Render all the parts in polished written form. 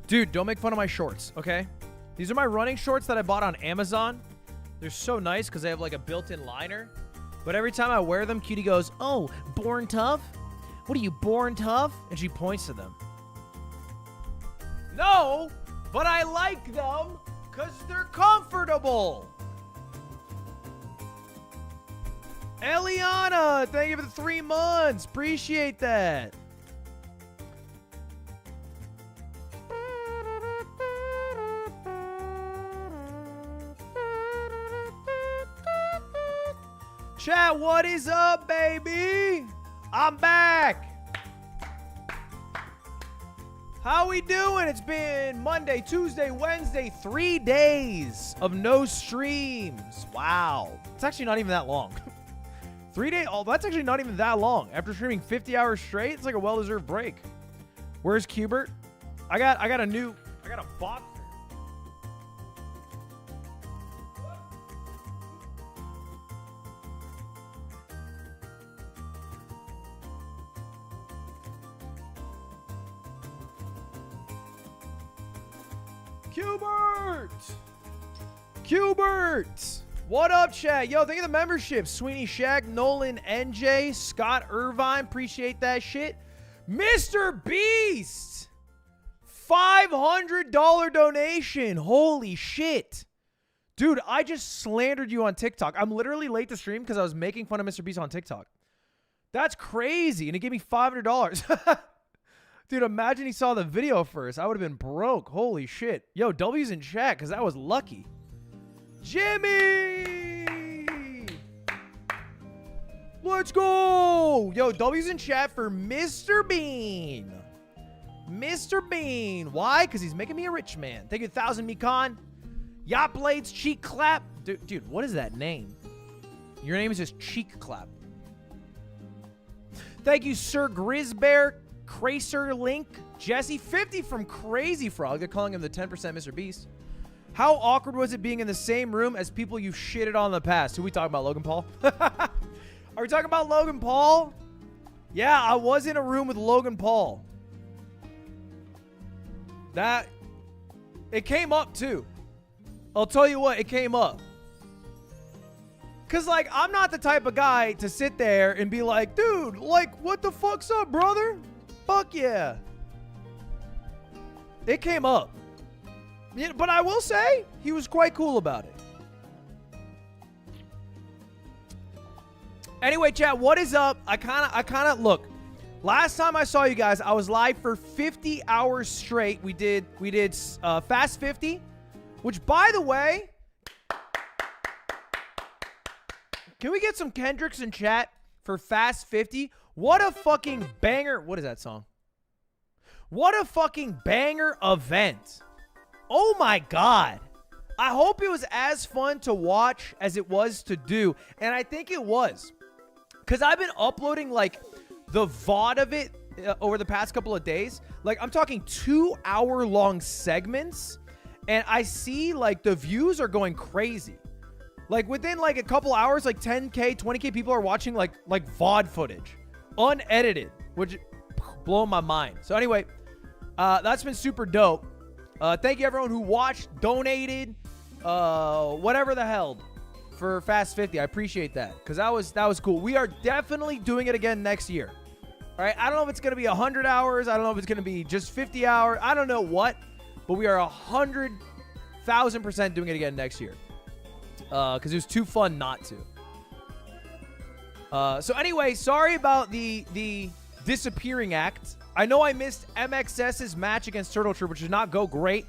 Dude, don't make fun of my shorts, okay? These are my running shorts that I bought on Amazon. They're so nice because they have like a built-in liner. But every time I wear them, Cutie goes, "Oh, born tough? What are you, born tough?" And she points to them. No, but I like them because they're comfortable. Eliana, thank you for the 3 months. Appreciate that. Chat, what is up, baby? I'm back. How we doing? It's been Monday, Tuesday, Wednesday, 3 days of no streams. Wow. It's actually not even that long. 3 days. Oh, that's actually not even that long. After streaming 50 hours straight, it's like a well-deserved break. Where's Cubert? I got a box. Cubert! What up, chat? Yo, thank you for the membership. Sweeney Shag, Nolan NJ, Scott Irvine, appreciate that shit. MrBeast! $500 donation. Holy shit. Dude, I just slandered you on TikTok. I'm literally late to stream because I was making fun of MrBeast on TikTok. That's crazy. And he gave me $500. Dude, imagine he saw the video first. I would have been broke. Holy shit. Yo, W's in chat because that was lucky. Jimmy! Let's go! Yo, W's in chat for Mr. Bean. Mr. Bean. Why? Because he's making me a rich man. Thank you, 1,000 Mikan. Yacht Blades, Cheek Clap. Dude, what is that name? Your name is just Cheek Clap. Thank you, Sir Grizzbear. Cracer Link, Jesse 50 from Crazy Frog. They're calling him the 10% MrBeast. How awkward was it being in the same room as people you've shitted on in the past? Who we talking about, Logan Paul? Are we talking about Logan Paul? Yeah, I was in a room with Logan Paul. It came up too. I'll tell you what, it came up. Cause like, I'm not the type of guy to sit there and be like, dude, like, what the fuck's up, brother? Fuck yeah. It came up. Yeah, but I will say, he was quite cool about it. Anyway, chat, what is up? I kind of, look, last time I saw you guys, I was live for 50 hours straight. We did Fast 50, which, by the way, can we get some Kendricks in chat for Fast 50? What a fucking banger. What is that song? What a fucking banger event. Oh my God. I hope it was as fun to watch as it was to do. And I think it was. Because I've been uploading like the VOD of it over the past couple of days. Like I'm talking 2-hour-long segments. And I see like the views are going crazy. Like within like a couple hours, like 10K, 20K people are watching like VOD footage. Unedited, which blow my mind. So anyway, that's been super dope. Thank you everyone who watched, donated, whatever the hell for Fast 50. I appreciate that because that was cool. We are definitely doing it again next year. All right, I don't know if it's gonna be 100 hours. I don't know if it's gonna be just 50 hours. I don't know what, but we are 100,000% doing it again next year because it was too fun not to. So anyway, sorry about the disappearing act. I know I missed MXS's match against Turtle Troop, which did not go great.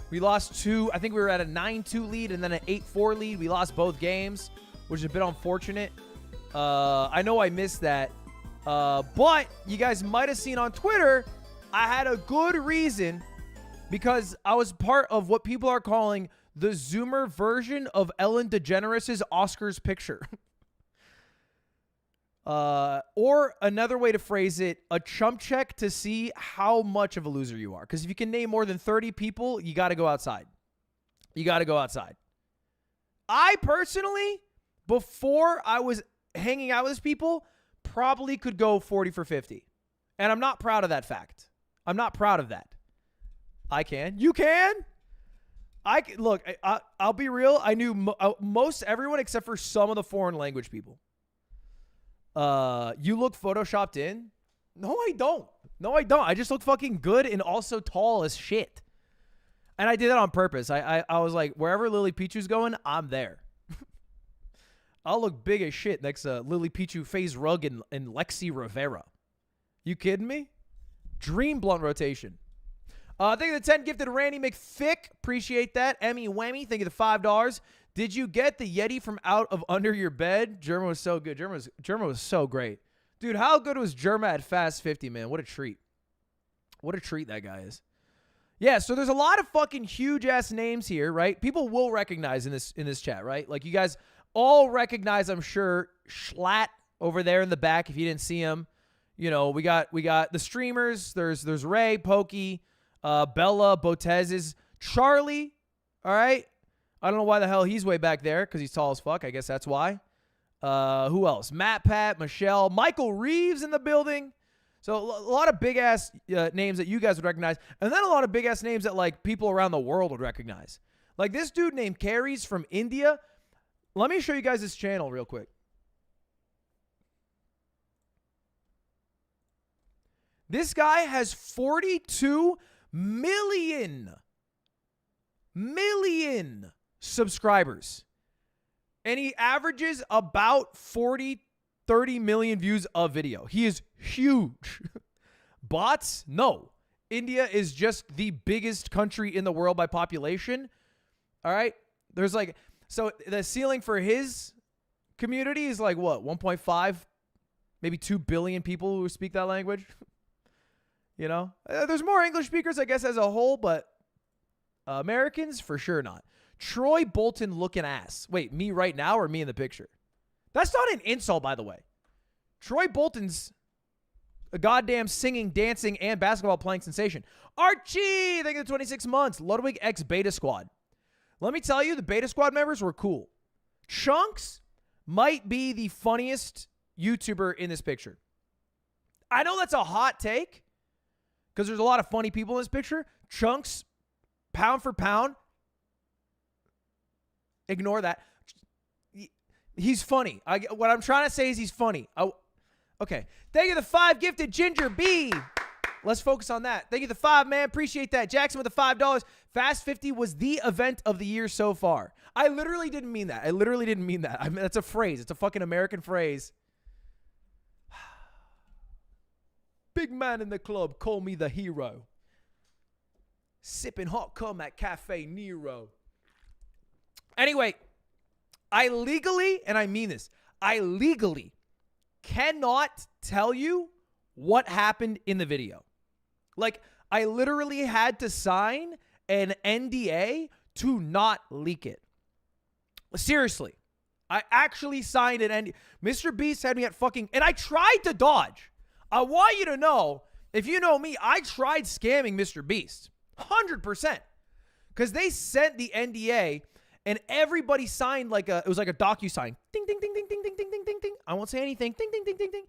We lost two. I think we were at a 9-2 lead and then an 8-4 lead. We lost both games, which is a bit unfortunate. I know I missed that. But you guys might have seen on Twitter, I had a good reason because I was part of what people are calling the Zoomer version of Ellen DeGeneres' Oscars picture. Or another way to phrase it, a chump check to see how much of a loser you are. Because if you can name more than 30 people, you got to go outside. You got to go outside. I personally, before I was hanging out with these people, probably could go 40 for 50. And I'm not proud of that fact. I'm not proud of that. I can. You can. Look, I'll be real. I knew most everyone except for some of the foreign language people. You look photoshopped in? No, I don't. No, I don't. I just look fucking good and also tall as shit. And I did that on purpose. I was like, wherever Lily Pichu's going, I'm there. I'll look big as shit next to Lily Pichu, FaZe Rug, and Lexi Rivera. You kidding me? Dream blunt rotation. Thank you for the 10 gifted Randy McFick. Appreciate that. Emmy Whammy, thank you for the $5. Did you get the Yeti from out of under your bed? Germa was so good. Germa was so great. Dude, how good was Germa at Fast 50, man? What a treat. What a treat that guy is. Yeah, so there's a lot of fucking huge-ass names here, right? People will recognize in this chat, right? Like, you guys all recognize, I'm sure, Schlatt over there in the back if you didn't see him. You know, we got the streamers. There's Ray, Pokey, Bella, Botez's, Charlie, all right? I don't know why the hell he's way back there because he's tall as fuck. I guess that's why. Who else? Matt, Pat, Michelle, Michael Reeves in the building. So a lot of big-ass names that you guys would recognize. And then a lot of big-ass names that, like, people around the world would recognize. Like this dude named Carries from India. Let me show you guys his channel real quick. This guy has 42 million subscribers. And he averages about 30 million views a video. He is huge. Bots? No. India is just the biggest country in the world by population. All right? There's like, so the ceiling for his community is like what? 1.5, maybe 2 billion people who speak that language. You know, there's more English speakers, I guess, as a whole, but Americans, for sure not. Troy Bolton looking ass. Wait, me right now or me in the picture? That's not an insult, by the way. Troy Bolton's a goddamn singing, dancing, and basketball playing sensation. Archie, thank you for 26 months. Ludwig X Beta Squad. Let me tell you, the Beta Squad members were cool. Chunks might be the funniest YouTuber in this picture. I know that's a hot take, because there's a lot of funny people in this picture. Chunks, pound for pound. Ignore that. He's funny. What I'm trying to say is he's funny. Okay. Thank you the 5 gifted Ginger B. Let's focus on that. Thank you the 5, man. Appreciate that. Jackson with the $5. Fast 50 was the event of the year so far. I literally didn't mean that. I mean, that's a phrase. It's a fucking American phrase. Big man in the club, call me the hero. Sipping hot cum at Cafe Nero. Anyway, I legally, and I mean this, I legally cannot tell you what happened in the video. Like, I literally had to sign an NDA to not leak it. Seriously. I actually signed an NDA. MrBeast had me at fucking, and I tried to dodge. I want you to know, if you know me, I tried scamming MrBeast. 100%. Because they sent the NDA and everybody signed like it was like a DocuSign. Ding, ding, ding, ding, ding, ding, ding, ding, ding, ding. I won't say anything. Ding, ding, ding, ding, ding.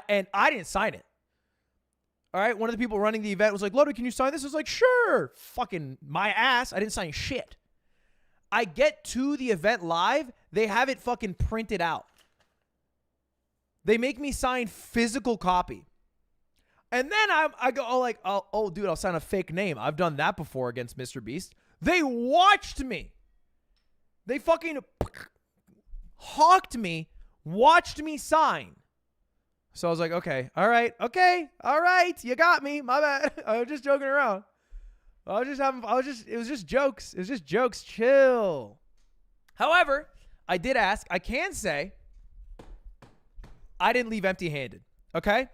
And I didn't sign it. All right. One of the people running the event was like, Ludwig, can you sign this? I was like, sure. Fucking my ass. I didn't sign shit. I get to the event live. They have it fucking printed out. They make me sign physical copy. And then I go, oh, dude, I'll sign a fake name. I've done that before against MrBeast. They watched me. They fucking hawked me, watched me sign. So I was like, okay, all right, you got me. My bad. I was just joking around. It was just jokes. It was just jokes. Chill. However, I did ask, I can say, I didn't leave empty-handed, okay?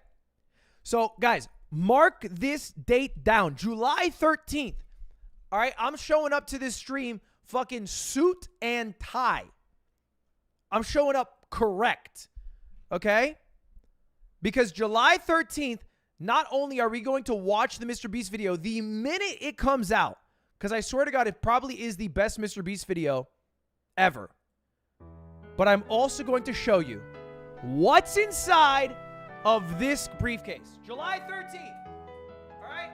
So, guys, mark this date down. July 13th. All right, I'm showing up to this stream fucking suit and tie. I'm showing up correct, okay? Because July 13th, not only are we going to watch the MrBeast video the minute it comes out, because I swear to God, it probably is the best MrBeast video ever. But I'm also going to show you what's inside of this briefcase. July 13th. All right?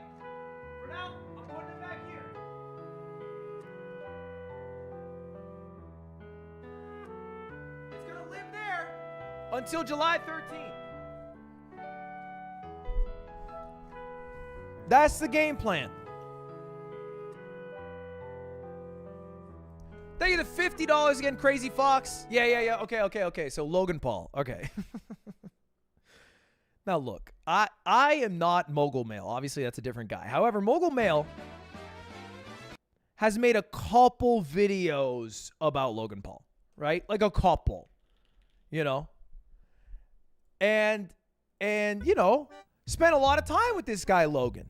For now, I'm putting it back live there until July 13th. That's the game plan. Thank you the $50 again, Crazy Fox. Yeah. Okay. So Logan Paul. Okay. Now look, I am not Mogul Mail. Obviously, that's a different guy. However, Mogul Mail has made a couple videos about Logan Paul, right? Like a couple, you know? And you know, spent a lot of time with this guy, Logan.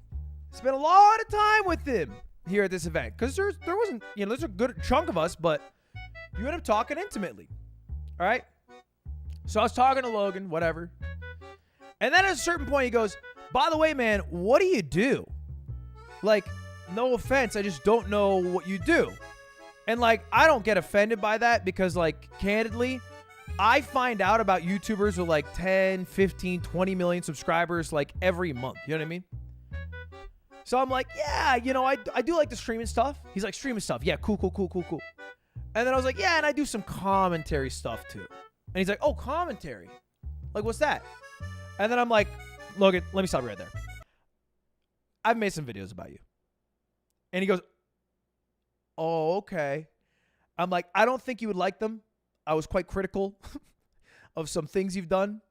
Spent a lot of time with him here at this event. Because there wasn't, you know, there's a good chunk of us, but you end up talking intimately. All right? So I was talking to Logan, whatever. And then at a certain point, he goes, by the way, man, what do you do? Like, no offense, I just don't know what you do. And, like, I don't get offended by that because, like, candidly, I find out about YouTubers with, like, 10, 15, 20 million subscribers, like, every month. You know what I mean? So I'm like, yeah, you know, I do like the streaming stuff. He's like, streaming stuff. Yeah, cool. And then I was like, yeah, and I do some commentary stuff, too. And he's like, oh, commentary? Like, what's that? And then I'm like, Logan, let me stop you right there. I've made some videos about you. And he goes, oh, okay. I'm like, I don't think you would like them. I was quite critical of some things you've done.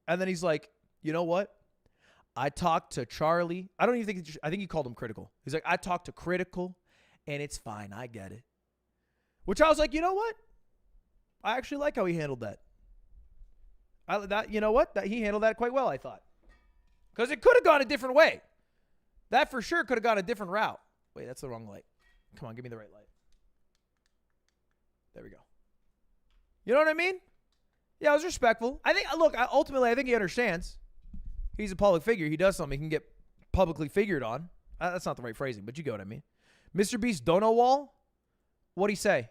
And then he's like, you know what? I talked to Charlie. I think he called him critical. He's like, I talked to critical and it's fine. I get it. Which I was like, you know what? I actually like how he handled that. You know what? He handled that quite well, I thought. Because it could have gone a different way. That for sure could have gone a different route. Wait, that's the wrong light. Come on, give me the right light. There we go. You know what I mean? Yeah, I was respectful. Ultimately, I think he understands. He's a public figure. He does something. He can get publicly figured on. That's not the right phrasing, but you get what I mean. MrBeast Dono Wall? What'd he say?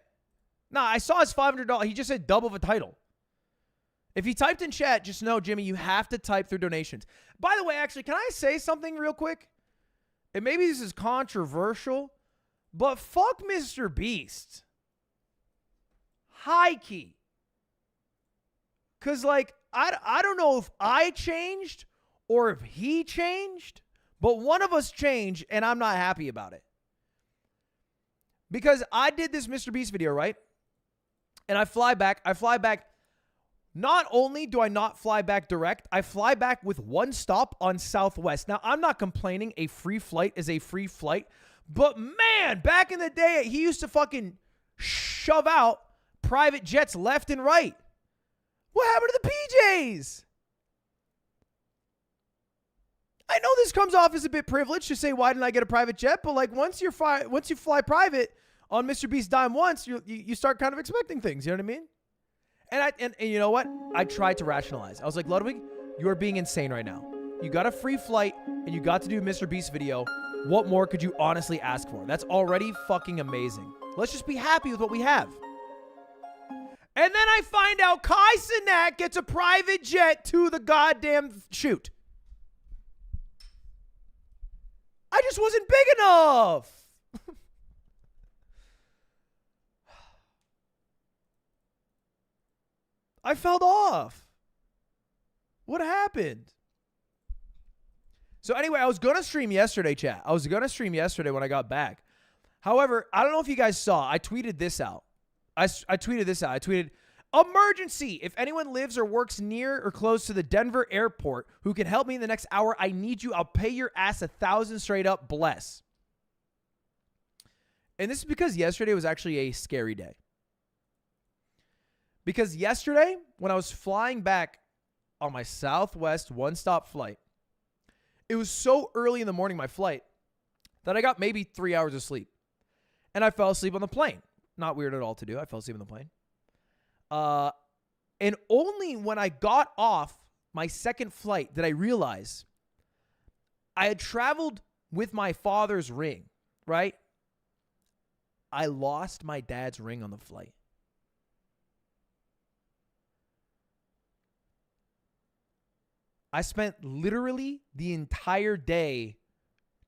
Nah, I saw his $500. He just said double the title. If he typed in chat, just know, Jimmy, you have to type through donations. By the way, actually, can I say something real quick? And maybe this is controversial, but fuck MrBeast. High key. Because, like, I don't know if I changed or if he changed, but one of us changed, and I'm not happy about it. Because I did this MrBeast video, right? And I fly back. Not only do I not fly back direct, I fly back with one stop on Southwest. Now, I'm not complaining a free flight is a free flight, but man, back in the day, he used to fucking shove out private jets left and right. What happened to the PJs? I know this comes off as a bit privileged to say, why didn't I get a private jet? But like once you fly private on MrBeast dime once, you start kind of expecting things. You know what I mean? And you know what? I tried to rationalize. I was like, Ludwig, you are being insane right now. You got a free flight and you got to do a MrBeast video. What more could you honestly ask for? That's already fucking amazing. Let's just be happy with what we have. And then I find out Kai Cenat gets a private jet to the goddamn shoot. I just wasn't big enough. I fell off. What happened? So anyway, I was going to stream yesterday, chat. I was going to stream yesterday when I got back. However, I don't know if you guys saw. I tweeted this out. I tweeted, emergency. If anyone lives or works near or close to the Denver airport who can help me in the next hour, I need you. I'll pay your ass 1,000 straight up. Bless. And this is because yesterday was actually a scary day. Because yesterday, when I was flying back on my Southwest one-stop flight, it was so early in the morning, my flight, that I got maybe 3 hours of sleep. And I fell asleep on the plane. Not weird at all to do. I fell asleep on the plane. And only when I got off my second flight did I realize I had traveled with my father's ring, right? I lost my dad's ring on the flight. I spent literally the entire day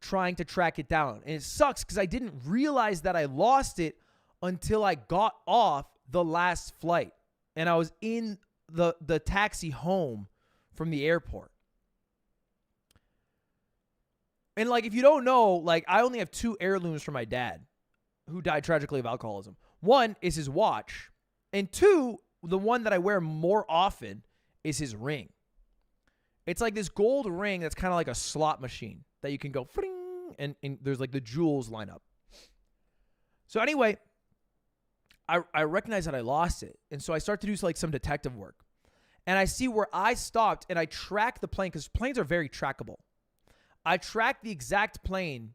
trying to track it down. And it sucks because I didn't realize that I lost it until I got off the last flight. And I was in the taxi home from the airport. And like, if you don't know, like, I only have 2 heirlooms from my dad, who died tragically of alcoholism. 1 is his watch, and 2, the one that I wear more often, is his ring. It's like this gold ring that's kind of like a slot machine that you can go and there's like the jewels line up. So anyway, I recognize that I lost it. And so I start to do like some detective work. And I see where I stopped, and I track the plane, because planes are very trackable. I track the exact plane,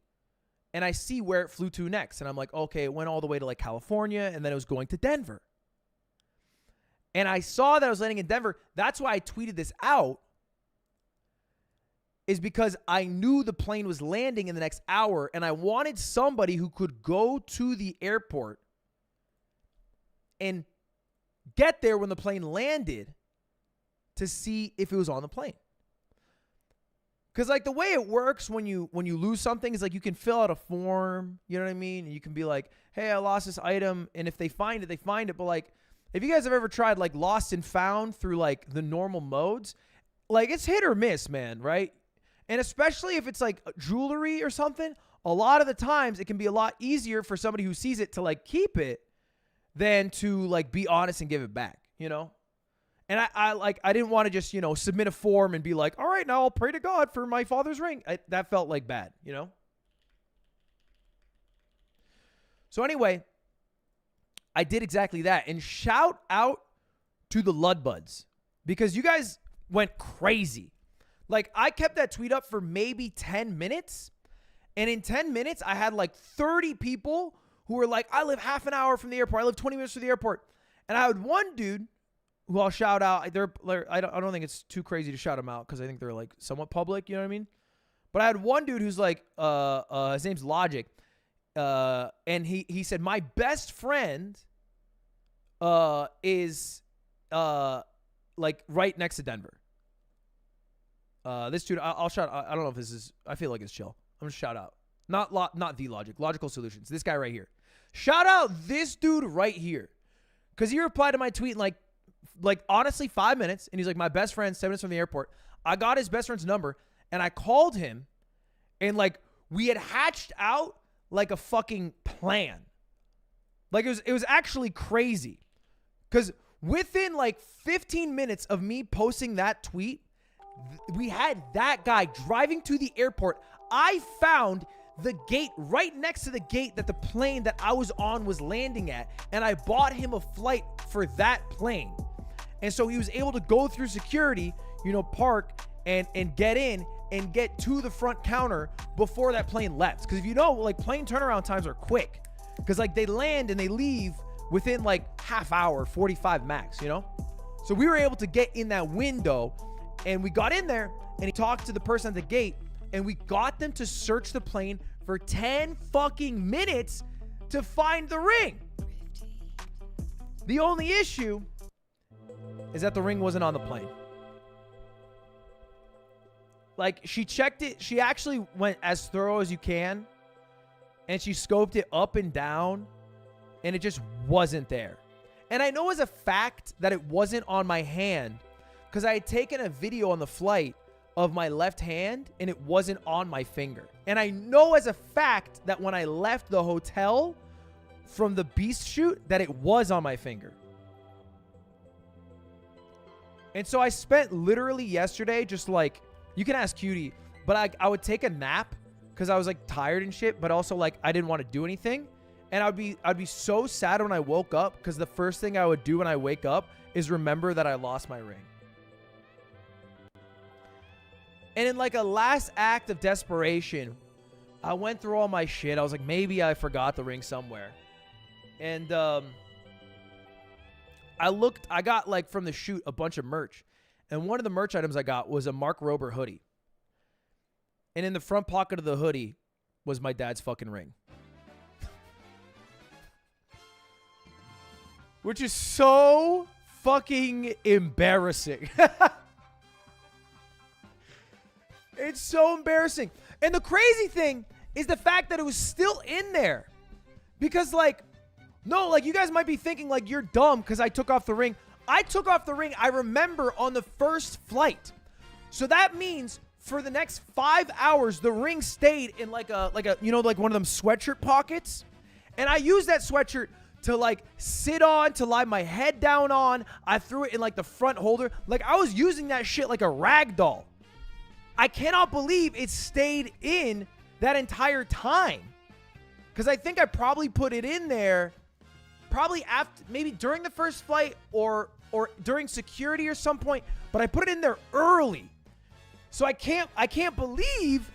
and I see where it flew to next. And I'm like, okay, it went all the way to like California, and then it was going to Denver. And I saw that I was landing in Denver. That's why I tweeted this out, is because I knew the plane was landing in the next hour, and I wanted somebody who could go to the airport and get there when the plane landed to see if it was on the plane. Because like the way it works when you lose something is like you can fill out a form, you know what I mean? And you can be like, hey, I lost this item. And if they find it, they find it. But like, if you guys have ever tried like lost and found through like the normal modes, like it's hit or miss, man, right? And especially if it's like jewelry or something, a lot of the times it can be a lot easier for somebody who sees it to like keep it than to like be honest and give it back, you know? And I didn't want to just, you know, submit a form and be like, all right, now I'll pray to God for my father's ring. That felt like bad, you know? So anyway, I did exactly that. And shout out to the Ludbuds, because you guys went crazy. Like, I kept that tweet up for maybe 10 minutes. And in 10 minutes, I had like 30 people who were like, I live half an hour from the airport. I live 20 minutes from the airport. And I had one dude who I'll shout out. I don't think it's too crazy to shout them out, because I think they're like somewhat public. You know what I mean? But I had one dude who's like, his name's Logic. And he said, my best friend is like right next to Denver. This dude, I'll shout. I don't know if this is. I feel like it's chill. I'm gonna shout out. Not the Logic. Logical Solutions. This guy right here. Shout out this dude right here, because he replied to my tweet in like honestly 5 minutes, and he's like, my best friend, 7 minutes from the airport. I got his best friend's number, and I called him, and like we had hatched out like a fucking plan. Like it was actually crazy, because within like 15 minutes of me posting that tweet, we had that guy driving to the airport. I found the gate right next to the gate that the plane that I was on was landing at, and I bought him a flight for that plane. And so he was able to go through security, you know, park and get in and get to the front counter before that plane left. Because if you know, like, plane turnaround times are quick, because like they land and they leave within like half hour, 45 max, you know? So we were able to get in that window, and we got in there, and he talked to the person at the gate, and we got them to search the plane for 10 fucking minutes to find the ring. The only issue is that the ring wasn't on the plane. Like, she checked it. She actually went as thorough as you can, and she scoped it up and down, and it just wasn't there. And I know as a fact that it wasn't on my hand, because I had taken a video on the flight of my left hand, and it wasn't on my finger. And I know as a fact that when I left the hotel from the Beast shoot, that it was on my finger. And so I spent literally yesterday just like, you can ask Cutie, but I would take a nap because I was like tired and shit, but also like I didn't want to do anything. And I'd be so sad when I woke up, because the first thing I would do when I wake up is remember that I lost my ring. And in like a last act of desperation, I went through all my shit. I was like, maybe I forgot the ring somewhere. And I got like from the shoot a bunch of merch. And one of the merch items I got was a Mark Rober hoodie. And in the front pocket of the hoodie was my dad's fucking ring. Which is so fucking embarrassing. It's so embarrassing. And the crazy thing is the fact that it was still in there. Because like, no, like you guys might be thinking like you're dumb because I took off the ring. I took off the ring, I remember, on the first flight. So that means for the next 5 hours, the ring stayed in like a you know, like one of them sweatshirt pockets. And I used that sweatshirt to like sit on, to lie my head down on. I threw it in like the front holder. Like I was using that shit like a rag doll. I cannot believe it stayed in that entire time. Because I think I probably put it in there probably after, maybe during the first flight or during security or some point, but I put it in there early. So I can't believe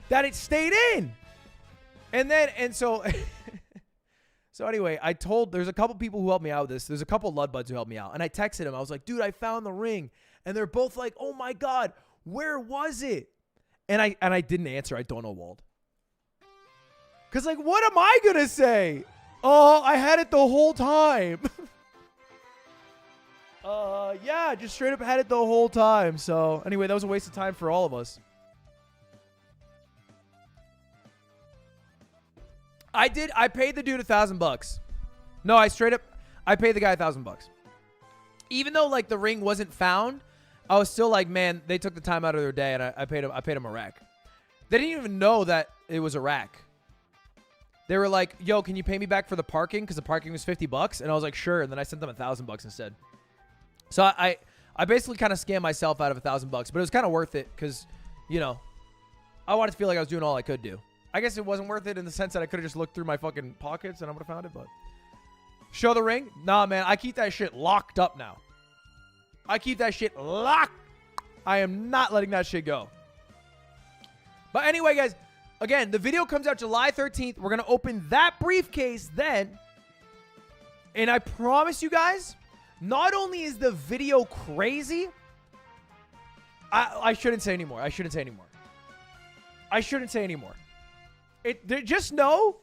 that it stayed in. And so so anyway, there's a couple people who helped me out with this. There's a couple Ludbuds who helped me out. And I texted him. I was like, dude, I found the ring. And they're both like, oh my God, where was it? And I didn't answer. I don't know, Wald. Because like, what am I going to say? Oh, I had it the whole time. Yeah, just straight up had it the whole time. So anyway, that was a waste of time for all of us. I paid the dude $1,000. No, I paid the guy $1,000. Even though like the ring wasn't found, I was still like, man, they took the time out of their day, and I paid him a rack. They didn't even know that it was a rack. They were like, yo, can you pay me back for the parking? Because the parking was $50. And I was like, sure. And then I sent them $1,000 instead. So I basically kind of scammed myself out of $1,000, but it was kind of worth it because, you know, I wanted to feel like I was doing all I could do. I guess it wasn't worth it in the sense that I could have just looked through my fucking pockets and I would have found it, but show the ring? Nah, man, I keep that shit locked up now. I keep that shit locked. I am not letting that shit go. But anyway, guys, again, the video comes out July 13th. We're going to open that briefcase then. And I promise you guys, not only is the video crazy, I shouldn't say anymore. I shouldn't say anymore. I shouldn't say anymore. Just know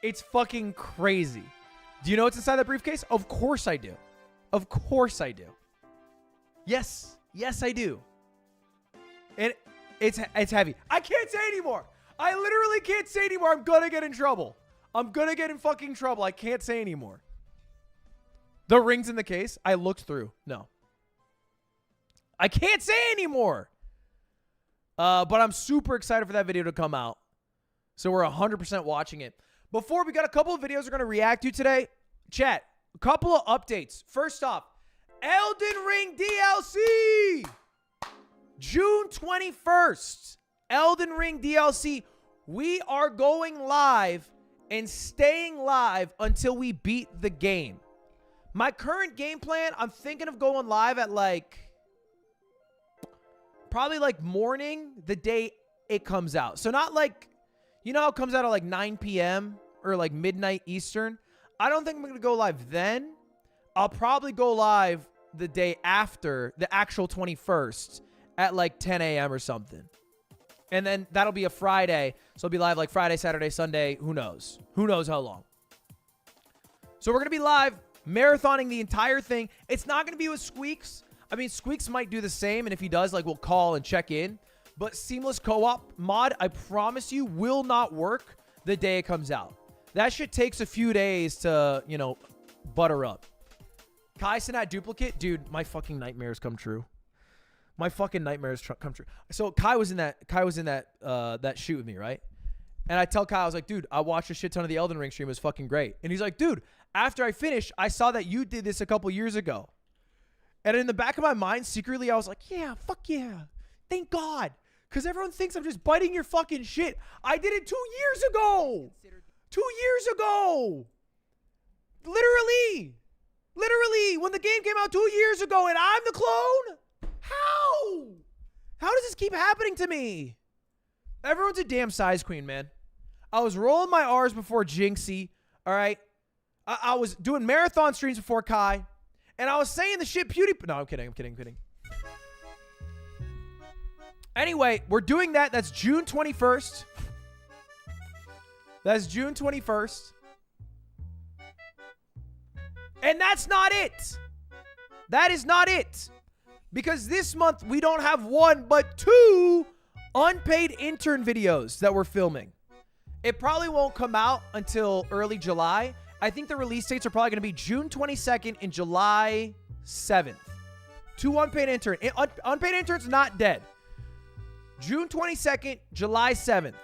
it's fucking crazy. Do you know what's inside that briefcase? Of course I do. Of course I do. Yes. Yes, I do. And it's heavy. I can't say anymore. I literally can't say anymore. I'm going to get in trouble. I'm going to get in fucking trouble. I can't say anymore. The ring's in the case. I looked through. No. I can't say anymore. But I'm super excited for that video to come out. So we're 100% watching it. Before, we got a couple of videos we're going to react to today. Chat, a couple of updates. First off, Elden Ring DLC. June 21st. Elden Ring DLC. We are going live and staying live until we beat the game. My current game plan, I'm thinking of going live at like, probably like morning the day it comes out. So not like, you know how it comes out at like 9 p.m. or like midnight Eastern? I don't think I'm going to go live then. I'll probably go live the day after the actual 21st at like 10 a.m. or something. And then that'll be a Friday. So it'll be live like Friday, Saturday, Sunday. Who knows? Who knows how long? So we're going to be live marathoning the entire thing. It's not going to be with Squeaks. I mean, Squeaks might do the same. And if he does, like, we'll call and check in. But seamless co-op mod, I promise you, will not work the day it comes out. That shit takes a few days to, you know, butter up. Kai Sinat duplicate? Dude, my fucking nightmares come true. My fucking nightmares come true. So Kai was in that shoot with me, right? And I tell Kai, I was like, dude, I watched a shit ton of the Elden Ring stream. It was fucking great. And he's like, dude, after I finished, I saw that you did this a couple years ago. And in the back of my mind, secretly, I was like, yeah, fuck yeah. Thank God. Because everyone thinks I'm just biting your fucking shit. I did it 2 years ago. 2 years ago. Literally. Literally. When the game came out 2 years ago and I'm the clone? How? How does this keep happening to me? Everyone's a damn size queen, man. I was rolling my R's before Jinxie. All right. I was doing marathon streams before Kai. And I was saying the shit PewDiePie. No, I'm kidding. Anyway, we're doing that. That's June 21st. That's June 21st. And that's not it. That is not it. Because this month, we don't have one, but 2 unpaid intern videos that we're filming. It probably won't come out until early July. I think the release dates are probably going to be June 22nd and July 7th. 2 unpaid intern. Unpaid interns not dead. June 22nd, July 7th.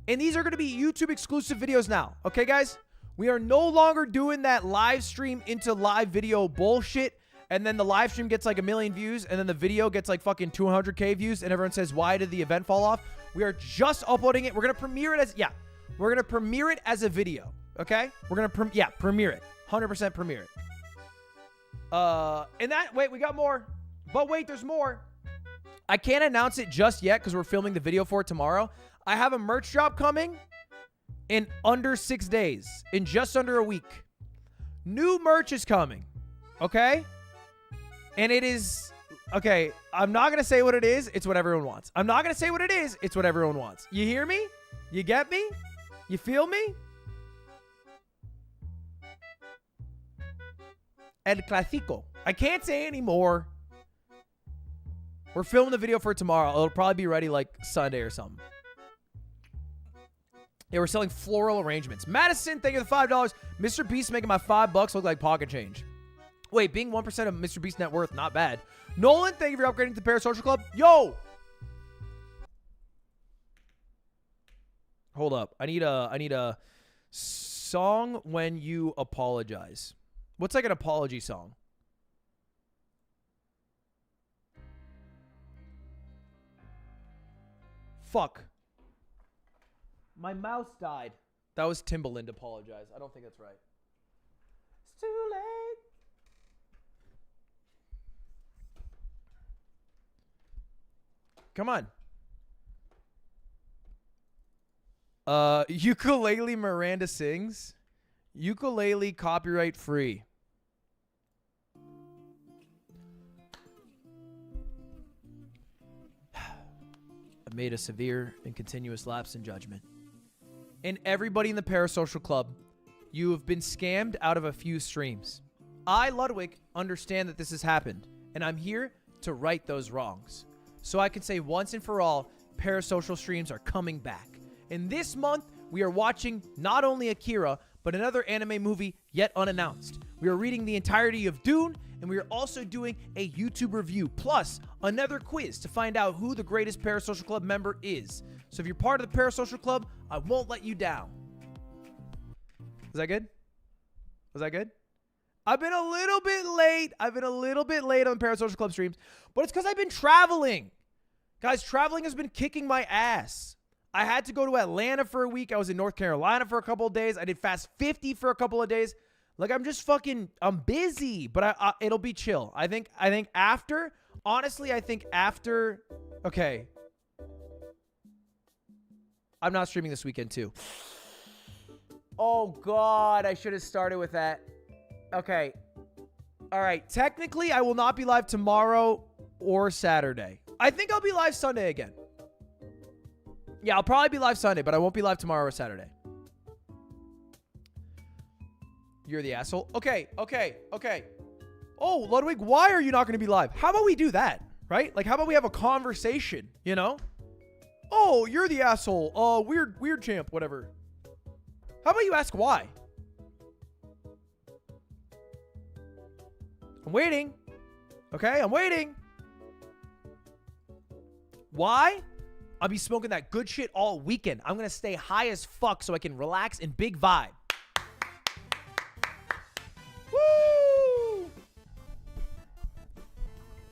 And these are going to be YouTube exclusive videos now. Okay, guys? We are no longer doing that live stream into live video bullshit. And then the live stream gets like 1 million views. And then the video gets like fucking 200K views. And everyone says, why did the event fall off? We are just uploading it. We're going to premiere it as, we're going to premiere it as a video. Okay? We're going to, premiere it. 100% premiere it. And that, wait, we got more. But wait, there's more. I can't announce it just yet because we're filming the video for it tomorrow. I have a merch drop coming in under 6 days. In just under a week. New merch is coming. Okay? And it is... Okay, I'm not going to say what it is. It's what everyone wants. I'm not going to say what it is. It's what everyone wants. You hear me? You get me? You feel me? El Clásico. I can't say anymore. We're filming the video for tomorrow. It'll probably be ready like Sunday or something. Yeah, we're selling floral arrangements. Madison, thank you for the $5. MrBeast making my $5 look like pocket change. Wait, being 1% of MrBeast net worth, not bad. Nolan, thank you for upgrading to the Parasocial Club. Yo! Hold up. I need a song when you apologize. What's like an apology song? Fuck. My mouse died. That was Timbaland apologize. I don't think that's right. It's too late. Come on. Ukulele Miranda sings. Ukulele copyright free. I made a severe and continuous lapse in judgment. And everybody in the Parasocial Club, you have been scammed out of a few streams. I, Ludwig, understand that this has happened, and I'm here to right those wrongs. So I can say once and for all, Parasocial streams are coming back. And this month, we are watching not only Akira, but another anime movie yet unannounced. We are reading the entirety of Dune, and we are also doing a YouTube review, plus another quiz to find out who the greatest Parasocial Club member is. So if you're part of the Parasocial Club, I won't let you down. Was that good? Was that good? I've been a little bit late. I've been a little bit late on Parasocial Club streams, but it's because I've been traveling. Guys, traveling has been kicking my ass. I had to go to Atlanta for a week. I was in North Carolina for a couple of days. I did Fast 50 for a couple of days. Like, I'm just fucking, I'm busy, but it'll be chill. I think after, honestly, okay. I'm not streaming this weekend too. Oh God, I should have started with that. Okay. All right. Technically, I will not be live tomorrow or Saturday. I think I'll be live Sunday again. Yeah, I'll probably be live Sunday, but I won't be live tomorrow or Saturday. You're the asshole. Okay. Oh, Ludwig, why are you not going to be live? How about we do that, right? Like, how about we have a conversation, you know? Oh, you're the asshole. Weird champ, whatever. How about you ask why? I'm waiting. Okay, I'm waiting. Why? I'll be smoking that good shit all weekend. I'm going to stay high as fuck so I can relax and big vibe. Woo!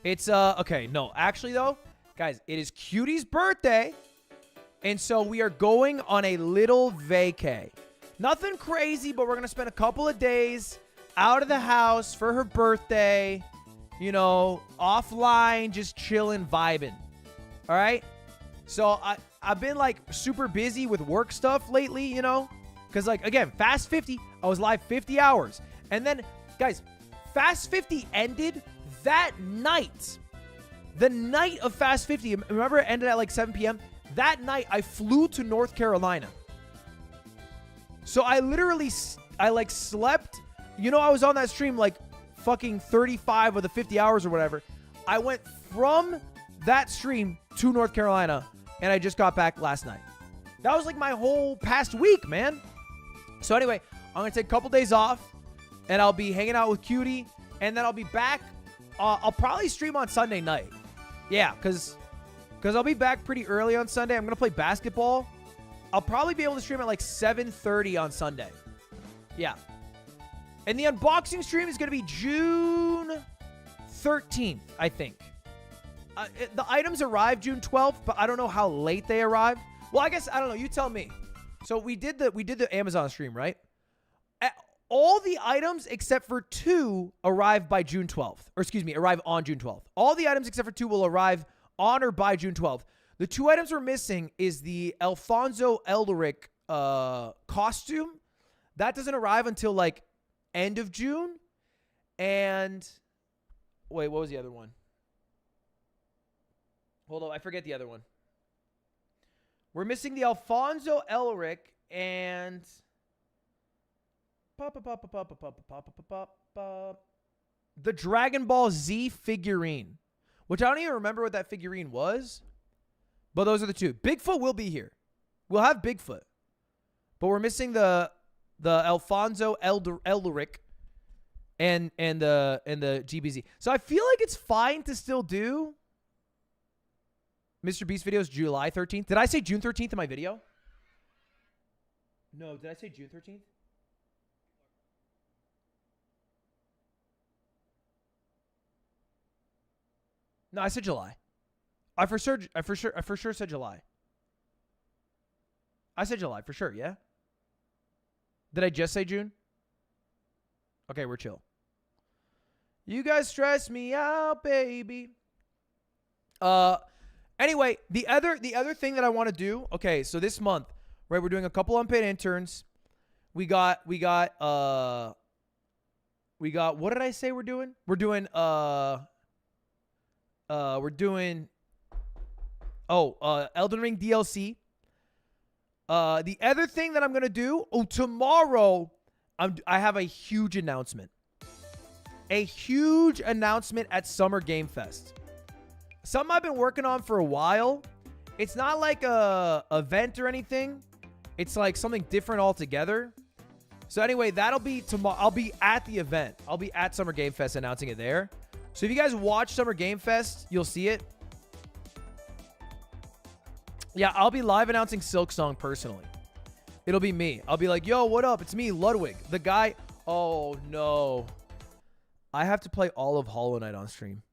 It's, okay, no. Actually, though, guys, it is Cutie's birthday. And so we are going on a little vacay. Nothing crazy, but we're going to spend a couple of days out of the house for her birthday. You know, offline, just chilling, vibing. All right? So I've been, like, super busy with work stuff lately, you know? Because, like, again, Fast 50, I was live 50 hours. And then, guys, Fast 50 ended that night. The night of Fast 50. Remember it ended at, like, 7 p.m.? That night, I flew to North Carolina. So I literally, like, slept. You know, I was on that stream, like, fucking 35 of the 50 hours or whatever. I went from that stream to North Carolina, and I just got back last night. That was, like, my whole past week, man. So anyway, I'm going to take a couple days off, and I'll be hanging out with Cutie, and then I'll be back I'll probably stream on Sunday night. Yeah, because I'll be back pretty early on Sunday. I'm going to play basketball. I'll probably be able to stream at like 7:30 on Sunday. Yeah. And the unboxing stream is going to be June 13th, I think. The items arrive June 12th, but I don't know how late they arrive. Well, I guess, I don't know. You tell me. So we did the Amazon stream, right? All the items except for 2 arrive by June 12th. Or excuse me, arrive on June 12th. All the items except for 2 will arrive on or by June 12th. The 2 items we're missing is the Alfonso Elderic costume. That doesn't arrive until like end of June. And wait, what was the other one? Hold on, I forget the other one. We're missing the Alfonso Elderic and the Dragon Ball Z figurine, which I don't even remember what that figurine was, but those are the 2. Bigfoot will be here. We'll have Bigfoot, but we're missing the Alfonso Elderic and the GBZ. So I feel like it's fine to still do MrBeast videos July 13th. Did I say June 13th in my video? No, did I say June 13th? No, I said July. I for sure said July. I said July for sure, yeah? Did I just say June? Okay, we're chill. You guys stress me out, baby. Anyway, the other thing that I want to do, okay, so this month, right, we're doing a couple unpaid interns. We got what did I say we're doing? We're doing Elden Ring DLC. The other thing that I'm going to do, tomorrow I have a huge announcement. A huge announcement at Summer Game Fest. Something I've been working on for a while. It's not like a event or anything. It's like something different altogether. So anyway, that'll be tomorrow. I'll be at the event. I'll be at Summer Game Fest announcing it there. So if you guys watch Summer Game Fest, you'll see it. Yeah, I'll be live announcing Silksong personally. It'll be me. I'll be like, yo, what up? It's me, Ludwig. The guy. Oh, no. I have to play all of Hollow Knight on stream.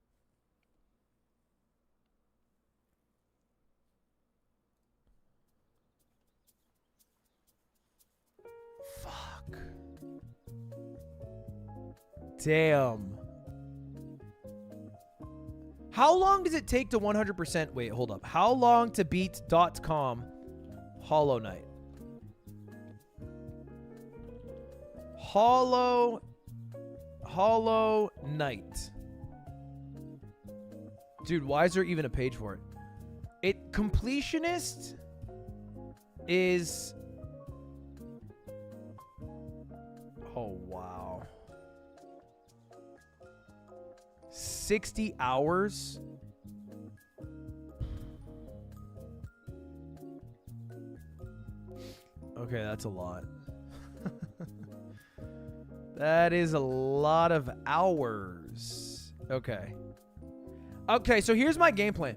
Fuck. Damn. How long does it take to 100%? Wait, hold up. How long to beat.com Hollow Knight? Hollow Knight. Dude, why is there even a page for it? Completionist is... Oh, wow. 60 hours? Okay, that's a lot. That is a lot of hours. Okay. Okay, so here's my game plan.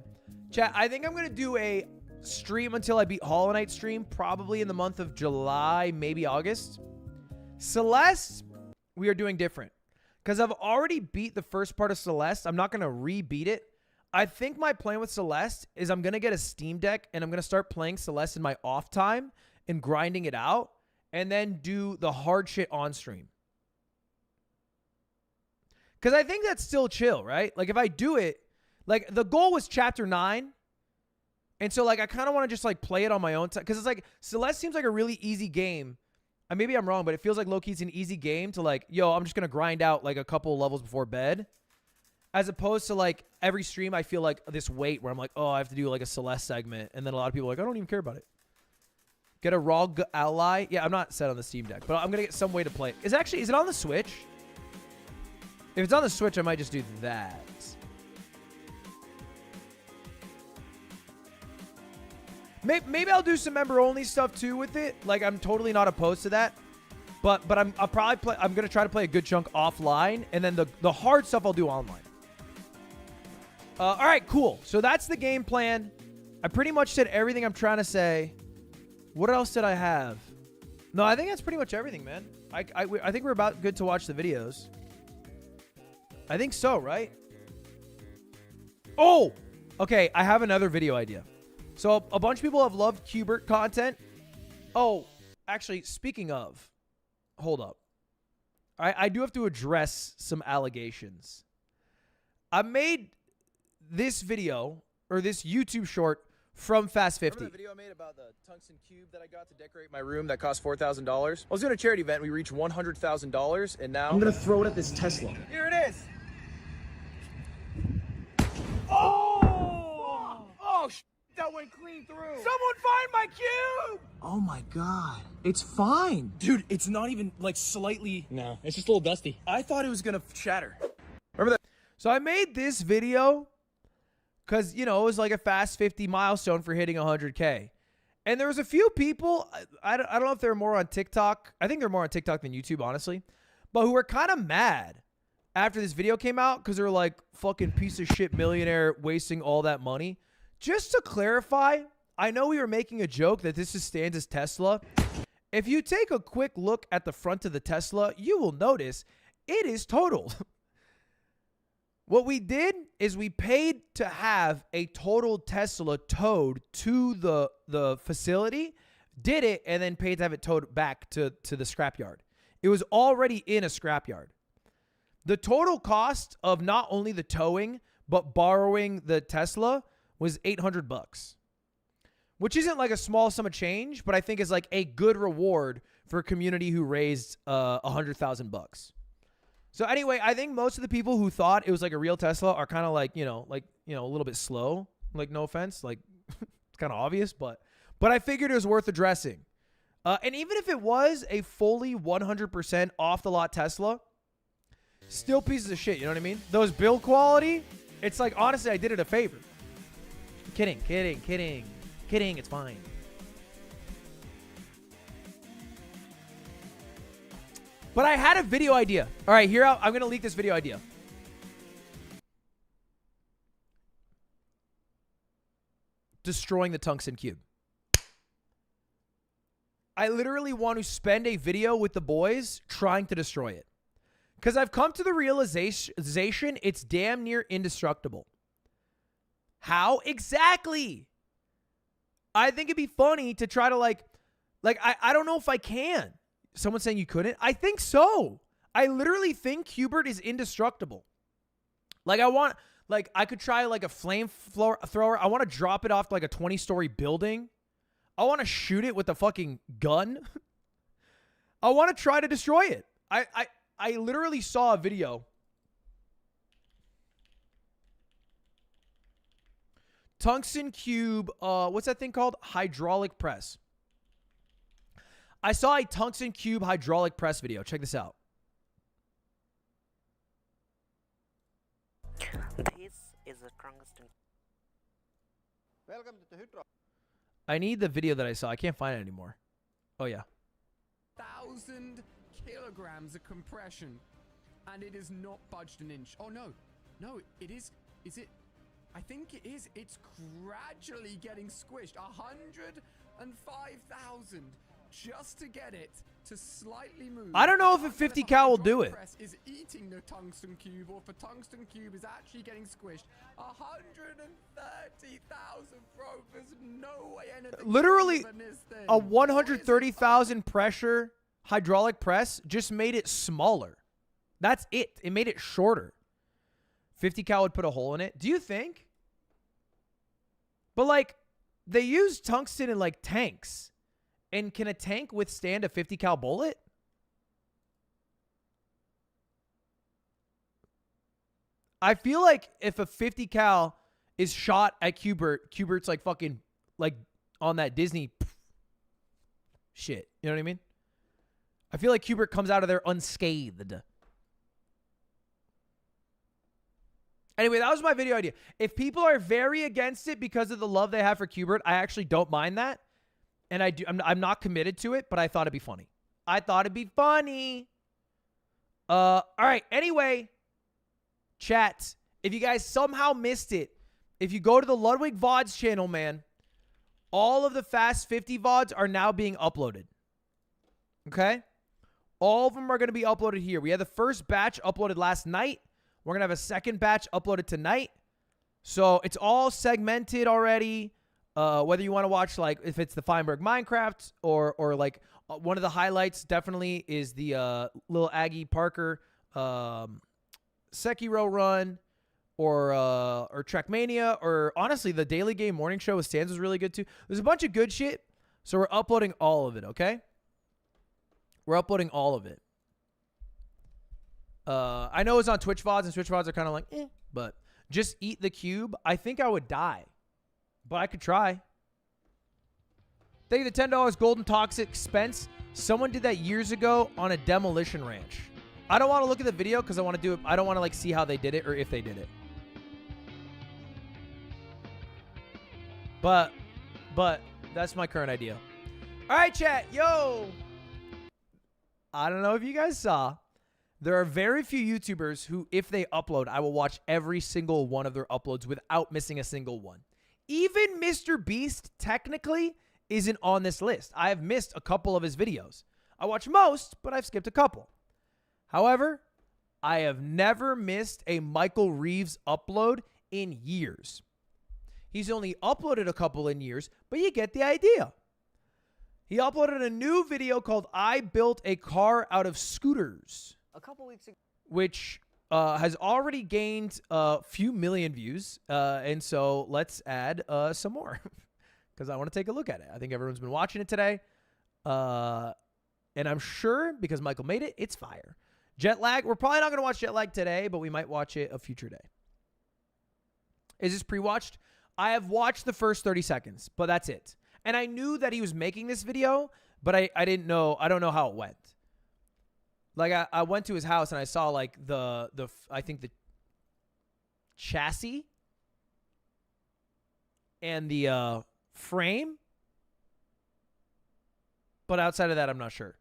Chat, I think I'm going to do a stream until I beat Hollow Knight stream, probably in the month of July, maybe August. Celeste, we are doing different. Because I've already beat the first part of Celeste. I'm not going to re-beat it. I think my plan with Celeste is I'm going to get a Steam Deck and I'm going to start playing Celeste in my off time and grinding it out and then do the hard shit on stream. Because I think that's still chill, right? Like, if I do it, like, the goal was Chapter 9. And so, like, I kind of want to just, like, play it on my own time. Because it's like, Celeste seems like a really easy game. Maybe I'm wrong, but it feels like low-key it's an easy game to, like, yo, I'm just going to grind out, like, a couple levels before bed. As opposed to, like, every stream I feel like this weight where I'm like, oh, I have to do, like, a Celeste segment. And then a lot of people are like, I don't even care about it. Get a ROG Ally. Yeah, I'm not set on the Steam Deck, but I'm going to get some way to play it. Is it on the Switch? If it's on the Switch, I might just do that. Maybe I'll do some member-only stuff, too, with it. Like, I'm totally not opposed to that. But I'm gonna try to play a good chunk offline, and then the hard stuff I'll do online. All right, cool. So that's the game plan. I pretty much said everything I'm trying to say. What else did I have? No, I think that's pretty much everything, man. I think we're about good to watch the videos. I think so, right? Oh, okay. I have another video idea. So a bunch of people have loved Qbert content. Oh, actually, speaking of, hold up. I do have to address some allegations. I made this video, or this YouTube short, from Fast 50. Remember the video I made about the tungsten cube that I got to decorate my room that cost $4,000? I was doing a charity event. We reached $100,000, and now... I'm gonna throw it at this Tesla. Here it is! Oh! Oh, that went clean through! Someone find my cube! Oh my god. It's fine. Dude, it's not even, like, slightly... No, it's just a little dusty. I thought it was gonna shatter. Remember that? So I made this video because, you know, it was like a Fast 50 milestone for hitting 100K. And there was a few people, I don't know if they're more on TikTok. I think they're more on TikTok than YouTube, honestly. But who were kind of mad after this video came out because they were like, fucking piece of shit millionaire wasting all that money. Just to clarify, I know we were making a joke that this is Stan's Tesla. If you take a quick look at the front of the Tesla, you will notice it is totaled. What we did is we paid to have a totaled Tesla towed to the facility, did it, and then paid to have it towed back to the scrapyard. It was already in a scrapyard. The total cost of not only the towing, but borrowing the Tesla was $800, which isn't like a small sum of change, but I think is like a good reward for a community who raised $100,000. So anyway, I think most of the people who thought it was like a real Tesla are kind of like, you know, a little bit slow. Like, no offense, like it's kind of obvious, but I figured it was worth addressing. And even if it was a fully 100% off the lot Tesla, still pieces of shit. You know what I mean? Those build quality, it's like, honestly, I did it a favor. Kidding. It's fine. But I had a video idea. All right, here I'm going to leak this video idea. Destroying the tungsten cube. I literally want to spend a video with the boys trying to destroy it. Because I've come to the realization it's damn near indestructible. How? Exactly. I think it'd be funny to try to like I don't know if I can. Someone's saying you couldn't? I think so. I literally think Qbert is indestructible. Like I could try like a flamethrower. I want to drop it off like a 20-story building. I want to shoot it with a fucking gun. I want to try to destroy it. I literally saw a video. Tungsten cube, what's that thing called? Hydraulic press. I saw a tungsten cube hydraulic press video. Check this out. This is a tungsten. Welcome to the Hydro. I need the video that I saw. I can't find it anymore. Oh, yeah. 1,000 kilograms of compression, and it is not budged an inch. Oh, no. No, it is. Is it? I think it is. It's gradually getting squished. 105,000 just to get it to slightly move. I don't know if a 50 cal will do it. Press is eating the tungsten cube, or if a tungsten cube is actually getting squished. 130,000, bro. There's no way anything. Literally, in this thing. a 130,000 pressure hydraulic press just made it smaller. That's it. It made it shorter. 50 cal would put a hole in it. Do you think? But like, they use tungsten in like tanks. And can a tank withstand a 50 cal bullet? I feel like if a 50 cal is shot at Qbert's like fucking like on that Disney shit. You know what I mean? I feel like Qbert comes out of there unscathed. Anyway, that was my video idea. If people are very against it because of the love they have for Qbert, I actually don't mind that. And I'm not committed to it, but I thought it'd be funny. All right. Anyway, chat, If you guys somehow missed it, if you go to the Ludwig VODs channel, man, all of the Fast 50 VODs are now being uploaded. Okay? All of them are going to be uploaded here. We had the first batch uploaded last night. We're going to have a second batch uploaded tonight. So it's all segmented already. Whether you want to watch, like, if it's the Feinberg Minecraft or like one of the highlights definitely is the little Aggie Parker Sekiro run or Trackmania, or honestly the Daily Game Morning Show with Stans was really good too. There's a bunch of good shit. So we're uploading all of it, okay? We're uploading all of it. I know it's on Twitch VODs, and Twitch VODs are kind of like, but just eat the cube. I think I would die, but I could try. Thank you, the $10 Golden Toxic Spence. Someone did that years ago on a demolition ranch. I don't want to look at the video because I want to do it. I don't want to like see how they did it or if they did it. But that's my current idea. All right, chat. Yo. I don't know if you guys saw. There are very few YouTubers who, if they upload, I will watch every single one of their uploads without missing a single one. Even MrBeast technically isn't on this list. I have missed a couple of his videos. I watch most, but I've skipped a couple. However, I have never missed a Michael Reeves upload in years. He's only uploaded a couple in years, but you get the idea. He uploaded a new video called I Built a Car Out of Scooters. A couple weeks ago. Which has already gained a few million views. And so let's add some more because I want to take a look at it. I think everyone's been watching it today. And I'm sure because Michael made it, it's fire. Jet Lag. We're probably not going to watch Jet Lag today, but we might watch it a future day. Is this pre-watched? I have watched the first 30 seconds, but that's it. And I knew that he was making this video, but I didn't know. I don't know how it went. Like I went to his house and I saw like I think the chassis and the frame, but outside of that, I'm not sure.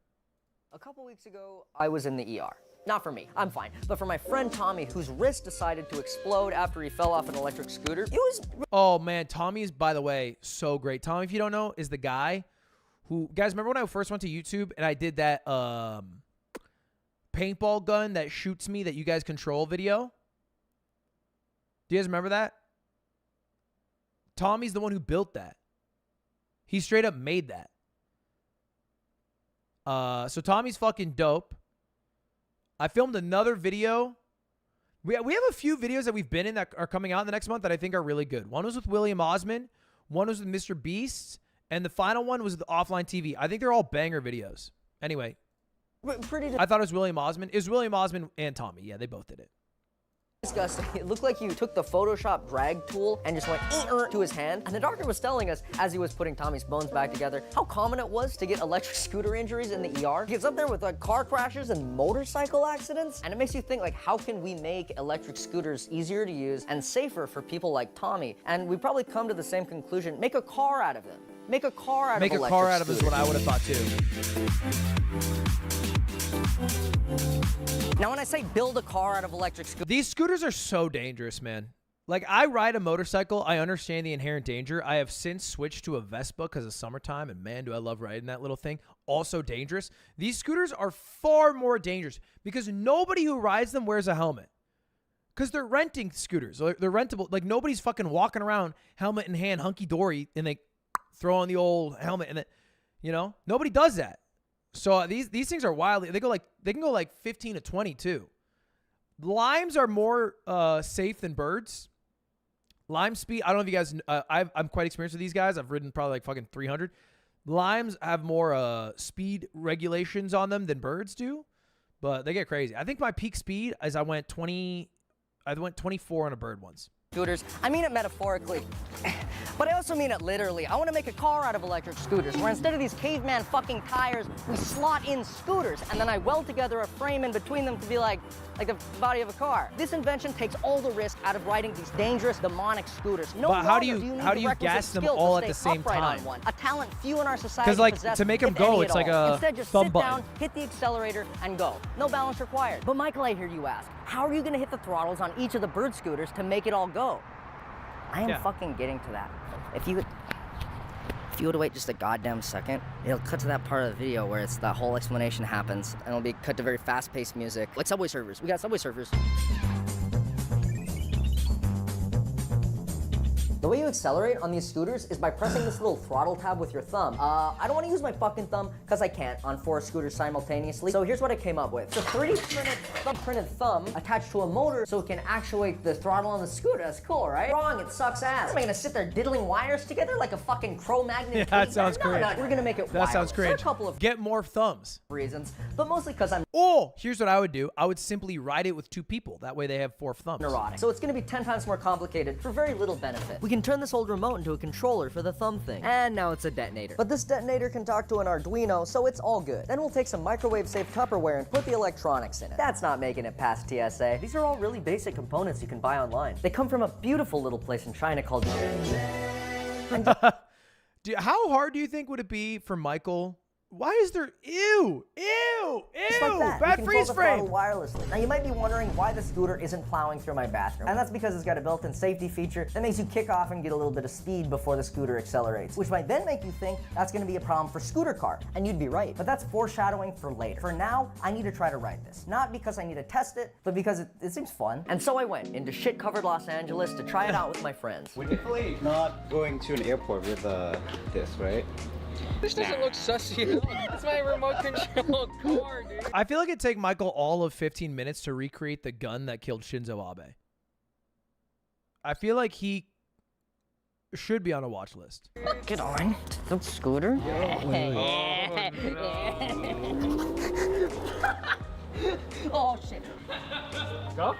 A couple weeks ago, I was in the ER. Not for me, I'm fine. But for my friend Tommy, whose wrist decided to explode after he fell off an electric scooter, it was... Oh, man, Tommy is, by the way, so great. Tommy, if you don't know, is the guy who... Guys, remember when I first went to YouTube and I did that paintball gun that shoots me that you guys control video? Do you guys remember that? Tommy's the one who built that. He straight up made that. So Tommy's fucking dope. I filmed another video. We have a few videos that we've been in that are coming out in the next month that I think are really good. One was with William Osmond. One was with MrBeast. And the final one was with Offline TV. I think they're all banger videos. Anyway. I thought it was William Osmond. It was William Osmond and Tommy. Yeah, they both did it. Disgusting. It looked like you took the Photoshop drag tool and just went to his hand. And the doctor was telling us, as he was putting Tommy's bones back together, how common it was to get electric scooter injuries in the ER. He gets up there with like car crashes and motorcycle accidents. And it makes you think, like, how can we make electric scooters easier to use and safer for people like Tommy? And we probably come to the same conclusion. Make a car out of them. Make a car out of electric Make a car out of scooters. is what I would have thought too. Now, when I say build a car out of electric scooters, These scooters are so dangerous, man. Like, I ride a motorcycle. I understand the inherent danger. I have since switched to a Vespa because of summertime, and man, do I love riding that little thing. Also dangerous. These scooters are far more dangerous because nobody who rides them wears a helmet. Because they're renting scooters. They're rentable. Like, nobody's fucking walking around helmet in hand, hunky-dory, and they throw on the old helmet. And then, you know, nobody does that. So these things are wildly. They can go like 15 to 20 too. Limes are more safe than birds. Lime speed. I don't know if you guys. I'm quite experienced with these guys. I've ridden probably like fucking 300. Limes have more speed regulations on them than birds do, but they get crazy. I think my peak speed is I went 24 on a bird once. scooters, I mean it metaphorically. But I also mean it literally. I want to make a car out of electric scooters, where instead of these caveman fucking tires, we slot in scooters, and then I weld together a frame in between them to be like the body of a car. This invention takes all the risk out of riding these dangerous, demonic scooters. No But how do longer you- need how the do you requisite gas them skill all to at the stay same upright on time? one. A talent few in our society 'Cause, like, possess, to make 'em if go, any it's at like all. a Instead, just thumb sit button. down, hit the accelerator, and go. No balance required. But Michael, I hear you ask, how are you going to hit the throttles on each of the bird scooters to make it all go? I am Yeah. fucking getting to that. If you would wait just a goddamn second, it'll cut to that part of the video where it's the whole explanation happens, and it'll be cut to very fast-paced music, like Subway Surfers. We got Subway Surfers. The way you accelerate on these scooters is by pressing this little throttle tab with your thumb. I don't want to use my fucking thumb because I can't on 4 scooters simultaneously. So here's what I came up with. It's a 3D printed thumb attached to a motor so it can actuate the throttle on the scooter. That's cool, right? Wrong, it sucks ass. Am I gonna sit there diddling wires together like a fucking Cro-Magnon? Yeah, that sounds No, cringe. we're gonna make it That sounds wireless. There are cringe. a couple of Get more thumbs. reasons, but mostly because I'm Oh, here's what I would do. I would simply ride it with 2 people. That way they have 4 thumbs. neurotic. So it's gonna be 10 times more complicated for very little benefit. We can turn this old remote into a controller for the thumb thing. And now it's a detonator. But this detonator can talk to an Arduino, so it's all good. Then we'll take some microwave-safe Tupperware and put the electronics in it. That's not making it past TSA. These are all really basic components you can buy online. They come from a beautiful little place in China called... How hard do you think would it be for Michael? Why is there ew, Just like that. bad You freeze control the frame? throttle wirelessly. Now you might be wondering why the scooter isn't plowing through my bathroom. And that's because it's got a built-in safety feature that makes you kick off and get a little bit of speed before the scooter accelerates, which might then make you think that's gonna be a problem for scooter car. And you'd be right, but that's foreshadowing for later. For now, I need to try to ride this. Not because I need to test it, but because it seems fun. And so I went into shit-covered Los Angeles to try it out with my friends. We're definitely not going to an airport with this, right? This doesn't look sussy at all. It's my remote control car, dude. I feel like it'd take Michael all of 15 minutes to recreate the gun that killed Shinzo Abe. I feel like he should be on a watch list. Get on the scooter. Oh shit. Go?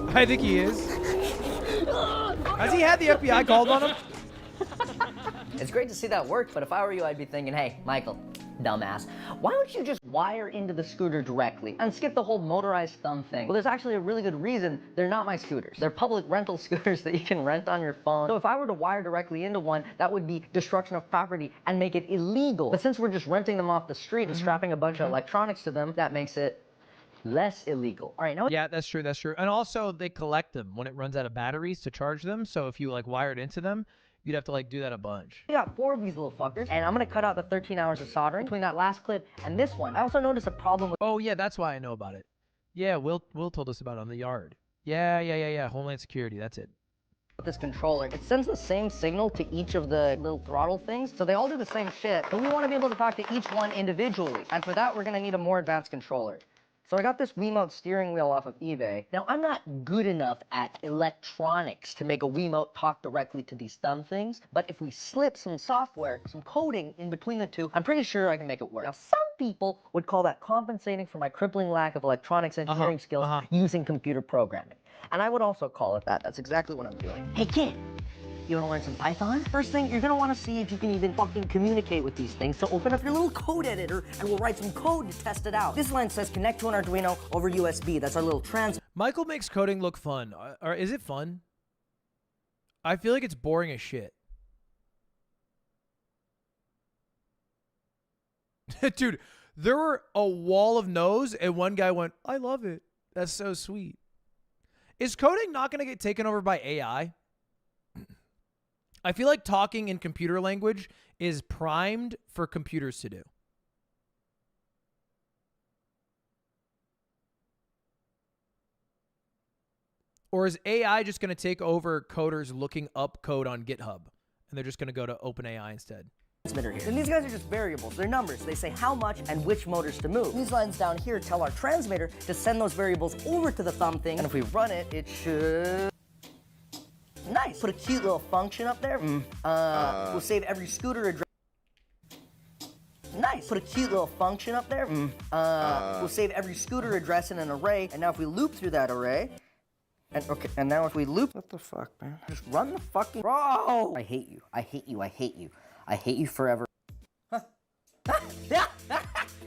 I think he is. Has he had the FBI called on him? It's great to see that work, but if I were you, I'd be thinking, hey, Michael, dumbass, why don't you just wire into the scooter directly and skip the whole motorized thumb thing? Well, there's actually a really good reason. They're not my scooters. They're public rental scooters that you can rent on your phone. So if I were to wire directly into one, that would be destruction of property and make it illegal. But since we're just renting them off the street and strapping a bunch of electronics to them, that makes it less illegal. All right, now Yeah, that's true. That's true. And also, they collect them when it runs out of batteries to charge them. So if you like wire it into them, you'd have to like do that a bunch. we got 4 of these little fuckers, and I'm gonna cut out the 13 hours of soldering between that last clip and this one. I also noticed a problem with Oh yeah, that's why I know about it. Yeah, Will told us about it on the yard. Yeah. Homeland Security. That's it. this controller. It sends the same signal to each of the little throttle things, so they all do the same shit, but we want to be able to talk to each one individually. And for that, we're gonna need a more advanced controller. So I got this Wiimote steering wheel off of eBay. Now, I'm not good enough at electronics to make a Wiimote talk directly to these thumb things, but if we slip some software, some coding in between the two, I'm pretty sure I can make it work. Now, some people would call that compensating for my crippling lack of electronics engineering skills using computer programming. And I would also call it that. That's exactly what I'm doing. Hey, kid. You wanna learn some Python? First thing, you're gonna wanna see if you can even fucking communicate with these things. So open up your little code editor and we'll write some code to test it out. This line says connect to an Arduino over USB. That's our little Michael makes coding look fun. Or is it fun? I feel like it's boring as shit. Dude, there were a wall of no's and one guy went, I love it. That's so sweet. Is coding not going to get taken over by AI? I feel like talking in computer language is primed for computers to do. Or is AI just going to take over coders looking up code on GitHub? And they're just going to go to OpenAI instead? transmitter here. And these guys are just variables. They're numbers. They say how much and which motors to move. These lines down here tell our transmitter to send those variables over to the thumb thing. And if we run it, it should... Nice. Put a cute little function up there. We'll save every scooter address. Nice. Put a cute little function up there. We'll save every scooter address in an array. And now if we loop through that array, And okay, and now if we loop, what the fuck, man? Just run the fucking, bro! I hate you, I hate you, I hate you. I hate you forever. Huh.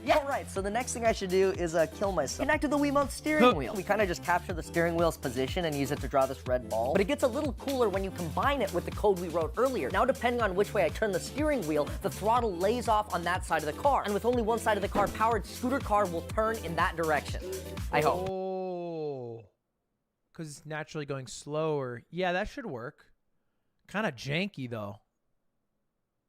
Yeah, right. So the next thing I should do is kill myself. Connect to the Wiimote steering wheel. We kind of just capture the steering wheel's position and use it to draw this red ball. But it gets a little cooler when you combine it with the code we wrote earlier. Now, depending on which way I turn the steering wheel, the throttle lays off on that side of the car. And with only one side of the car powered, scooter car will turn in that direction. I hope. Oh. Because it's naturally going slower. Yeah, that should work. Kind of janky, though.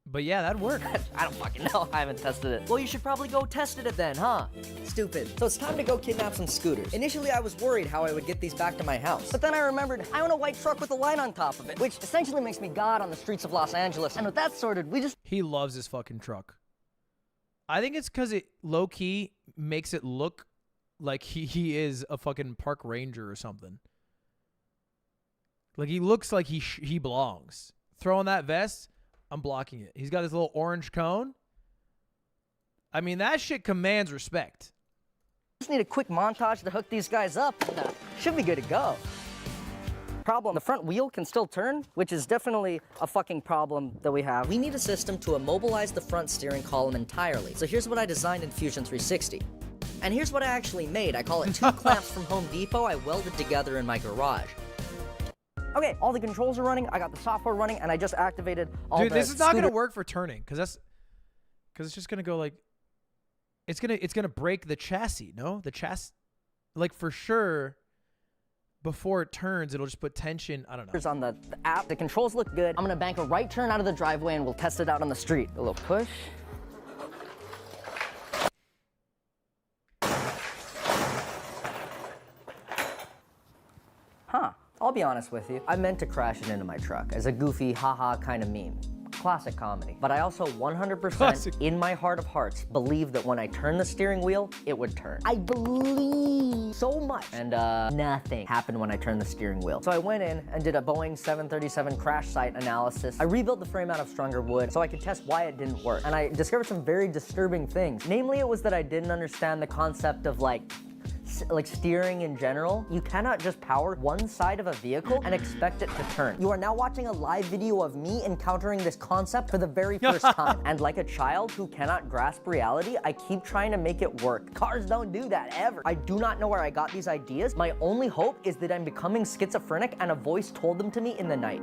But yeah, that'd work. I don't fucking know. I haven't tested it. Well, you should probably go test it then, huh? Stupid. So it's time to go kidnap some scooters. Initially, I was worried how I would get these back to my house. But then I remembered I own a white truck with a light on top of it, which essentially makes me God on the streets of Los Angeles. And with that sorted, we just... He loves his fucking truck. I think it's because it low-key makes it look like he is a fucking park ranger or something. Like, he looks like he belongs. Throw on that vest... I'm blocking it. He's got his little orange cone. I mean, that shit commands respect. Just need a quick montage to hook these guys up. And, should be good to go. Problem, the front wheel can still turn, which is definitely a fucking problem that we have. We need a system to immobilize the front steering column entirely. So here's what I designed in Fusion 360. And here's what I actually made. I call it 2 clamps from Home Depot I welded together in my garage. Okay, all the controls are running, I got the software running, and I just activated all the... Dude, this is not gonna work for turning, because it's just gonna go like... It's gonna break the chassis, no? The chassis... Like, for sure, before it turns, it'll just put tension, I don't know. On the app, the controls look good. I'm gonna bank a right turn out of the driveway, and we'll test it out on the street. A little push. Huh. I'll be honest with you, I meant to crash it into my truck as a goofy, haha kind of meme. Classic comedy. But I also 100% in my heart of hearts believe that when I turn the steering wheel, it would turn. I believe so much. And nothing happened when I turned the steering wheel. So I went in and did a Boeing 737 crash site analysis. I rebuilt the frame out of stronger wood so I could test why it didn't work. And I discovered some very disturbing things. Namely, it was that I didn't understand the concept of like steering in general. You cannot just power one side of a vehicle and expect it to turn. You are now watching a live video of me encountering this concept for the very first time. And like a child who cannot grasp reality, I keep trying to make it work. Cars don't do that ever. I do not know where I got these ideas. My only hope is that I'm becoming schizophrenic and a voice told them to me in the night.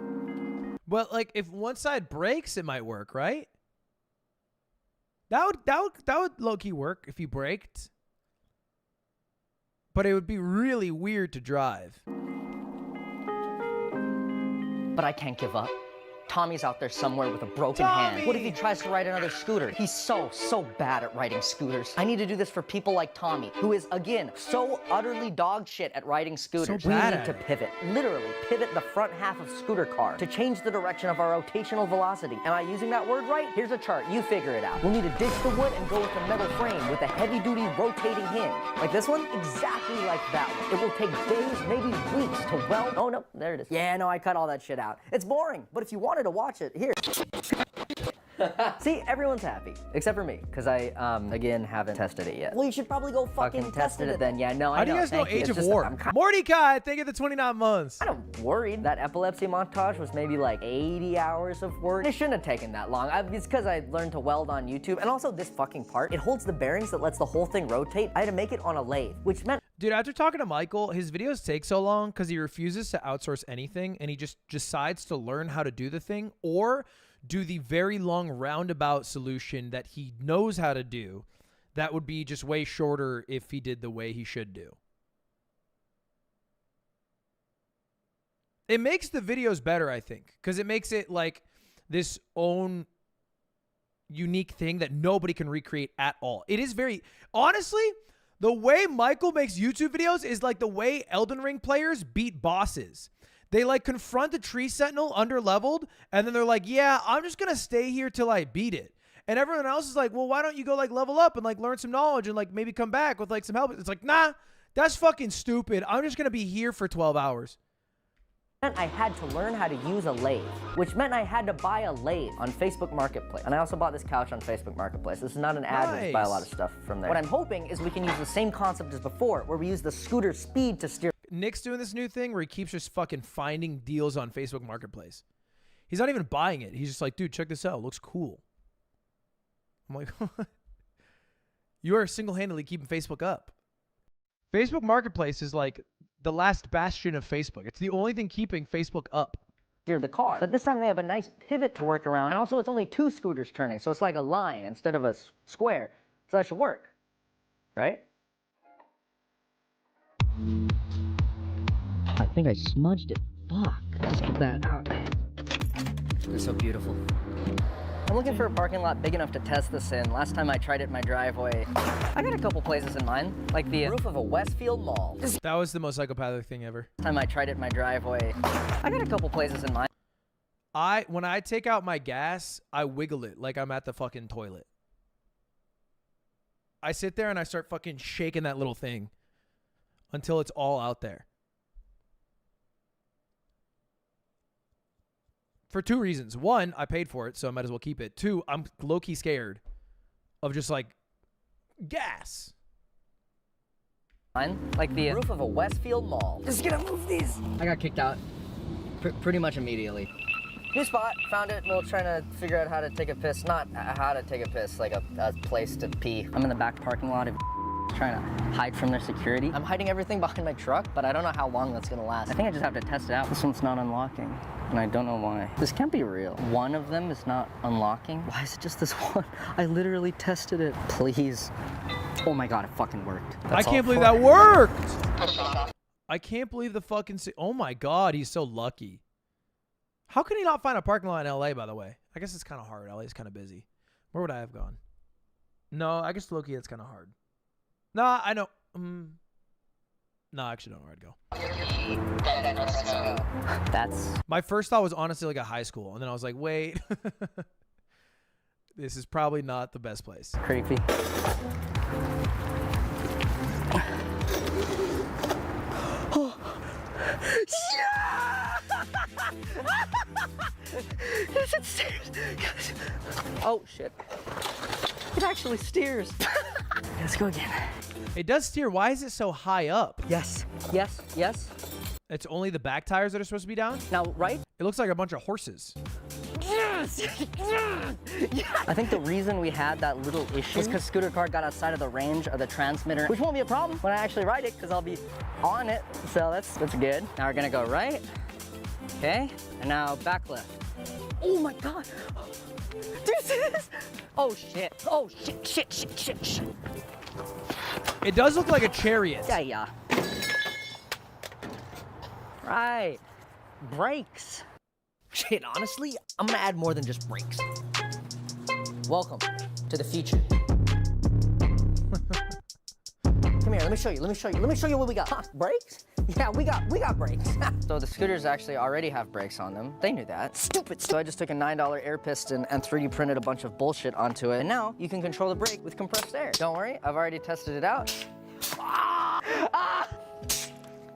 Well, like, if one side breaks, it might work, right? That would low-key work if you braked. But it would be really weird to drive. But I can't give up. Tommy's out there somewhere with a broken hand. What if he tries to ride another scooter? He's so bad at riding scooters. I need to do this for people like Tommy, who is, again, so utterly dog shit at riding scooters. We need to pivot, literally pivot the front half of scooter car to change the direction of our rotational velocity. Am I using that word right? Here's a chart, you figure it out. We'll need to ditch the wood and go with a metal frame with a heavy-duty rotating hinge. Like this one? Exactly like that one. It will take days, maybe weeks to weld. Oh no, there it is. Yeah, no, I cut all that shit out. It's boring, but if you wanted to watch it, here. See, everyone's happy, except for me, because I, again, haven't tested it yet. Well, you should probably go fucking test it then. Yeah, no, I know. How do you guys know Age of War? Mordecai, think of the 29 months. I'm kind of worried. That epilepsy montage was maybe like 80 hours of work. It shouldn't have taken that long. It's because I learned to weld on YouTube. And also this fucking part, it holds the bearings that lets the whole thing rotate. I had to make it on a lathe, which meant... Dude, after talking to Michael, his videos take so long because he refuses to outsource anything and he just decides to learn how to do the thing or do the very long roundabout solution that he knows how to do that would be just way shorter if he did the way he should do. It makes the videos better, I think, because it makes it like this own unique thing that nobody can recreate at all. It is very, honestly, the way Michael makes YouTube videos is like the way Elden Ring players beat bosses. They like confront the tree sentinel under-leveled, and then they're like, yeah, I'm just going to stay here till I beat it. And everyone else is like, well, why don't you go like level up and like learn some knowledge and like maybe come back with like some help? It's like, nah, that's fucking stupid. I'm just going to be here for 12 hours. Meant I had to learn how to use a lathe, which meant I had to buy a lathe on Facebook Marketplace. And I also bought this couch on Facebook Marketplace. This is not an ad, we just buy a lot of stuff from there. What I'm hoping is we can use the same concept as before, where we use the scooter speed to steer. Nick's doing this new thing where he keeps just fucking finding deals on Facebook Marketplace. He's not even buying it. He's just like, dude, check this out. It looks cool. I'm like, you are single-handedly keeping Facebook up. Facebook Marketplace is like the last bastion of Facebook. It's the only thing keeping Facebook up. Steer the car. But this time they have a nice pivot to work around. And also it's only 2 scooters turning, so it's like a line instead of a square. So that should work, right? I think I smudged it. Fuck. Let's get that out. They're so beautiful. I'm looking for a parking lot big enough to test this in. Last time I tried it in my driveway, I got a couple places in mind, like the roof of a Westfield mall. That was the most psychopathic thing ever. Last time I tried it in my driveway, I got a couple places in mind. When I take out my gas, I wiggle it like I'm at the fucking toilet. I sit there and I start fucking shaking that little thing until it's all out there. For 2 reasons. 1, I paid for it, so I might as well keep it. 2, I'm low-key scared of just like gas. Like the roof of a Westfield mall. Just gonna move these. I got kicked out pretty much immediately. New spot, found it. We're trying to figure out how to take a piss. Not how to take a piss, like a place to pee. I'm in the back parking lot of trying to hide from their security. I'm hiding everything behind my truck, but I don't know how long that's gonna last. I think I just have to test it out. This one's not unlocking, and I don't know why. This can't be real. One of them is not unlocking. Why is it just this one? I literally tested it. Please. Oh my God, it fucking worked. I can't believe that worked. I can't believe the fucking... Oh my God, he's so lucky. How can he not find a parking lot in LA, by the way? I guess it's kind of hard. LA is kind of busy. Where would I have gone? No, I guess low-key, it's kind of hard. Nah, I know. No, I actually don't know where I'd go. That's... My first thought was honestly like a high school. And then I was like, wait. This is probably not the best place. creepy. Yes, it steers. Oh, shit. It actually steers. Let's go again. It does steer. Why is it so high up? Yes, yes, yes. It's only the back tires that are supposed to be down? Now, right? It looks like a bunch of horses. Yes! I think the reason we had that little issue is because Scooter Car got outside of the range of the transmitter, which won't be a problem when I actually ride it because I'll be on it. So that's good. Now we're gonna go right. Okay, and now back left. Oh my God. Do you see this? Oh shit. Oh shit. It does look like a chariot. Yeah. Right. Brakes. Shit, honestly, I'm gonna add more than just brakes. Welcome to the future. Come here, let me show you what we got. Huh, brakes? Yeah, we got brakes. So the scooters actually already have brakes on them. They knew that. Stupid. So I just took a $9 air piston and 3D printed a bunch of bullshit onto it. And now you can control the brake with compressed air. Don't worry, I've already tested it out.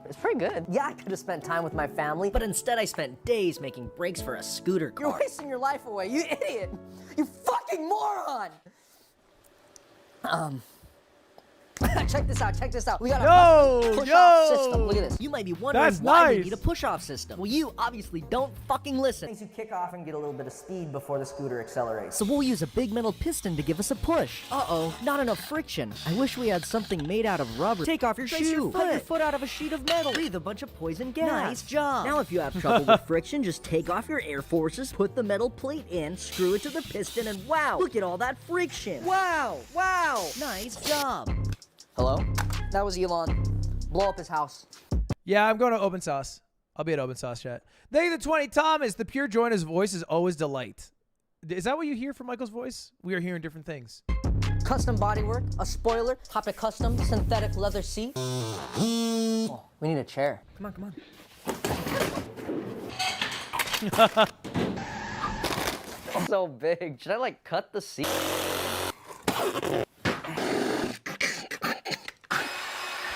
It's pretty good. Yeah, I could have spent time with my family, but instead I spent days making brakes for a scooter car. You're wasting your life away, you idiot! You fucking moron! Check this out. We got a push-off system. Look at this. You might be wondering why we need a push-off system. Well, you obviously don't fucking listen. Makes you kick off and get a little bit of speed before the scooter accelerates. So we'll use a big metal piston to give us a push. Uh-oh, not enough friction. I wish we had something made out of rubber. Take off your shoe. Put your foot out of a sheet of metal. Breathe a bunch of poison gas. Nice job. Now if you have trouble with friction, just take off your air forces, put the metal plate in, screw it to the piston, and wow, look at all that friction. Wow. Nice job. Hello? That was Elon. Blow up his house. Yeah, I'm going to open sauce. I'll be at open sauce chat. Thank you, the 20 Thomas. The pure joy in his voice is always delight. Is that what you hear from Michael's voice? We are hearing different things. Custom bodywork, a spoiler, top it custom, synthetic leather seat. Oh, we need a chair. Come on. So big. Should I like cut the seat?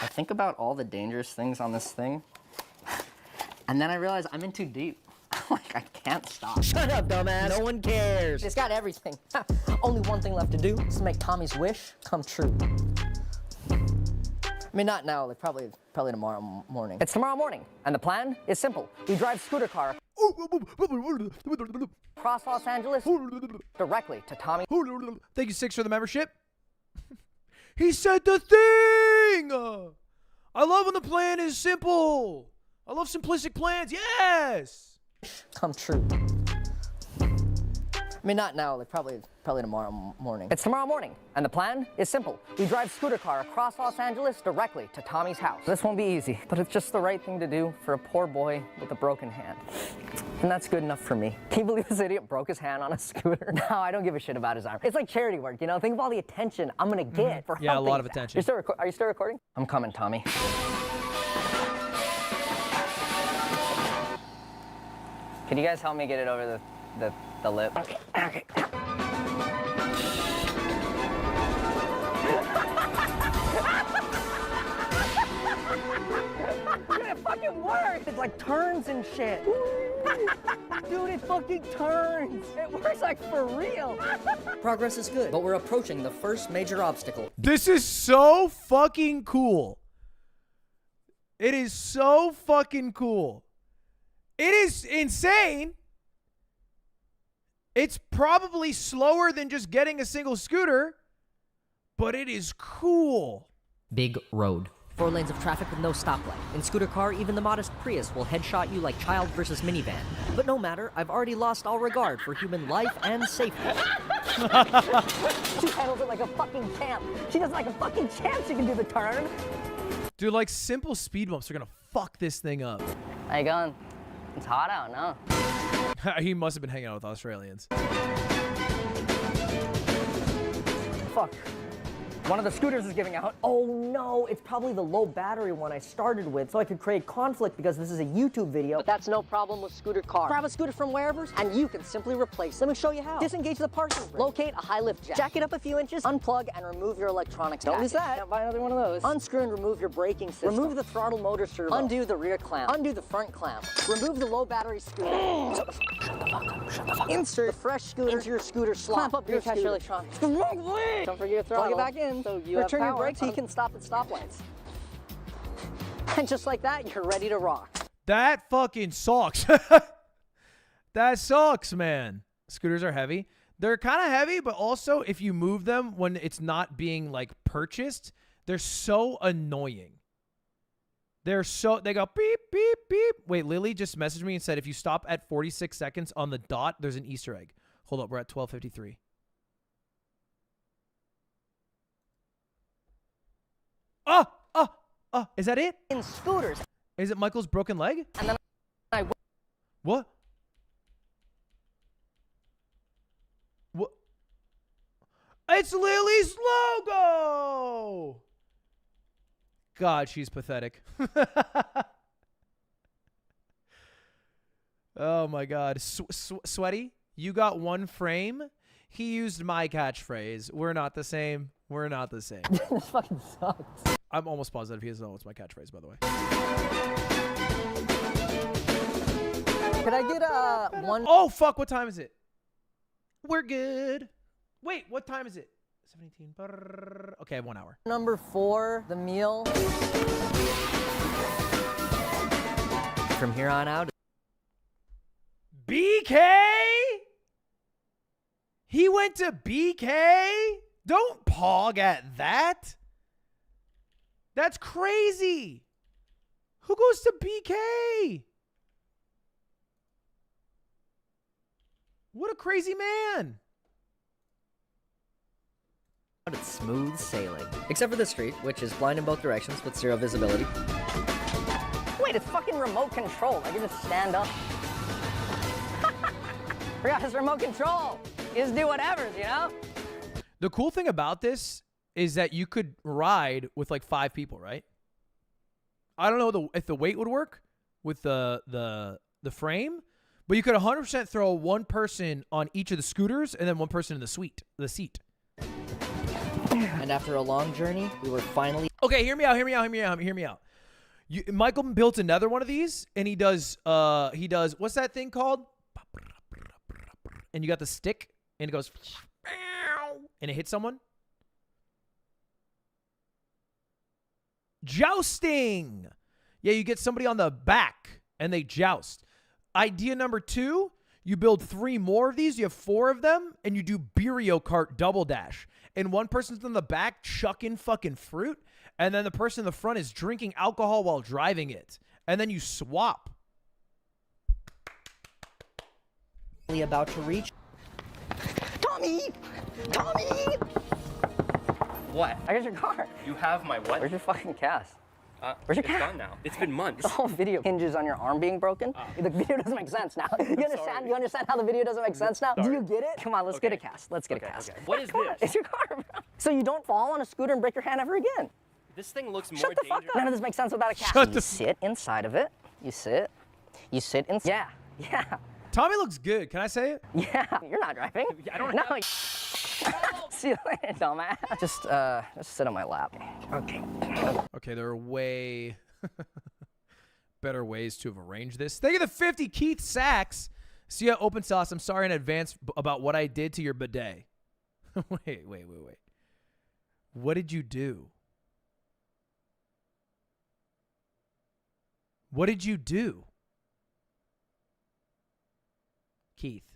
I think about all the dangerous things on this thing, and then I realize I'm in too deep. Like, I can't stop. Shut up, dumbass. No one cares. It's got everything. Only one thing left to do is to make Tommy's wish come true. I mean, not now, like probably tomorrow morning. It's tomorrow morning, and the plan is simple. We drive scooter car across Los Angeles directly to Tommy. Thank you, Six, for the membership. He said the thing! I love when the plan is simple. I love simplistic plans. Yes! Come true. I mean, not now, like probably tomorrow morning. It's tomorrow morning, and the plan is simple. We drive scooter car across Los Angeles directly to Tommy's house. This won't be easy, but it's just the right thing to do for a poor boy with a broken hand. And that's good enough for me. Can you believe this idiot broke his hand on a scooter? No, I don't give a shit about his arm. It's like charity work, you know? Think of all the attention I'm gonna get for Yeah, a helping lot of that. attention. Are you still recording? I'm coming, Tommy. Can you guys help me get it over the lip? Okay. Dude, it fucking works! It like turns and shit. Dude, it fucking turns. It works like for real. Progress is good, but we're approaching the first major obstacle. This is so fucking cool. It is so fucking cool. It is insane. It's probably slower than just getting a single scooter, but it is cool. Big road. 4 lanes of traffic with no stoplight. In scooter car, even the modest Prius will headshot you like child versus minivan. But no matter, I've already lost all regard for human life and safety. She handles it like a fucking champ. She does it like a fucking champ. She can do the turn. Dude, like simple speed bumps are gonna fuck this thing up. How you going? It's hot out, no? He must have been hanging out with Australians. Fuck. One of the scooters is giving out. Oh no, it's probably the low battery one I started with, so I could create conflict because this is a YouTube video. But that's no problem with scooter car. Grab a scooter from wherever, and you can simply replace. Let me show you how. Disengage the parking brake. Locate a high lift jack. Jack it up a few inches, unplug, and remove your electronics. Don't lose that. Can't buy another one of those. Unscrew and remove your braking system. Remove the throttle motor servo. Undo the rear clamp. Undo the front clamp. Remove the low battery scooter. Shut the fuck up. Insert the fresh scooter into your scooter slot. Clamp up your attach your electronics. The wrong way! Don't forget your throttle. Plug it back in. So you return your brakes so you can stop at stoplights. And just like that, you're ready to rock. That fucking sucks. That sucks, man. Scooters are heavy. They're kind of heavy, but also if you move them when it's not being like purchased, they're so annoying. They go beep, beep, beep. Wait, Lily just messaged me and said if you stop at 46 seconds on the dot, there's an Easter egg. Hold up, we're at 12:53. Is that it? In scooters. Is it Michael's broken leg? And then I What? What? It's Lily's logo! God, she's pathetic. Oh my God. Sweaty, you got one frame. He used my catchphrase. We're not the same. We're not the same. This fucking sucks. I'm almost positive he doesn't know what's my catchphrase, by the way. Could I get one? Oh, fuck. What time is it? We're good. Wait, what time is it? 17. Okay, I have 1 hour. Number 4, the meal. From here on out. BK? He went to BK? Don't pog at that. That's crazy. Who goes to BK? What a crazy man. It's smooth sailing. Except for the street, which is blind in both directions with 0 visibility. Wait, it's fucking remote control. I can just stand up. Forgot it's remote control. You just do whatever, you know? The cool thing about this is that you could ride with like 5 people, right? I don't know if the weight would work with the frame, but you could 100% throw one person on each of the scooters and then one person in the seat. And after a long journey, we were finally... Okay, hear me out. Michael built another one of these, and he does, what's that thing called? And you got the stick, and it goes, and it hits someone. Jousting. Yeah, you get somebody on the back and they joust. Idea number 2, you build 3 more of these. You have 4 of them, and you do Beerio Kart double dash. And one person's on the back chucking fucking fruit, and then the person in the front is drinking alcohol while driving it. And then you swap. About to reach. Tommy! Tommy! What? I got your car. You have my what? Where's your fucking cast? Where's your It's cat? gone now. It's been months. The whole video hinges on your arm being broken. The video doesn't make sense now. You understand? sorry. You understand how the video doesn't make sense now? Do Sorry. you get it? Come on, let's get a cast. Let's get a cast. Okay. What is Come on, this? It's your car, bro. So you don't fall on a scooter and break your hand ever again. This thing looks more Shut the fuck dangerous. up. None of this makes sense without a cast. Shut You the- sit inside of it. You sit. You sit inside. Yeah. Yeah. Tommy looks good. Can I say it? Yeah. You're not driving. I don't No. have- See you later, dumbass. Just sit on my lap. Okay. Okay, there are way better ways to have arranged this. Thank you to 50 Keith Sachs. See ya, Open Sauce. I'm sorry in advance about what I did to your bidet. Wait. What did you do? What did you do? Keith.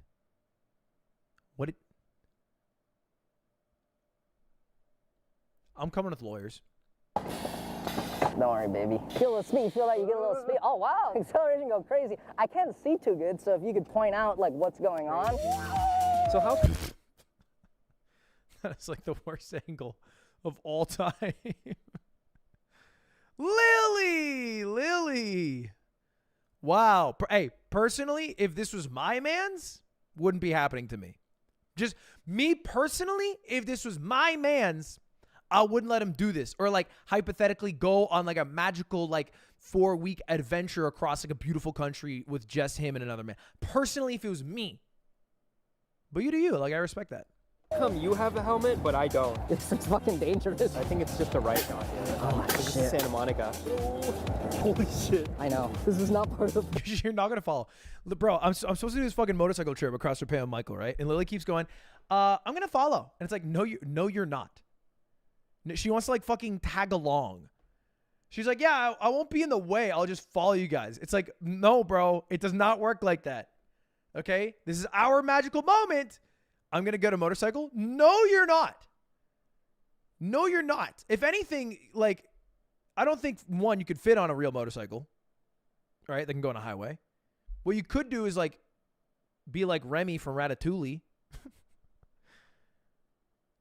What did... I'm coming with lawyers. Don't worry, baby. Feel the speed. Feel that you get a little speed. Oh, wow. Acceleration go crazy. I can't see too good, so if you could point out, like, what's going on. So how? That's like the worst angle of all time. Lily. Wow. Hey, personally, if this was my man's, wouldn't be happening to me. Just me personally, if this was my man's, I wouldn't let him do this. Or like hypothetically go on like a magical like 4-week adventure across like a beautiful country with just him and another man. Personally, if it was me. But you do you. Like, I respect that. Come, you have a helmet, but I don't. This is fucking dangerous. I think it's just a right now. Oh, This is shit. Santa Monica. Holy shit. I know. This is not part of the... You're not going to follow. Bro, I'm supposed to do this fucking motorcycle trip across Japan with Michael, right? And Lily keeps going, I'm going to follow. And it's like, no, you're not. She wants to like fucking tag along. She's like, yeah, I won't be in the way. I'll just follow you guys. It's like, no, bro. It does not work like that. Okay? This is our magical moment. I'm going to get a motorcycle. No, you're not. No, you're not. If anything, like, I don't think, one, you could fit on a real motorcycle. Right? They can go on a highway. What you could do is, like, be like Remy from Ratatouille.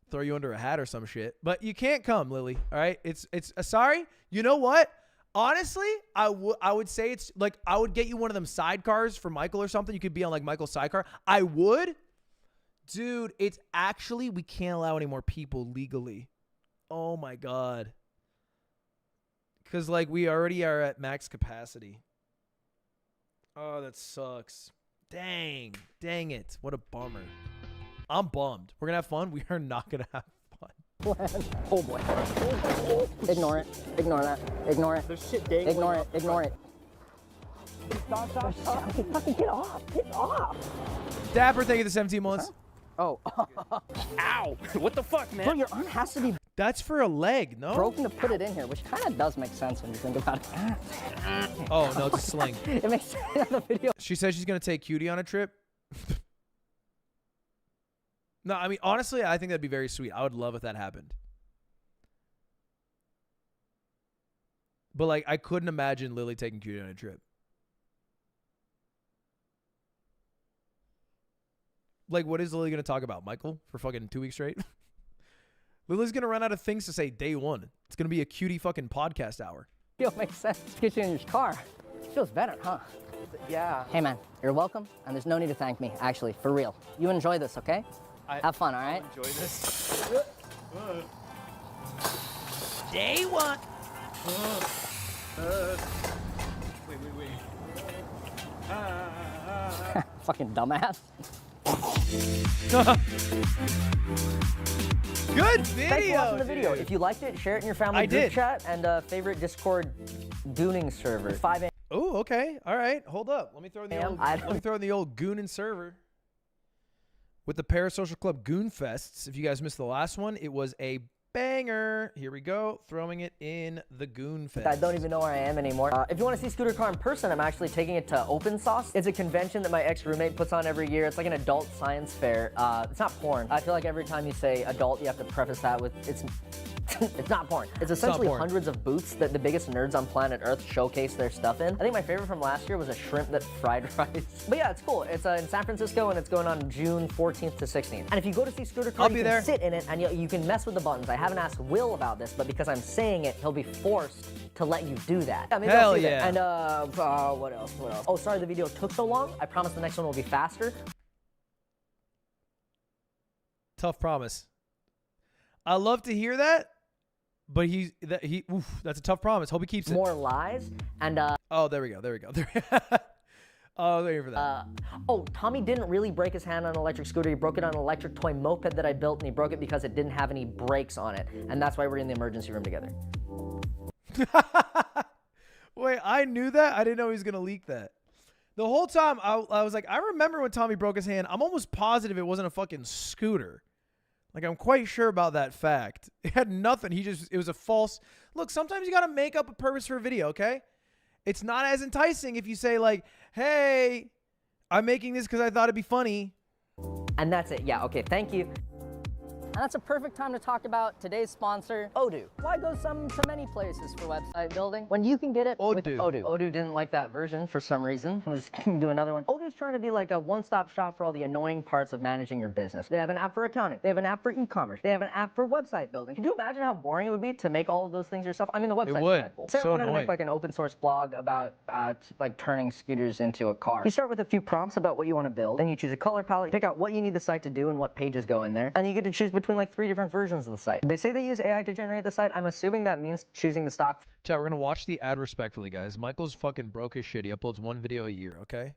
Throw you under a hat or some shit. But you can't come, Lily. All right? It's sorry. You know what? Honestly, I would say it's, like, I would get you one of them sidecars for Michael or something. You could be on, like, Michael's sidecar. I would. Dude, it's actually, we can't allow any more people legally. Oh, my God. Because, like, we already are at max capacity. Oh, that sucks. Dang it. What a bummer. I'm bummed. We're going to have fun. We are not going to have fun. Oh, boy. Ignore it. Ignore that. Ignore it. There's shit dangling. Ignore it. Ignore it. Stop. Fucking get off. Get off. Dapper, thank you for the 17 months. Oh. Ow! What the fuck, man? Bro, your arm has to be That's for a leg, no? broken to put it in here, which kind of does make sense when you think about it. Oh, no, it's a sling. It makes sense on the video. She says she's going to take Cutie on a trip. No, I mean, honestly, I think that'd be very sweet. I would love if that happened. But, like, I couldn't imagine Lily taking Cutie on a trip. Like, what is Lily going to talk about? Michael? For fucking 2 weeks straight? Lily's going to run out of things to say day one. It's going to be a Cutie fucking podcast hour. It makes sense. Get you in your car. Feels better, huh? Yeah. Hey, man, you're welcome, and there's no need to thank me, actually, for real. You enjoy this, okay? Have fun, all right? Enjoy this. Day one. Wait. Fucking dumbass. Good Thanks for video, watching the video. dude. If you liked it, share it in your family I group did. chat and favorite Discord gooning server. 5 a.m. Oh, okay. All right. Hold up. Let me throw in the old, I let me throw in the old goonin' server. With the Parasocial Club Goon Fests. If you guys missed the last one, it was a banger. Here we go. Throwing it in the Goon Fest. I don't even know where I am anymore. If you want to see Scooter Car in person, I'm actually taking it to Open Sauce. It's a convention that my ex-roommate puts on every year. It's like an adult science fair. It's not porn. I feel like every time you say adult, you have to preface that with it's not porn. It's essentially hundreds of booths that the biggest nerds on planet Earth showcase their stuff in. I think my favorite from last year was a shrimp that fried rice. But yeah, it's cool. It's in San Francisco and it's going on June 14th to 16th. And if you go to see Scooter Car, you can sit in it and you can mess with the buttons. I haven't asked Will about this, but because I'm saying it, he'll be forced to let you do that. Yeah, maybe I'll see that. And what else? Oh, sorry the video took so long. I promise the next one will be faster. Tough promise. I love to hear that, but that's a tough promise. Hope he keeps it. More lies and oh, there we go. Oh, thank you for that. Oh, Tommy didn't really break his hand on an electric scooter. He broke it on an electric toy moped that I built, and he broke it because it didn't have any brakes on it, and that's why we're in the emergency room together. Wait, I knew that? I didn't know he was gonna leak that. The whole time I was like, I remember when Tommy broke his hand. I'm almost positive it wasn't a fucking scooter. Like, I'm quite sure about that fact. It had nothing. It was a false. Look, sometimes you got to make up a purpose for a video, okay? It's not as enticing if you say, like, hey, I'm making this because I thought it'd be funny. And that's it. Yeah, okay, thank you. And that's a perfect time to talk about today's sponsor, Odoo. Why go to many places for website building when you can get it with Odoo? Odoo didn't like that version for some reason. Let's do another one. Odoo's trying to be like a one-stop shop for all the annoying parts of managing your business. They have an app for accounting. They have an app for e-commerce. They have an app for website building. Can you imagine how boring it would be to make all of those things yourself? I mean, the website is cool. Say I wanted to make like an open source blog about like turning scooters into a car. You start with a few prompts about what you want to build. Then you choose a color palette, pick out what you need the site to do and what pages go in there. And you get to choose between like 3 different versions of the site. They say they use AI to generate the site. I'm assuming that means choosing the stock. Chat, we're gonna watch the ad respectfully, guys. Michael's fucking broke his shit. He uploads 1 video a year, okay?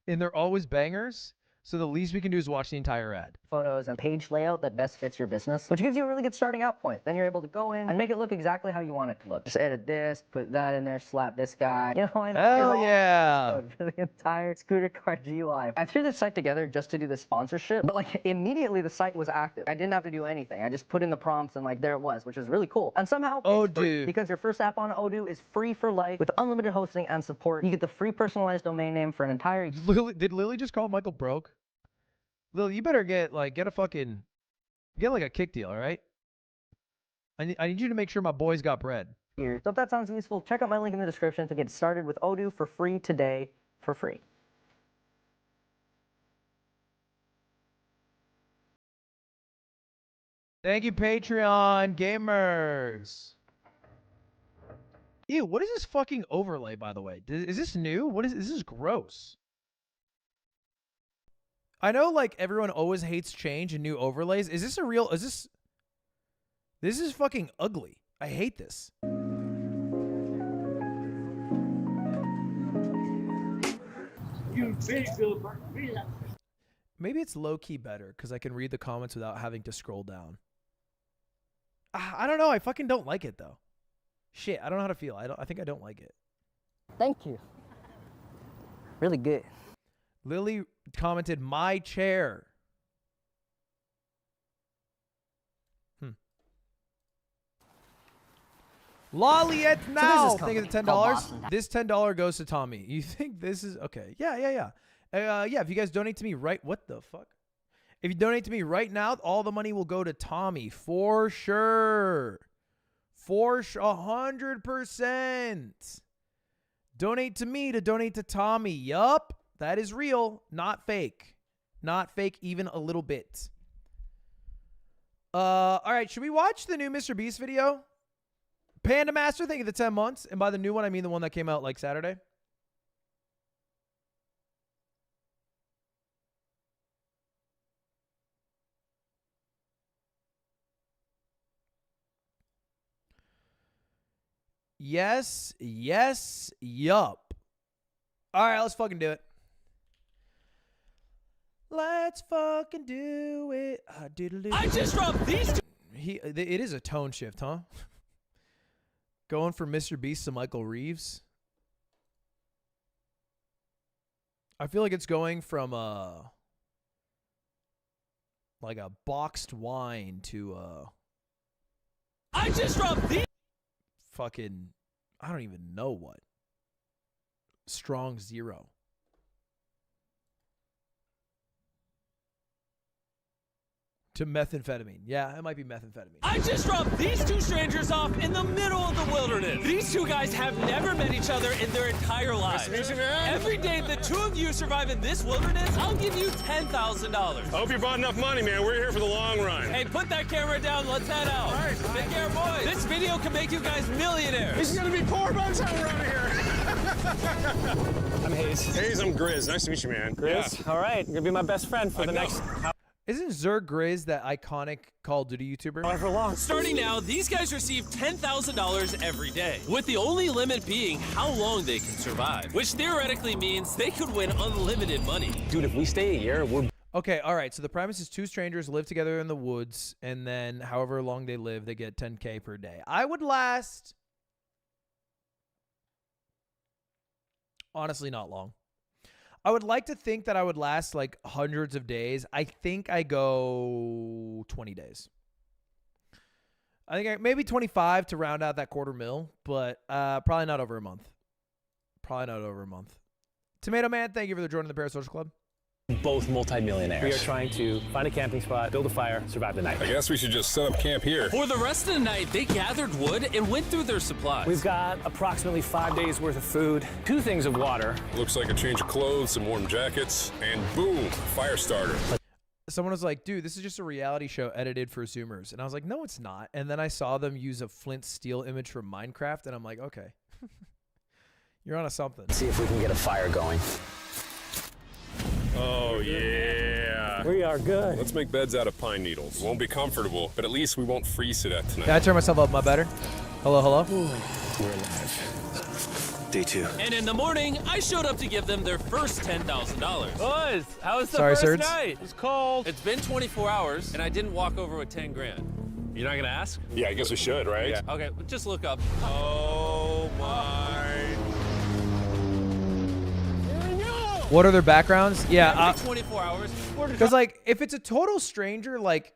And they're always bangers. So the least we can do is watch the entire ad. Photos and page layout that best fits your business, which gives you a really good starting out point. Then you're able to go in and make it look exactly how you want it to look. Just edit this, put that in there, slap this guy. You know, I know. Hell yeah. For the entire Scooter Car GUI. I threw this site together just to do the sponsorship, but like immediately the site was active. I didn't have to do anything. I just put in the prompts and like there it was, which was really cool. And somehow Odoo, because your first app on Odoo is free for life with unlimited hosting and support. You get the free personalized domain name for an entire. Did Lily just call Michael broke? Lil, you better get like a kick deal, all right? I need you to make sure my boys got bread. So if that sounds useful, check out my link in the description to get started with Odoo for free today, for free. Thank you, Patreon gamers. Ew, what is this fucking overlay, by the way? Is this new? This is gross. I know, like, everyone always hates change and new overlays. Is this a real... This is fucking ugly. I hate this. Maybe it's low-key better, because I can read the comments without having to scroll down. I don't know. I fucking don't like it, though. Shit, I don't know how to feel. I think I don't like it. Thank you. Really good. Lily commented, my chair. Lolliet now. Think of the $10. This $10 goes to Tommy. You think this is okay? Yeah. If you guys donate to me what the fuck? If you donate to me right now, all the money will go to Tommy for sure. 100%. Donate to me to donate to Tommy. Yup. That is real, not fake. Not fake even a little bit. All right, should we watch the new MrBeast video? Panda Master, thank you for the 10 months. And by the new one, I mean the one that came out like Saturday. Yes, yup. All right, let's fucking do it. Let's fucking do it. I just dropped these two. It is a tone shift, huh? Going from MrBeast to Michael Reeves. I feel like it's going from like a boxed wine to I just dropped these. Fucking, I don't even know what. Strong zero. To methamphetamine. Yeah, it might be methamphetamine. I just dropped these two strangers off in the middle of the wilderness. These two guys have never met each other in their entire lives. Nice to meet you, man. Every day the two of you survive in this wilderness, I'll give you $10,000. I hope you brought enough money, man. We're here for the long run. Hey, put that camera down. Let's head out. All right. Take care, boys. This video can make you guys millionaires. He's gonna be poor by the time we're out of here. I'm Hayes. Hayes, I'm Grizz. Nice to meet you, man. Grizz? Yeah. All right, you're gonna be my best friend for the next Isn't Zerg Grizz that iconic Call of Duty YouTuber? however long. Starting now, these guys receive $10,000 every day, with the only limit being how long they can survive, which theoretically means they could win unlimited money. Dude, if we stay a year, we're Okay, all right. So the premise is two strangers live together in the woods, and then however long they live, they get 10K per day. I would last, honestly, not long. I would like to think that I would last like hundreds of days. I think I go 20 days. I think maybe 25 to round out that $250,000, but probably not over a month. Probably not over a month. Tomato Man, thank you for joining the Parasocial Club. both multimillionaires. We are trying to find a camping spot, build a fire, survive the night. I guess we should just set up camp here. For the rest of the night, they gathered wood and went through their supplies. We've got approximately 5 days worth of food, 2 things of water. Looks like a change of clothes, some warm jackets, and boom, fire starter. Someone was like, dude, this is just a reality show edited for Zoomers. And I was like, no, it's not. And then I saw them use a flint steel image from Minecraft, and I'm like, okay. You're onto something. See if we can get a fire going. Oh, yeah. We are good. Let's make beds out of pine needles. Won't be comfortable, but at least we won't freeze to death tonight. Can I turn myself up my better? Hello, hello? We're alive. Day 2. And in the morning, I showed up to give them their first $10,000. Boys, how was the Sorry, first Serge. night? It's cold. It's been 24 hours, and I didn't walk over with 10 grand. You're not gonna ask? Yeah, I guess we should, right? Yeah. Okay, just look up. Oh, my. What are their backgrounds? Yeah, Every 24 hours. because like if it's a total stranger, like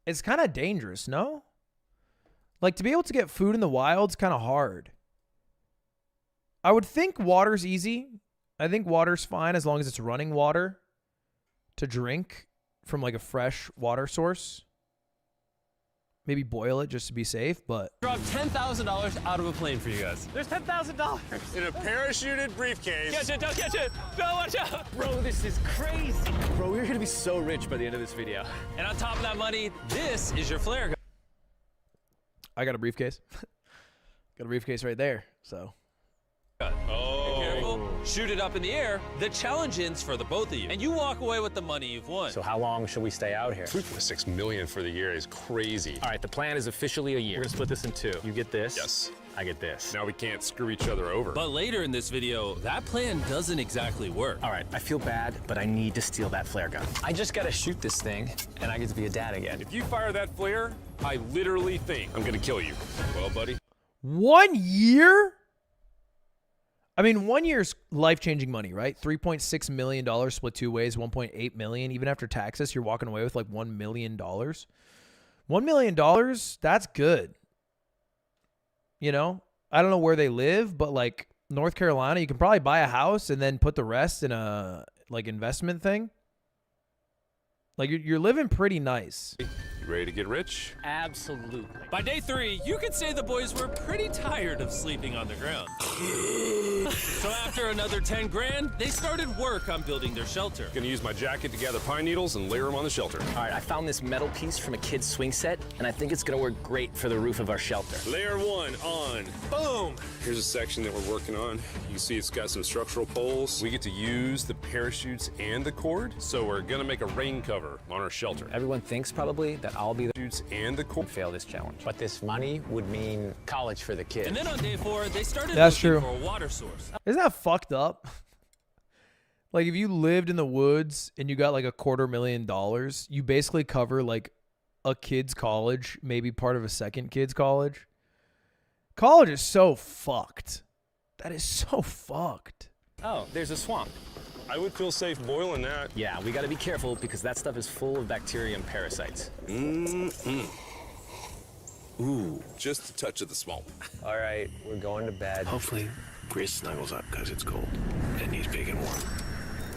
it's kind of dangerous, no? Like to be able to get food in the wild's kind of hard. I would think water's easy. I think water's fine as long as it's running water to drink from like a fresh water source. Maybe boil it just to be safe, but Drop $10,000 out of a plane for you guys. There's $10,000. In a parachuted briefcase. Catch it, don't catch it. No, watch out. Bro, this is crazy. Bro, we're gonna be so rich by the end of this video. And on top of that money, this is your flare gun. I got a briefcase. Got a briefcase right there. So Oh. Careful. Shoot it up in the air. The challenge ends for the both of you. And you walk away with the money you've won. So how long should we stay out here? $3.6 million for the year is crazy. All right, the plan is officially a year. We're gonna split this in 2. You get this. Yes. I get this. Now we can't screw each other over. But later in this video, that plan doesn't exactly work. All right, I feel bad, but I need to steal that flare gun. I just gotta shoot this thing, and I get to be a dad again. If you fire that flare, I literally think I'm gonna kill you. Well, buddy. 1 year? I mean, 1 year's life-changing money, right? $3.6 million split 2 ways, $1.8 million. Even after taxes, you're walking away with like $1 million. $1 million, that's good. You know, I don't know where they live, but like North Carolina, you can probably buy a house and then put the rest in a like investment thing. Like you're living pretty nice. You ready to get rich? Absolutely. By day 3, you could say the boys were pretty tired of sleeping on the ground. So after another 10 grand, they started work on building their shelter. Gonna use my jacket to gather pine needles and layer them on the shelter. All right, I found this metal piece from a kid's swing set, and I think it's gonna work great for the roof of our shelter. Layer 1 on. Boom! Here's a section that we're working on. You can see it's got some structural poles. We get to use the parachutes and the cord, so we're gonna make a rain cover on our shelter. Everyone thinks probably that I'll be the Parachutes and the cord. fail this challenge. But this money would mean college for the kids. And then on day 4, they started That's looking true. for a water source. Isn't that fucked up? Like if you lived in the woods and you got like $250,000, you basically cover like a kid's college, maybe part of a second kid's college. College is so fucked. That is so fucked. Oh, there's a swamp. I would feel safe boiling that. Yeah, we gotta be careful because that stuff is full of bacteria and parasites. Ooh, just a touch of the small one. All right, we're going to bed. Hopefully, Grizz snuggles up because it's cold and he's big and warm.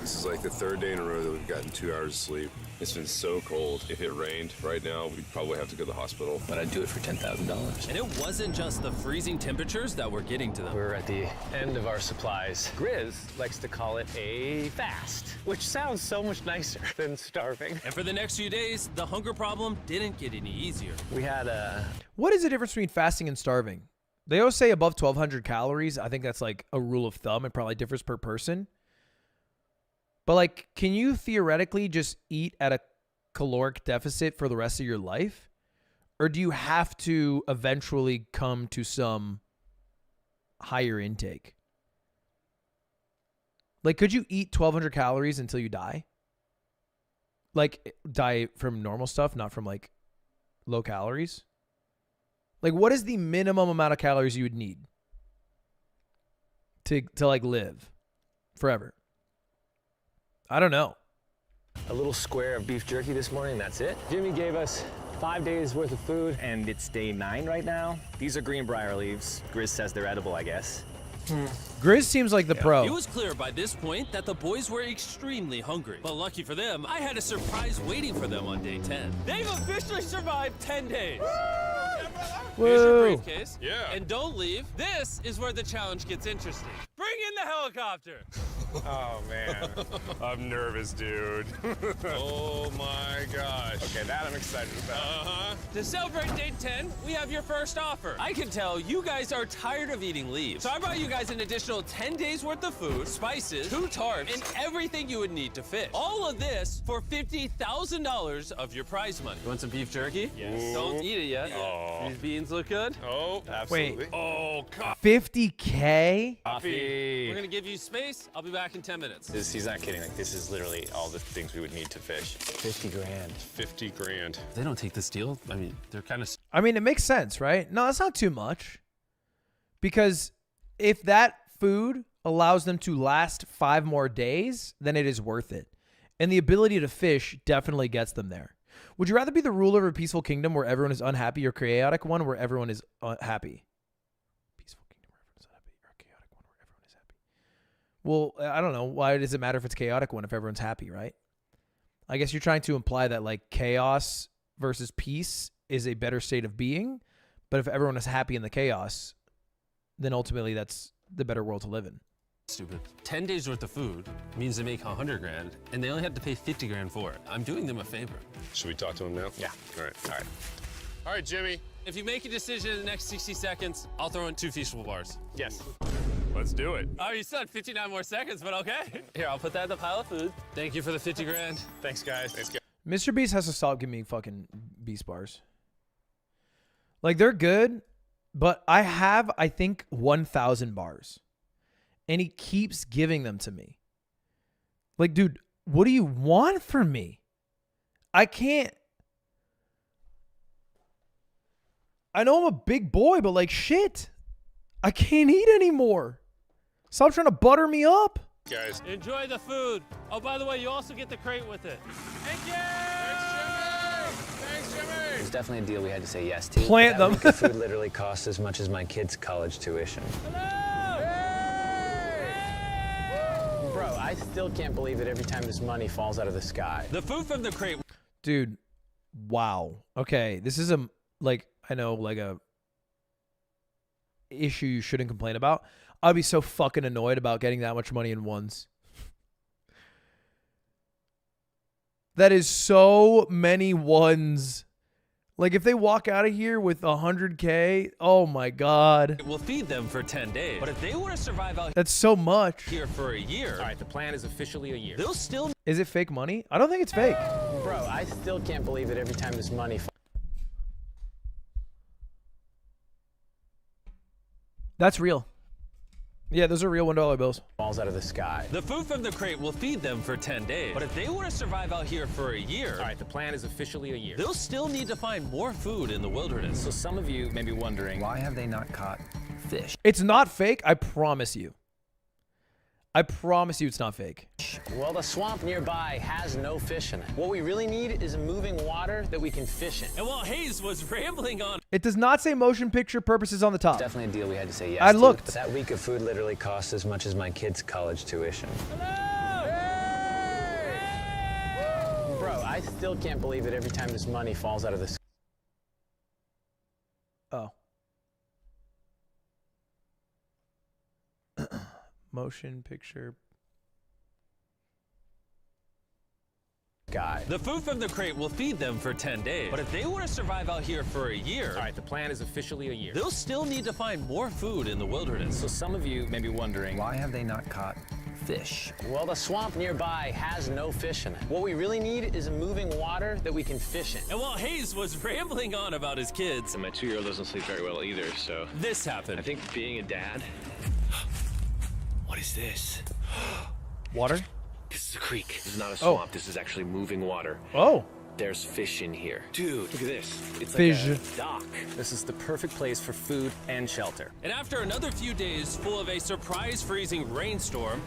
This is like the third day in a row that we've gotten 2 hours of sleep. It's been so cold. If it rained right now, we'd probably have to go to the hospital. But I'd do it for $10,000. And it wasn't just the freezing temperatures that were getting to them. We're at the end of our supplies. Grizz likes to call it a fast, which sounds so much nicer than starving. And for the next few days, the hunger problem didn't get any easier. We had a... What is the difference between fasting and starving? They always say above 1,200 calories. I think that's like a rule of thumb. It probably differs per person. But like, can you theoretically just eat at a caloric deficit for the rest of your life? Or do you have to eventually come to some higher intake? Like, could you eat 1,200 calories until you die? Like, die from normal stuff, not from like low calories? Like, what is the minimum amount of calories you would need to like live forever? I don't know. A little square of beef jerky this morning, that's it. Jimmy gave us 5 days worth of food. And it's day 9 right now. These are greenbrier leaves. Grizz says they're edible, I guess. Grizz seems like the pro. It was clear by this point that the boys were extremely hungry. But lucky for them, I had a surprise waiting for them on day 10. They've officially survived 10 days. Here's your briefcase. Yeah. And don't leave. This is where the challenge gets interesting. Bring in the helicopter. Oh, man. I'm nervous, dude. Oh, my gosh. Okay, that I'm excited about. To celebrate day 10, we have your first offer. I can tell you guys are tired of eating leaves. So I brought you guys an additional 10 days worth of food, spices, 2 tarps, and everything you would need to fish. All of this for $50,000 of your prize money. You want some beef jerky? Yes. Don't eat it yet. Oh. These beans look good. Oh, absolutely. Wait. Oh, God. 50K? We're gonna give you space. I'll be back in 10 minutes. He's not kidding. Like, this is literally all the things we would need to fish. 50 grand. 50 grand. They don't take this deal. I mean, they're kind of... I mean, it makes sense, right? No, that's not too much. Because if that food allows them to last 5 more days, then it is worth it. And the ability to fish definitely gets them there. Would you rather be the ruler of a peaceful kingdom where everyone is unhappy or chaotic one where everyone is happy? Peaceful kingdom where everyone's unhappy or chaotic one where everyone is happy? Well, I don't know. Why does it matter if it's chaotic one if everyone's happy, right? I guess you're trying to imply that like chaos versus peace is a better state of being. But if everyone is happy in the chaos, then ultimately that's the better world to live in. Stupid. 10 days worth of food means they make 100 grand, and they only have to pay 50 grand for it. I'm doing them a favor. Should we talk to him now? Yeah. All right. All right. All right, Jimmy. If you make a decision in the next 60 seconds, I'll throw in 2 feasible bars. Yes. Let's do it. Oh, you said 59 more seconds, but okay. Here, I'll put that in the pile of food. Thank you for the 50 grand. Thanks, guys. Thanks, guys. MrBeast has to stop giving me fucking Beast bars. Like, they're good, but I think, 1,000 bars. And he keeps giving them to me. Like, dude, what do you want from me? I can't. I know I'm a big boy, but like, shit. I can't eat anymore. Stop trying to butter me up. Guys. Enjoy the food. Oh, by the way, you also get the crate with it. Thank you! Thanks, Jimmy. It was definitely a deal we had to say yes to. Plant them. That week of food literally costs as much as my kids' college tuition. Bro, I still can't believe it every time this money falls out of the sky. The food from the crate. Dude, wow. Okay, this is a, like, I know, like a issue you shouldn't complain about. I'd be so fucking annoyed about getting that much money in ones. That is so many ones. Like, if they walk out of here with 100K, oh my God. We'll feed them for 10 days. But if they were to survive out That's so much. here for a year, All right, the plan is officially a year. they'll still... Is it fake money? I don't think it's fake. Bro, I still can't believe it every time this money That's real. Yeah, those are real $1 bills. falls out of the sky. The food from the crate will feed them for 10 days. But if they were to survive out here for a year, All right, the plan is officially a year. they'll still need to find more food in the wilderness. So some of you may be wondering, why have they not caught fish? It's not fake, I promise you. I promise you it's not fake. Well, the swamp nearby has no fish in it. What we really need is a moving water that we can fish in. And while Hayes was rambling on, It does not say motion picture purposes on the top. Definitely a deal we had to say yes I to. looked. But that week of food literally cost as much as my kid's college tuition. Bro, I still can't believe it every time this money falls out of the sky. Oh. Motion picture. Guy. the food from the crate will feed them for 10 days. But if they want to survive out here for a year, All right, the plan is officially a year. they'll still need to find more food in the wilderness. So some of you may be wondering, why have they not caught fish? Well, the swamp nearby has no fish in it. What we really need is a moving water that we can fish in. And while Hayes was rambling on about his kids, And my 2-year-old doesn't sleep very well either, so this happened. I think being a dad. What is this? Water? This is a creek. This is not a Oh. swamp. This is actually moving water. Oh. There's fish in here. Dude, look at this. It's Fish. like a dock. This is the perfect place for food and shelter. And after another few days full of a surprise freezing rainstorm,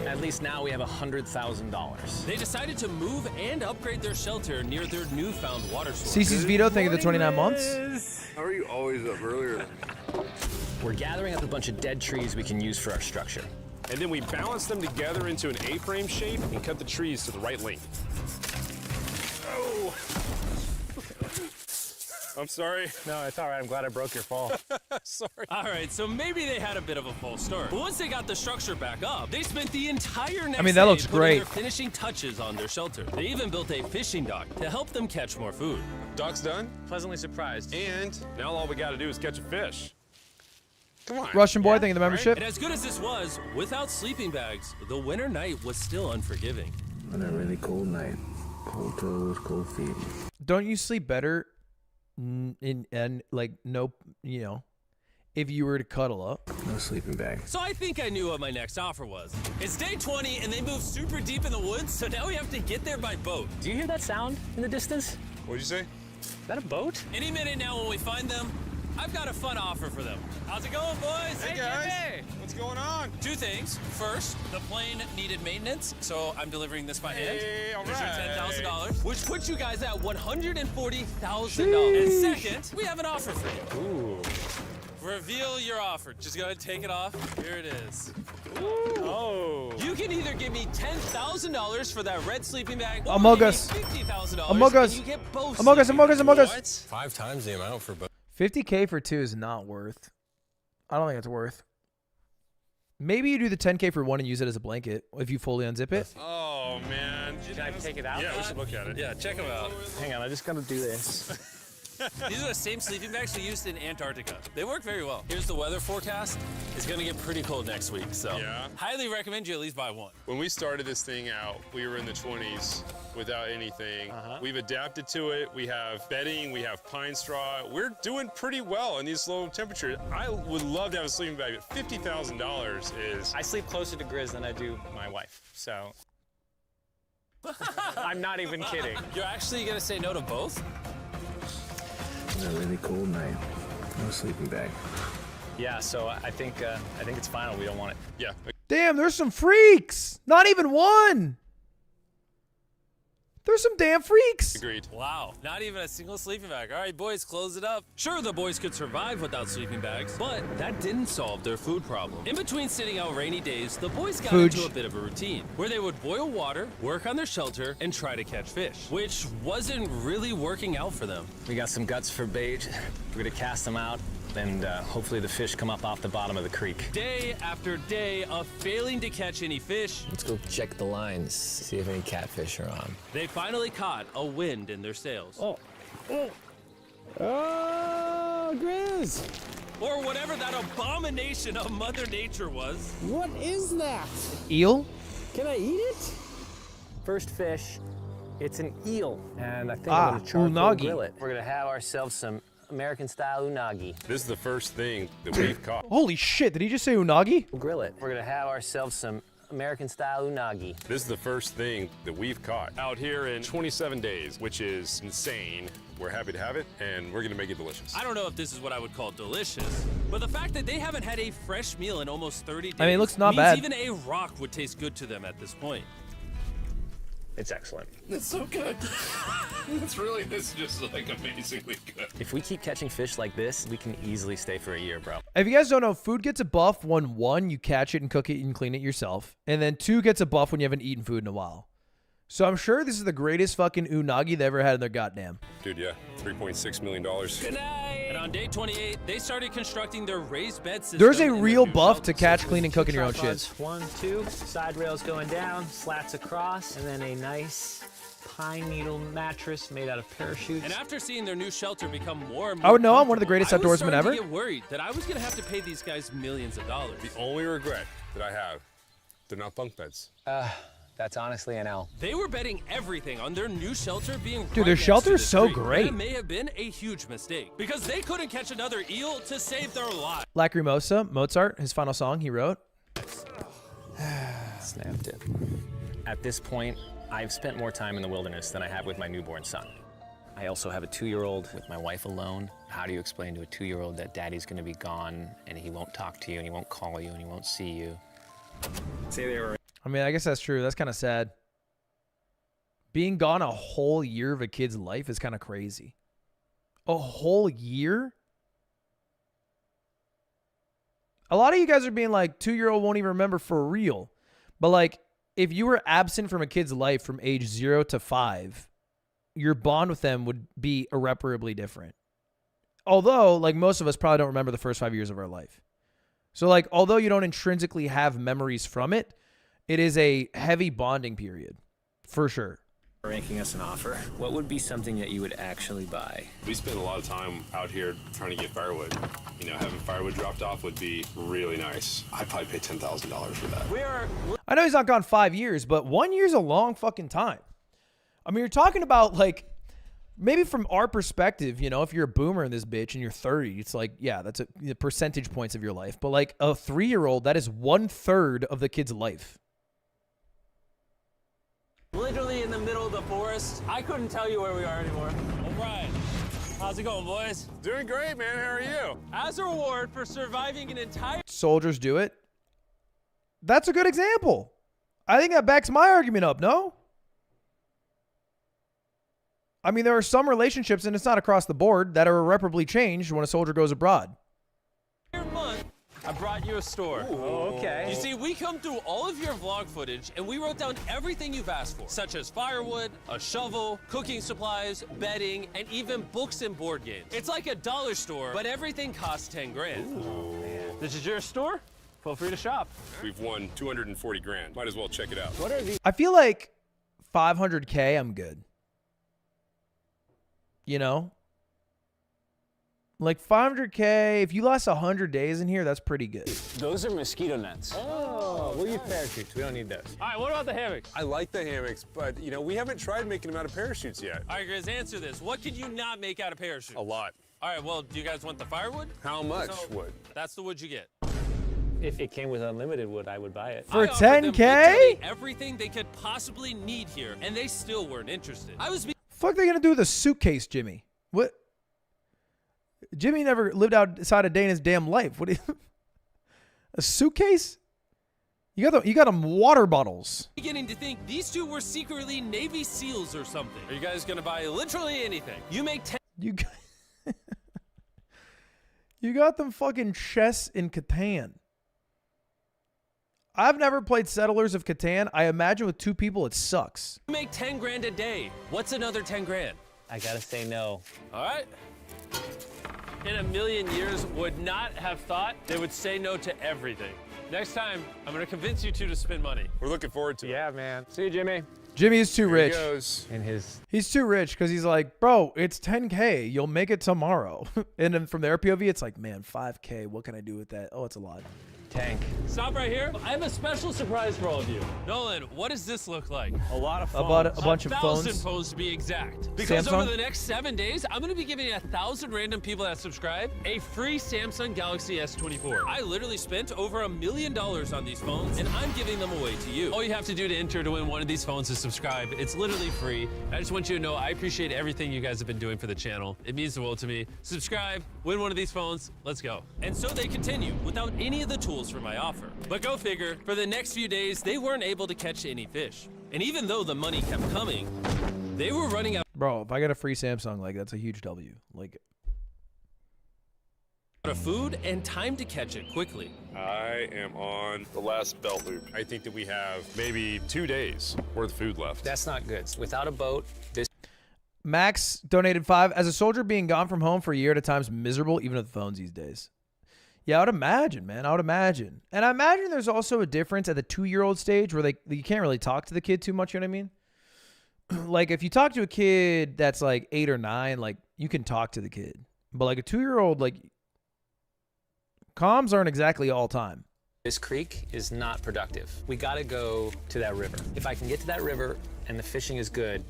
At least now we have $100,000. they decided to move and upgrade their shelter near their newfound water source. CC's veto, thank you for the 29 months. How are you always up earlier? We're gathering up a bunch of dead trees we can use for our structure. And then we balance them together into an A-frame shape and cut the trees to the right length. Oh! I'm sorry. No, it's all right. I'm glad I broke your fall. Sorry. All right, so maybe they had a bit of a false start. But once they got the structure back up, they spent the entire next mean, that day looks putting great. their finishing touches on their shelter. They even built a fishing dock to help them catch more food. Dock's done, Pleasantly surprised. and now all we gotta do is catch a fish. Come on. Russian boy, thank you for the membership. And as good as this was, without sleeping bags, the winter night was still unforgiving. On a really cold night, cold toes, cold feet. Don't you sleep better if you were to cuddle up? No sleeping bag. So I think I knew what my next offer was. It's day 20 and they moved super deep in the woods, so now we have to get there by boat. Do you hear that sound in the distance? What'd you say? Is that a boat? Any minute now when we find them, I've got a fun offer for them. How's it going, boys? Hey, guys. What's going on? Two things. First, the plane needed maintenance, so I'm delivering this by hand. Hey, all There's your right. $10,000, which puts you guys at $140,000. And second, we have an offer for you. Ooh. Reveal your offer. Just go ahead and take it off. Here it is. Oh. You can either give me $10,000 for that red sleeping bag, or Among give Us. me $50,000. Among Us. And you get both. Among Us, sleeping Among Us, bags. Among Us. What? 5 times the amount for both. 50K for 2 is not worth. I don't think it's worth. Maybe you do the 10K for 1 and use it as a blanket if you fully unzip it. Oh, man. Can I take it out? Yeah, we should look at it. Yeah, check them out. Hang on, I just gotta do this. These are the same sleeping bags we used in Antarctica. They work very well. Here's the weather forecast. It's gonna get pretty cold next week, so Yeah. highly recommend you at least buy one. When we started this thing out, we were in the 20s without anything. We've adapted to it. We have bedding, we have pine straw. We're doing pretty well in these low temperatures. I would love to have a sleeping bag, but $50,000 is... I sleep closer to Grizz than I do my wife, so. I'm not even kidding. You're actually gonna say no to both? On a really cold night, no sleeping bag. Yeah, so I think it's final. We don't want it. Yeah. Damn, there's some freaks. Not even one. There's some damn freaks. Agreed. Wow, not even a single sleeping bag. All right, boys, close it up. Sure, the boys could survive without sleeping bags, but that didn't solve their food problem. In between sitting out rainy days, the boys got into a bit of a routine where they would boil water, work on their shelter, and try to catch fish, which wasn't really working out for them. We got some guts for bait. We're gonna cast them out, and hopefully the fish come up off the bottom of the creek. Day after day of failing to catch any fish, Let's go check the lines, see if any catfish are on. they finally caught a wind in their sails. Oh, Grizz! Or whatever that abomination of Mother Nature was. What is that? Eel? Can I eat it? First fish, it's an eel, and I think Ah, I'm gonna charcoal unagi. grill it. We're gonna have ourselves some American-style unagi. This is the first thing that we've caught. Holy shit, did he just say unagi? We'll grill it. We're gonna have ourselves some American-style unagi. This is the first thing that we've caught out here in 27 days, which is insane. We're happy to have it, and we're gonna make it delicious. I don't know if this is what I would call delicious, but the fact that they haven't had a fresh meal in almost 30 days I mean, it looks not means bad. even a rock would taste good to them at this point. It's excellent. It's so good. This is just like amazingly good. If we keep catching fish like this, we can easily stay for a year, bro. If you guys don't know, food gets a buff when 1, you catch it and cook it and clean it yourself. And then 2 gets a buff when you haven't eaten food in a while. So I'm sure this is the greatest fucking unagi they ever had in their goddamn. Dude, yeah, $3.6 million. Good night. And on day 28, they started constructing their raised bed system. There's a in their real new buff shelter. to catch, clean, and cooking your own shit. 1, 2, side rails going down, slats across, and then a nice pine needle mattress made out of parachutes. And after seeing their new shelter become more and more I would know I'm one of the greatest comfortable, I was outdoorsmen ever. starting to get worried that I was going to have to pay these guys millions of dollars. The only regret that I have, they're not bunk beds. That's honestly an L. They were betting everything on their new shelter being Dude, right their next shelter to is the so street. great. That may have been a huge mistake because they couldn't catch another eel to save their lives. Lacrimosa, Mozart, his final song he wrote. Snapped it. At this point, I've spent more time in the wilderness than I have with my newborn son. I also have a 2-year-old with my wife alone. How do you explain to a 2-year-old that daddy's gonna be gone and he won't talk to you and he won't call you and he won't see you? Say they were. I mean, I guess that's true. That's kind of sad. Being gone a whole year of a kid's life is kind of crazy. A whole year? A lot of you guys are being like, 2-year-old won't even remember for real. But like, if you were absent from a kid's life from age 0 to 5, your bond with them would be irreparably different. Although, like, most of us probably don't remember the first 5 years of our life. So like, although you don't intrinsically have memories from it, it is a heavy bonding period, for sure. Making us an offer. What would be something that you would actually buy? We spend a lot of time out here trying to get firewood. You know, having firewood dropped off would be really nice. I'd probably pay $10,000 for that. I know he's not gone 5 years, but 1 year's a long fucking time. I mean, you're talking about like, maybe from our perspective, you know, if you're a boomer in this bitch and you're 30, it's like, yeah, that's the percentage points of your life. But like a 3-year-old, that is 1/3 of the kid's life. Literally in the middle of the forest. I couldn't tell you where we are anymore. All right. How's it going, boys? Doing great, man. How are you? As a reward for surviving an entire... Soldiers do it. That's a good example. I think that backs my argument up, no? I mean, there are some relationships, and it's not across the board, that are irreparably changed when a soldier goes abroad. month, I brought you a store. Oh, okay. You see, we come through all of your vlog footage and we wrote down everything you've asked for, such as firewood, a shovel, cooking supplies, bedding, and even books and board games. It's like a dollar store, but everything costs 10 grand. Ooh, man. This is your store? Feel free to shop. We've won 240 grand. Might as well check it out. What are these? I feel like 500K, I'm good. You know? Like 500K, if you last 100 days in here, that's pretty good. Those are mosquito nets. Oh, we'll use parachutes. We don't need those. All right, what about the hammocks? I like the hammocks, but you know, we haven't tried making them out of parachutes yet. All right, Grizz, answer this. What could you not make out of parachutes? A lot. All right, well, do you guys want the firewood? How much wood? That's the wood you get. If it came with unlimited wood, I would buy it. For I offered them 10K? literally everything they could possibly need here, and they still weren't interested. I was Fuck they gonna do with a suitcase, Jimmy? What? Jimmy never lived outside a day in his damn life. What? A suitcase? You got them water bottles. beginning to think these two were secretly Navy SEALs or something. Are you guys gonna buy literally anything? You make 10. You got them fucking chests in Catan. I've never played Settlers of Catan. I imagine with 2 people it sucks. You make 10 grand a day. What's another 10 grand? I gotta say no. All right. In a million years, would not have thought they would say no to everything. Next time, I'm gonna convince you two to spend money. We're looking forward to it. Yeah, man. See you, Jimmy. Jimmy is too rich. He goes. And his. He's too rich because he's like, bro, it's 10K. You'll make it tomorrow. And then from their POV, it's like, man, 5K. What can I do with that? Oh, it's a lot. Tank. Stop right here. I have a special surprise for all of you. Nolan, what does this look like? A lot of phones. About a bunch of 1,000 phones. phones to be exact. Because Samsung? over the next 7 days, I'm gonna be giving 1,000 random people that subscribe a free Samsung Galaxy S24. I literally spent over $1 million on these phones, and I'm giving them away to you. All you have to do to enter to win one of these phones is subscribe. It's literally free. I just want you to know I appreciate everything you guys have been doing for the channel. It means the world to me. Subscribe, win one of these phones, let's go. And so they continue without any of the tools for my offer. But go figure, for the next few days, they weren't able to catch any fish. And even though the money kept coming, they were running out Bro, if I get a free Samsung, like, that's a huge W. Like, of food and time to catch it quickly. I am on the last belt loop. I think that we have maybe 2 days worth of food left. That's not good. Without a boat, this Max donated 5. As a soldier, being gone from home for a year at a time is miserable, even with phones these days. Yeah, I would imagine, man. I would imagine. And I imagine there's also a difference at the 2-year-old stage where you can't really talk to the kid too much, you know what I mean? Like, if you talk to a kid that's like 8 or 9, like, you can talk to the kid. But like a 2-year-old, like, comms aren't exactly all time. This creek is not productive. We gotta go to that river. If I can get to that river and the fishing is good,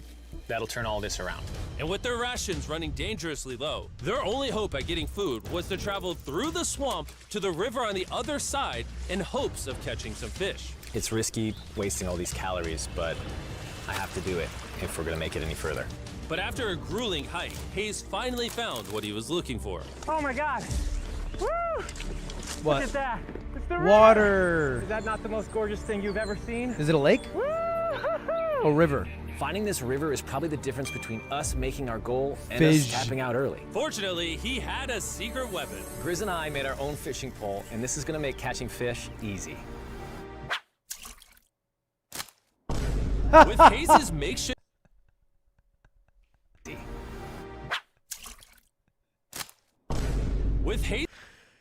that'll turn all this around. And with their rations running dangerously low, their only hope at getting food was to travel through the swamp to the river on the other side in hopes of catching some fish. It's risky wasting all these calories, but I have to do it if we're gonna make it any further. But after a grueling hike, Hayes finally found what he was looking for. Oh my God. Woo! What? Look at that. It's the Water. river. Is that not the most gorgeous thing you've ever seen? Is it a lake? Woo-hoo-hoo! Oh, river. Finding this river is probably the difference between us making our goal and Fish. us tapping out early. Fortunately, he had a secret weapon. Grizz and I made our own fishing pole, and this is gonna make catching fish easy. With Hayes' makeshift With Hayes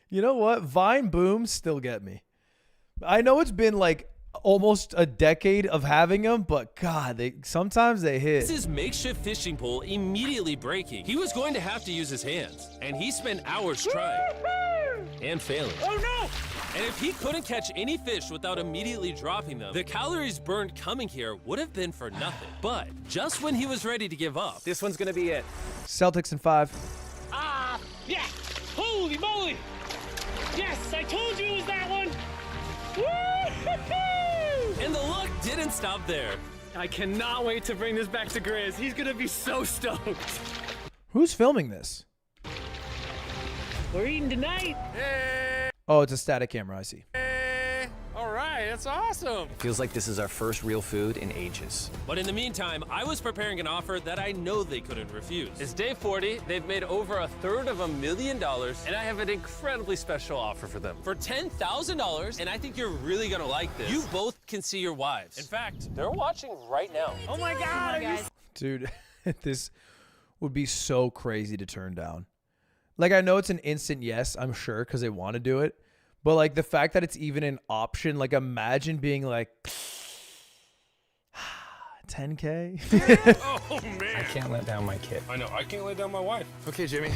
You know what? Vine booms still get me. I know it's been like almost a decade of having them, but God, sometimes they hit. his makeshift fishing pole immediately breaking. He was going to have to use his hands, and he spent hours trying and failing. Oh no! And if he couldn't catch any fish without immediately dropping them, the calories burned coming here would have been for nothing. But just when he was ready to give up, This one's gonna be it. Celtics in 5. Ah, yeah! Holy moly! Yes, I told you it was that one! Woo-hoo-hoo! and the luck didn't stop there. I cannot wait to bring this back to Grizz. He's gonna be so stoked. Who's filming this? We're eating tonight. Oh, it's a static camera. I see. All right, that's awesome. Feels like this is our first real food in ages. But in the meantime, I was preparing an offer that I know they couldn't refuse. It's day 40, they've made over $250,000, and I have an incredibly special offer for them. For $10,000, and I think you're really gonna like this, you both can see your wives. In fact, they're watching right now. Oh my God! Are you Dude, this would be so crazy to turn down. Like, I know it's an instant yes, I'm sure, because they want to do it. But, like, the fact that it's even an option, like, imagine being like, 10K? Oh, man. I can't let down my kid. I know. I can't let down my wife. Okay, Jimmy.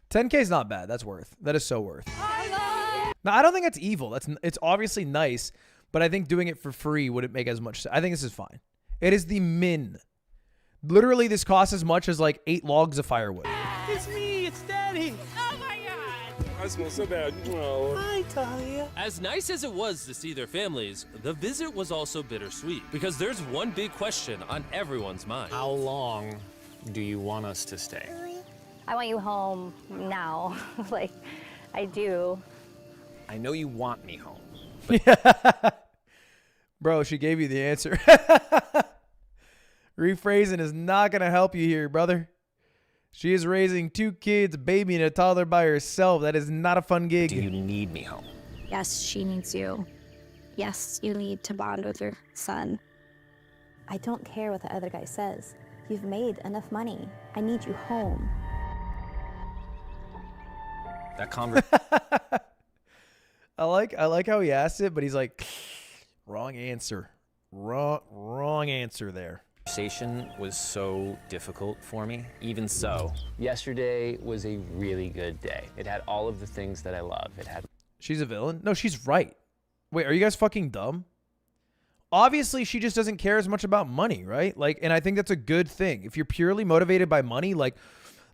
10K is not bad. That's worth. That is so worth. Now, I don't think that's evil. It's obviously nice, but I think doing it for free wouldn't make as much sense. I think this is fine. It is the min. Literally, this costs as much as, like, 8 logs of firewood. It's me. It's Daddy. Oh my God. I smell so bad. Oh. Hi, Talia. As nice as it was to see their families, the visit was also bittersweet because there's one big question on everyone's mind. How long do you want us to stay? I want you home now. Like, I do. I know you want me home. Bro, she gave you the answer. Rephrasing is not going to help you here, brother. She is raising 2 kids, a baby, and a toddler by herself. That is not a fun gig. Do you need me home? Yes, she needs you. Yes, you need to bond with your son. I don't care what the other guy says. You've made enough money. I need you home. That conversation. I like how he asked it, but he's like, wrong answer. Wrong answer there. Conversation was so difficult for me. Even so, yesterday was a really good day. It had all of the things that I love. It had. She's a villain? No, she's right. Wait, are you guys fucking dumb? Obviously, she just doesn't care as much about money, right? Like, and I think that's a good thing. If you're purely motivated by money, like,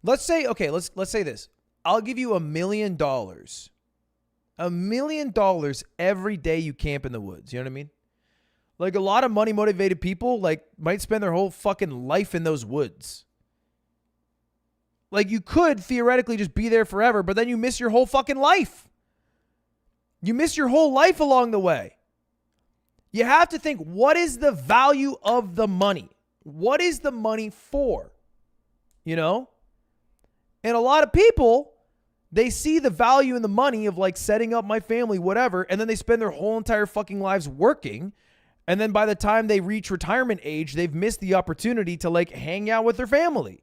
let's say, okay, let's say this. I'll give you $1 million. $1 million every day you camp in the woods. You know what I mean? Like, a lot of money motivated people, like, might spend their whole fucking life in those woods. Like, you could theoretically just be there forever, but then you miss your whole fucking life. You miss your whole life along the way. You have to think, what is the value of the money? What is the money for? You know? And a lot of people, they see the value in the money of like setting up my family, whatever, and then they spend their whole entire fucking lives working. And then by the time they reach retirement age, they've missed the opportunity to like hang out with their family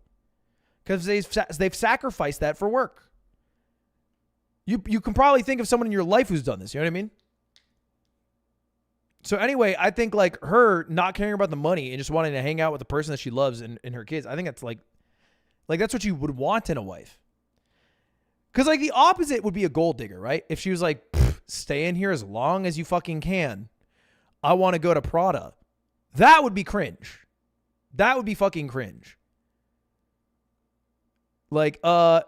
because they've sacrificed that for work. You can probably think of someone in your life who's done this. You know what I mean? So anyway, I think like her not caring about the money and just wanting to hang out with the person that she loves and her kids, I think that's like that's what you would want in a wife. Because like the opposite would be a gold digger, right? If she was like, stay in here as long as you fucking can. I want to go to Prada. That would be cringe. That would be fucking cringe. Like,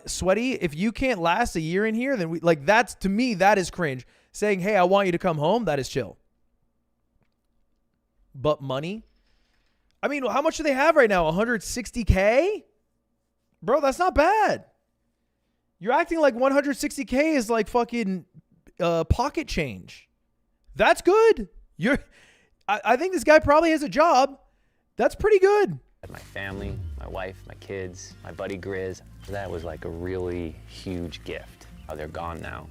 sweaty, if you can't last a year in here, then we like that's to me, that is cringe. Saying, hey, I want you to come home, that is chill. But money? I mean, how much do they have right now? 160K? Bro, that's not bad. You're acting like 160K is like fucking pocket change. That's good. I think this guy probably has a job. That's pretty good. My family, my wife, my kids, my buddy Grizz. That was like a really huge gift. Oh, they're gone now.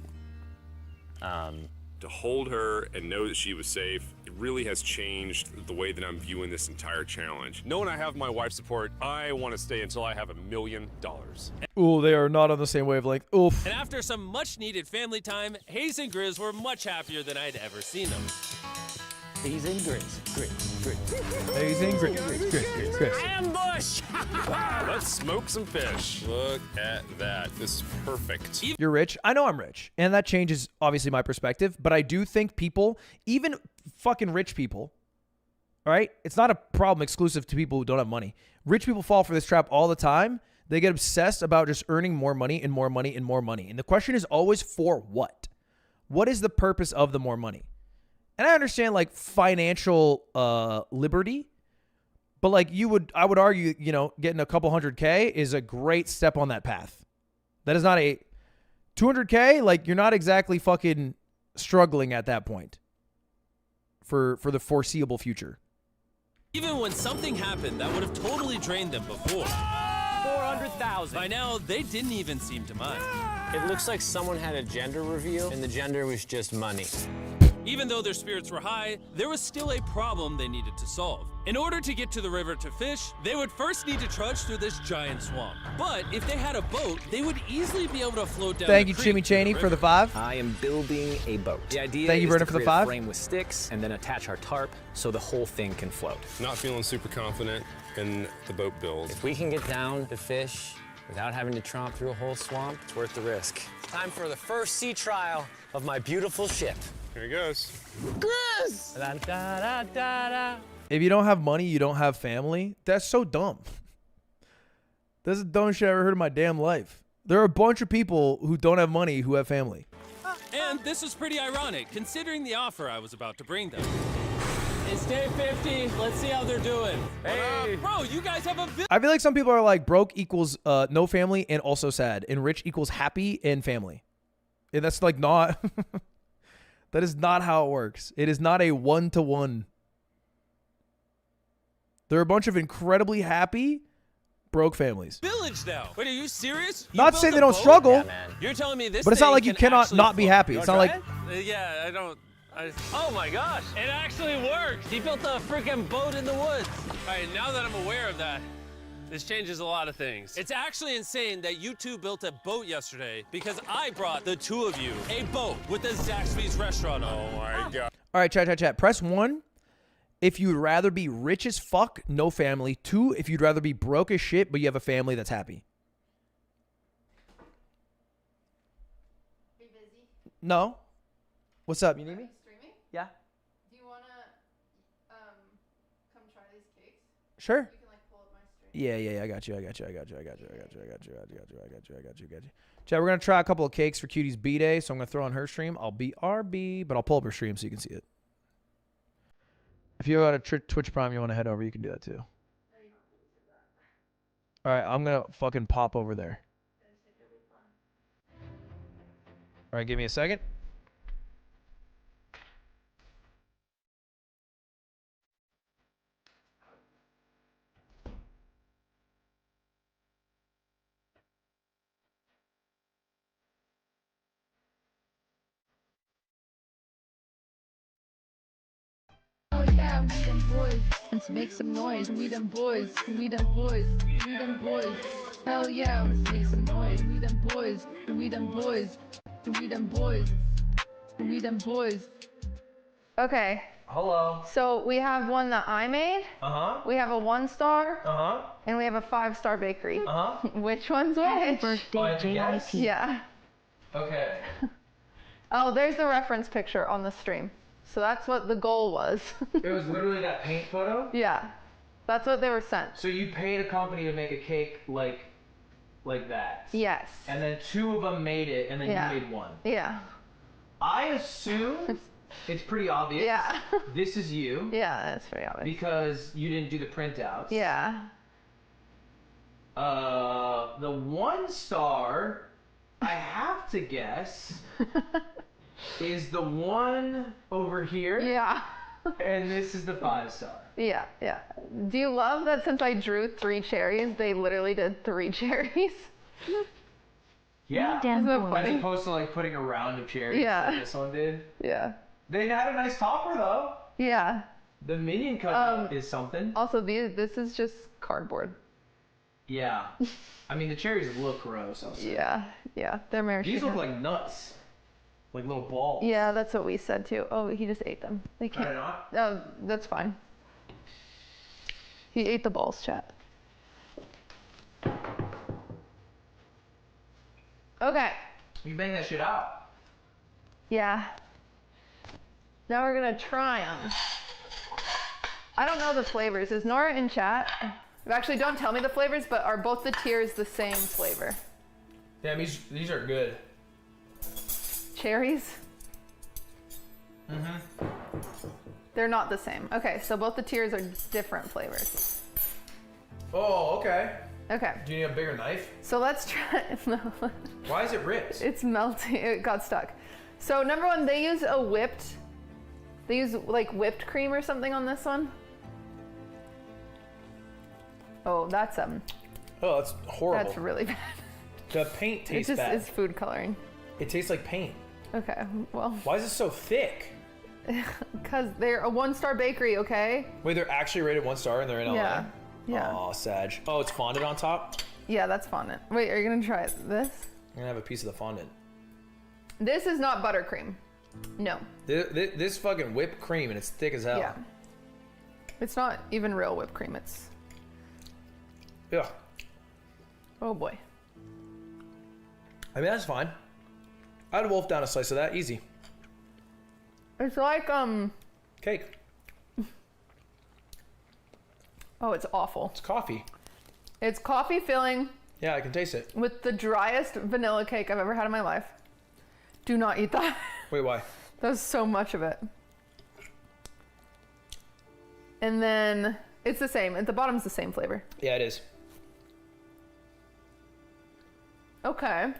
To hold her and know that she was safe, it really has changed the way that I'm viewing this entire challenge. Knowing I have my wife's support, I want to stay until I have $1 million. Ooh, they are not on the same wavelength. Oof. And after some much-needed family time, Hayes and Grizz were much happier than I'd ever seen them. Hayes and Grizz. Hayes and Grizz. Ambush! Let's smoke some fish. Look at that. This is perfect. You're rich. I know I'm rich. And that changes, obviously, my perspective. But I do think people, even fucking rich people, all right? It's not a problem exclusive to people who don't have money. Rich people fall for this trap all the time. They get obsessed about just earning more money and more money and more money. And the question is always for what? What is the purpose of the more money? And I understand like financial liberty, but like I would argue, you know, getting a couple $100K is a great step on that path. That is not a 200K. Like you're not exactly fucking struggling at that point for the foreseeable future. Even when something happened that would have totally drained them before. 400,000. By now, they didn't even seem to mind. It looks like someone had a gender reveal, and the gender was just money. Even though their spirits were high, there was still a problem they needed to solve. In order to get to the river to fish, they would first need to trudge through this giant swamp. But if they had a boat, they would easily be able to float down Thank the you, creek Jimmy to the Cheney, for the river. 5. I am building a boat. The idea Thank you, is Brendan, to for the create a 5. frame with sticks and then attach our tarp so the whole thing can float. Not feeling super confident in the boat build. If we can get down to fish without having to tromp through a whole swamp, it's worth the risk. Time for the first sea trial of my beautiful ship. Here he goes. Grizz! Da, da, da, da, da. If you don't have money, you don't have family. That's so dumb. That's the dumbest shit I ever heard in my damn life. There are a bunch of people who don't have money who have family. And this is pretty ironic, considering the offer I was about to bring them. It's day 50. Let's see how they're doing. Hey, bro, you guys have a I feel like some people are like broke equals no family and also sad, and rich equals happy and family. And that's like not... That is not how it works. It is not a one-to-one. There are a bunch of incredibly happy, broke families. village now. Wait, are you serious? You Not built saying a they don't boat? struggle. Yeah, man. You're telling me this But it's not thing like you can cannot actually not be float. happy. You It's wanna not try like... it? Yeah, I don't... oh my gosh, it actually works. He built a freaking boat in the woods. All right, now that I'm aware of that, this changes a lot of things. It's actually insane that you two built a boat yesterday because I brought the two of you a boat with a Zaxby's restaurant on it. Oh my God. All right, chat. Press 1 if you'd rather be rich as fuck, no family. 2, if you'd rather be broke as shit, but you have a family that's happy. Are you busy? No. What's up? You need me? Streaming? Yeah. Do you wanna come try these cakes? Sure. You can like pull up my stream. Yeah. I got you. Chad, we're gonna try a couple of cakes for Cutie's B-Day, so I'm gonna throw on her stream. I'll be RB, but I'll pull up her stream so you can see it. If you got a Twitch Prime you want to head over, you can do that too. All right, I'm gonna fucking pop over there. All right, give me a second. Oh yeah, we them boys. Let's make some noise. We them boys. We them boys. We them boys. Hell yeah, let's make some noise. We them boys. We them boys. We them boys. We them boys. Okay. Hello. So we have one that I made. We have a 1-star. And we have a 5-star bakery. Which one's which? Happy birthday, JIP. Yeah. Okay. Oh, there's the reference picture on the stream. So that's what the goal was. It was literally that paint photo? Yeah. That's what they were sent. So you paid a company to make a cake like that? Yes. And then 2 of them made it, and then Yeah. you made 1. Yeah. I assume it's pretty obvious. Yeah. This is you. Yeah, that's pretty obvious. Because you didn't do the printouts. Yeah. The 1-star, I have to guess, is the one over here. Yeah. And this is the 5-star. Yeah, yeah. Do you love that since I drew 3 cherries, they literally did 3 cherries? Yeah. Isn't that funny? As opposed to like putting a round of cherries Yeah. like this one did. Yeah. They had a nice topper though. Yeah. The minion cut is something. Also, this is just cardboard. Yeah. I mean, the cherries look gross. I'll say. Yeah, yeah. They're maraschino. These look like nuts. Like little balls. Yeah, that's what we said too. Oh, he just ate them. They can't. Are they not? Oh, that's fine. He ate the balls, chat. Okay. You bang that shit out. Yeah. Now we're gonna try them. I don't know the flavors. Is Nora in chat? Actually, don't tell me the flavors, but are both the tiers the same flavor? Yeah, these are good. Cherries? They're not the same. Okay, so both the tiers are different flavors. Oh, okay. Okay. Do you need a bigger knife? So let's try. Why is it ripped? It's melting. It got stuck. So number 1, they use they use like whipped cream or something on this one. Oh, that's Oh, that's horrible. That's really bad. The paint tastes It just bad. is food coloring. It tastes like paint. Okay, well. Why is it so thick? Because they're a 1-star bakery, okay? Wait, they're actually rated 1-star and they're in LA? Yeah. Yeah. Oh, Sag. Oh, it's fondant on top? Yeah, that's fondant. Wait, are you gonna try this? I'm gonna have a piece of the fondant. This is not buttercream. No. This fucking whipped cream and it's thick as hell. Yeah. It's not even real whipped cream. It's. Yeah. Oh boy. I mean, that's fine. I'd wolf down a slice of that, easy. It's like cake. Oh, it's awful. It's coffee. It's coffee filling Yeah, I can taste it. with the driest vanilla cake I've ever had in my life. Do not eat that. Wait, why? There's so much of it. And then it's the same. At the bottom's the same flavor. Yeah, it is. Okay.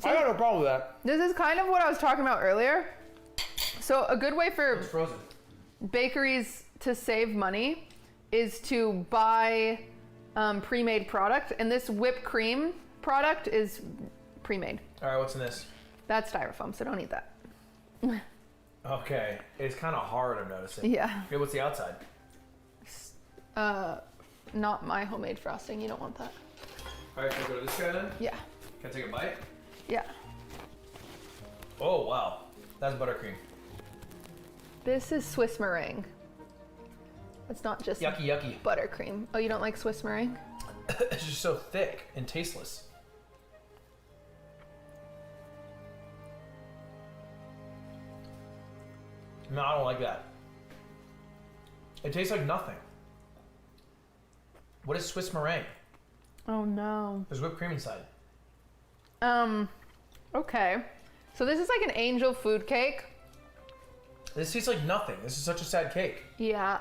I got no problem with that. This is kind of what I was talking about earlier. So a good way for It's frozen. bakeries to save money is to buy pre-made product, and this whipped cream product is pre-made. All right, what's in this? That's styrofoam, so don't eat that. Okay, it's kind of hard, I'm noticing. Yeah. Okay, what's the outside? Not my homemade frosting. You don't want that. All right, can I go to this guy then? Yeah. Can I take a bite? Yeah. Oh, wow. That's buttercream. This is Swiss meringue. It's not just yucky. buttercream. Oh, you don't like Swiss meringue? It's just so thick and tasteless. No, I don't like that. It tastes like nothing. What is Swiss meringue? Oh no. There's whipped cream inside. Okay. So this is like an angel food cake. This tastes like nothing. This is such a sad cake. Yeah.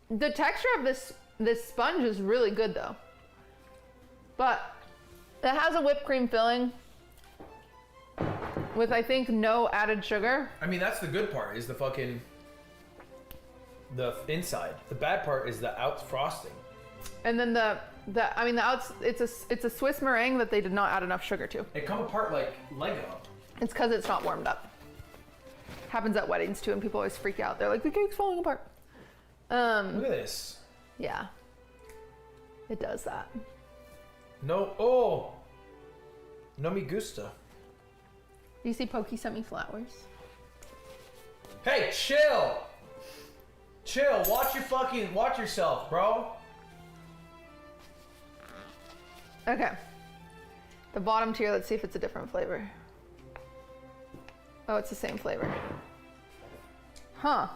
The texture of this sponge is really good though. But it has a whipped cream filling with, I think, no added sugar. I mean, that's the good part, is the inside. The bad part is the out frosting. And then the outs, it's a Swiss meringue that they did not add enough sugar to. It come apart like Lego. It's because it's not warmed up. Happens at weddings too, and people always freak out. They're like, the cake's falling apart. Look at this. Yeah. It does that. No me gusta. You see Pokey sent me flowers. Hey, chill. Chill. Watch yourself, bro. Okay. The bottom tier, let's see if it's a different flavor. Oh, it's the same flavor. Huh.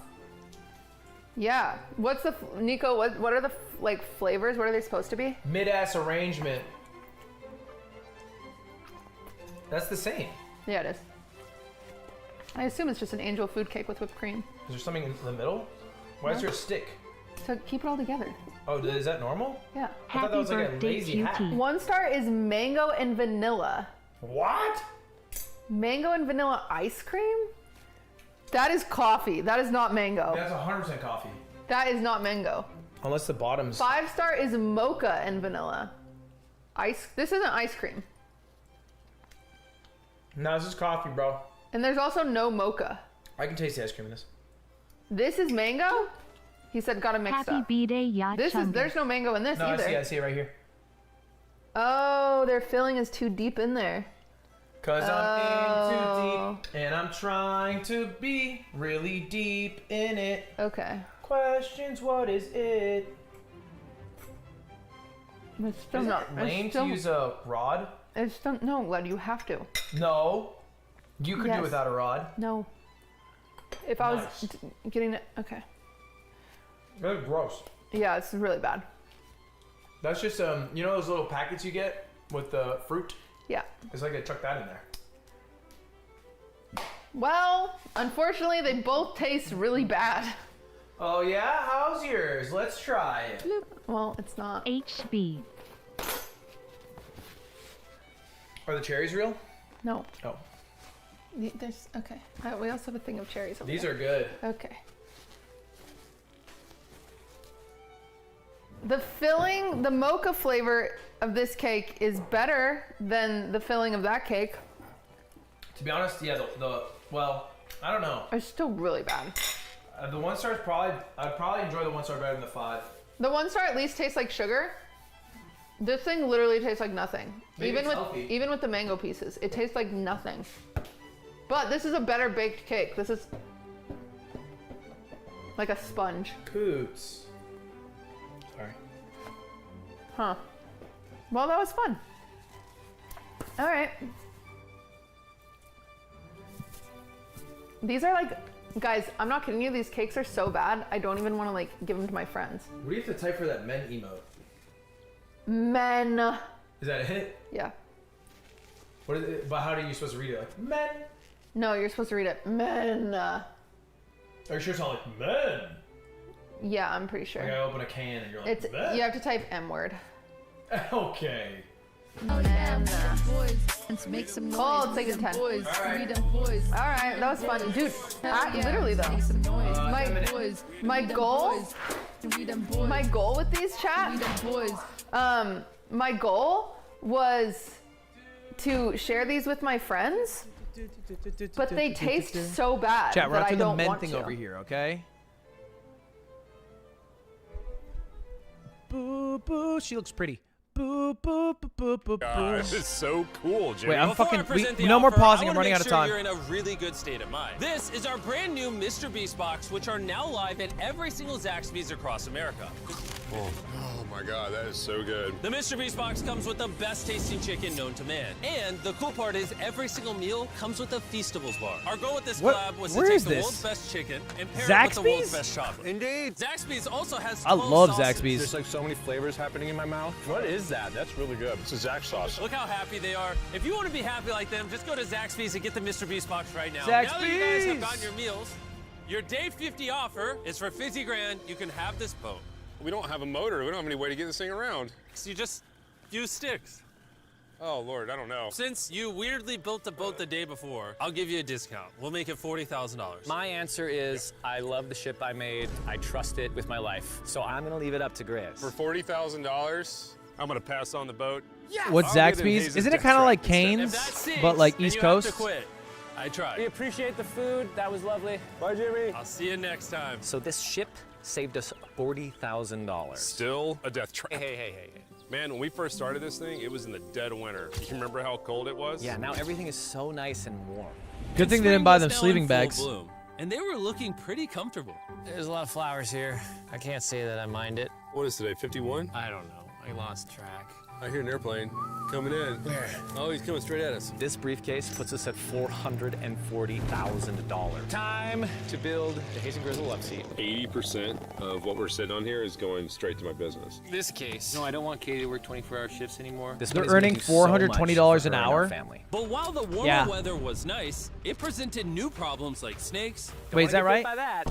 Yeah. What's the, Nico, what are the like flavors? What are they supposed to be? Mid-ass arrangement. That's the same. Yeah, it is. I assume it's just an angel food cake with whipped cream. Is there something in the middle? Why is there a stick? To keep it all together. Oh, is that normal? Yeah. I thought that was like a lazy hat. 1 star is mango and vanilla. What? Mango and vanilla ice cream? That is coffee. That is not mango. That's 100% coffee. That is not mango. Unless the bottom's... 5 star is mocha and vanilla. This isn't ice cream. No, this is coffee, bro. And there's also no mocha. I can taste the ice cream in this. This is mango? He said gotta mix up. Happy B-Day, ya There's no mango in this no, either. I see it right here. Oh, their filling is too deep in there. Cause I'm in too deep, and I'm trying to be really deep in it. Okay. Questions, what is it? It's still Isn't not. it lame to use a rod? It's still, no, Lud, you have to. No. You could do without a rod. No. If I was getting it, okay. That's gross. Yeah, it's really bad. That's just, you know those little packets you get with the fruit? Yeah. It's like they chuck that in there. Well, unfortunately, they both taste really bad. Oh yeah? How's yours? Let's try it. Well, it's not. HB. Are the cherries real? No. Oh. There's, okay. We also have a thing of cherries over These there. are good. Okay. The filling, the mocha flavor of this cake is better than the filling of that cake. To be honest, yeah, well, I don't know. It's still really bad. The 1 star is I'd probably enjoy the 1 star better than the 5. The 1 star at least tastes like sugar. This thing literally tastes like nothing. Maybe it's healthy. Even with the mango pieces, it tastes like nothing. But this is a better baked cake. This is like a sponge. Coots. Sorry. Huh. Well, that was fun. All right. These are like, guys, I'm not kidding you. These cakes are so bad. I don't even want to like give them to my friends. What do you have to type for that men emote? Men. Is that it? Yeah. What is it? But how are you supposed to read it? Like, men. No, you're supposed to read it. Men. Are you sure it's not like men? Yeah, I'm pretty sure. Like I open a can and you're like, It's men? you have to type M word. Okay. Men. Boys, let's make some noise. Oh, it's like a 10. Boys, All right. we them boys. All right, that was fun, dude. Yeah, Literally though, make some noise. my goal, We them boys. my goal with these We chat, them boys. my goal was to share these with my friends, but they taste so bad Chat, we're that not I doing the don't men want thing to. over here, okay? Boo, boo. She looks pretty. boop, boop, boop, boop, God, boop. this is so cool, Jimmy. Wait, I'm Before fucking. I present the No more offer, pausing. I I'm wanna running make out of sure time. You're in a really good state of mind. This is our brand new MrBeast box, which are now live at every single Zaxby's across America. Oh my God, that is so good. The MrBeast box comes with the best tasting chicken known to man. And the cool part is every single meal comes with a Feastables bar. Our goal with this What- collab was where to take is the this? world's best chicken and pair it with the world's Zaxby's? best chocolate. Indeed. Zaxby's also has I 12 love sauces. Zaxby's. There's like so many flavors happening in my mouth. What is that? That's really good. It's a Zax sauce. Look how happy they are. If you want to be happy like them, just go to Zaxby's and get the MrBeast box right now. Now that you guys have gotten your meals, your day 50 offer is for 50 grand. You can have this boat. We don't have a motor. We don't have any way to get this thing around. So you just use sticks. Oh, Lord, I don't know. Since you weirdly built the boat the day before, I'll give you a discount. We'll make it $40,000. My answer is I love the ship I made. I trust it with my life. So I'm gonna leave it up to Grizz. For $40,000, I'm going to pass on the boat. What's I'll get in Zaxby's? Hayes' Isn't it death kind of trap like instead. Cane's, If that sinks, but like then East you Coast? have to quit. I tried. We appreciate the food. That was lovely. Bye, Jimmy. I'll see you next time. So this ship saved us $40,000. Still a death trap. Hey. Man, when we first started this thing, it was in the dead of winter. You remember how cold it was? Yeah, now everything is so nice and warm. Good thing they Spring didn't buy was them now in sleeping full bags. bloom, and they were looking pretty comfortable. There's a lot of flowers here. I can't say that I mind it. What is today, 51? I don't know. I lost track. I hear an airplane coming in. Where? Oh, he's coming straight at us. This briefcase puts us at $440,000. Time to build the Hayes and Grizzle love seat. 80% of what we're sitting on here is going straight to my business. This case. No, I don't want Katie to work 24-hour shifts anymore. This They're money's gonna earning do so much $420 for an her and our hour? family. But while the warmer Yeah. weather was nice, it presented new problems like snakes. Wait, is that right? By that.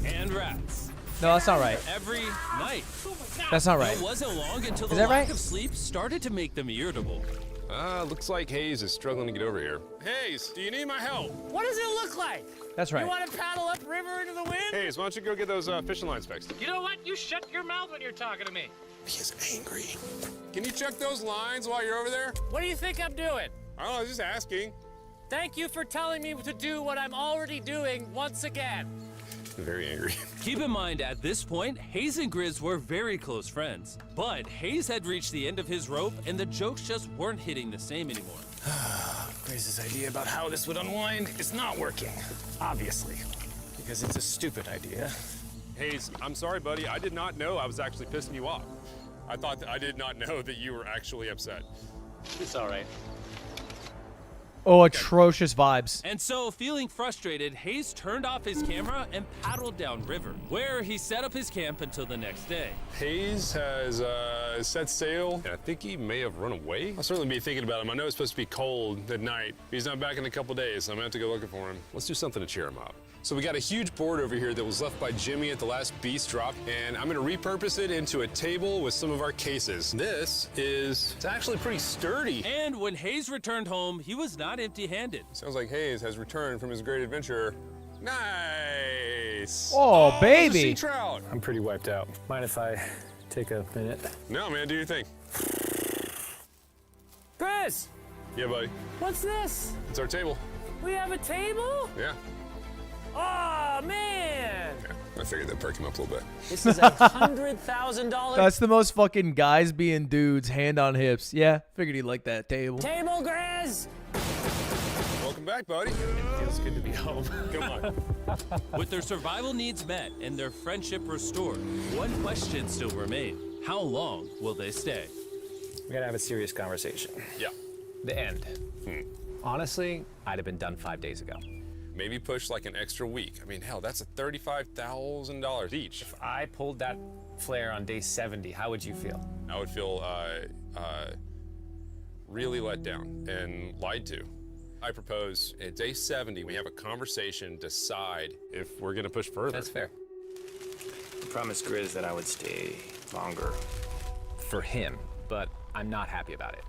And rats. No, that's not right. Every night. That's not right. It wasn't long until the Is that lack right? of sleep started to make them irritable. Looks like Hayes is struggling to get over here. Hayes, do you need my help? What does it look like? That's right. You want to paddle up river into the wind? Hayes, why don't you go get those fishing lines fixed? You know what? You shut your mouth when you're talking to me. He is angry. Can you check those lines while you're over there? What do you think I'm doing? I don't know, just asking. Thank you for telling me to do what I'm already doing once again. I'm very angry. Keep in mind, at this point, Hayes and Grizz were very close friends. But Hayes had reached the end of his rope, and the jokes just weren't hitting the same anymore. Grizz's idea about how this would unwind is not working. Obviously. Because it's a stupid idea. Hayes, I'm sorry, buddy. I did not know I was actually pissing you off. I did not know that you were actually upset. It's all right. Oh, atrocious vibes. And so, feeling frustrated, Hayes turned off his camera and paddled downriver, where he set up his camp until the next day. Hayes has set sail, and I think he may have run away. I'll certainly be thinking about him. I know it's supposed to be cold at night. He's not back in a couple days, so I'm gonna have to go looking for him. Let's do something to cheer him up. So we got a huge board over here that was left by Jimmy at the last Beast drop, and I'm gonna repurpose it into a table with some of our cases. It's actually pretty sturdy. And when Hayes returned home, he was not empty-handed. Sounds like Hayes has returned from his great adventure. Nice. Oh, there's a baby. sea trout. I'm pretty wiped out. Mind if I take a minute? No, man, do your thing. Chris, Yeah, buddy. what's this? It's our table. We have a table? Yeah. Oh, man. I figured that'd perk him up a little bit. This is $100,000 That's the most fucking guys being dudes, hand on hips. Yeah, figured he'd like that table. Table, Grizz. Welcome back, buddy. It feels good to be home. Come on. With their survival needs met and their friendship restored, one question still remained. How long will they stay? We gotta have a serious conversation. Yeah. The end. Honestly, I'd have been done 5 days ago. Maybe push like an extra week. I mean, hell, that's $35,000 each. If I pulled that flare on day 70, how would you feel? I would feel really let down and lied to. I propose at day 70, we have a conversation, decide if we're gonna push further. That's fair. I promised Grizz that I would stay longer. For him, but I'm not happy about it.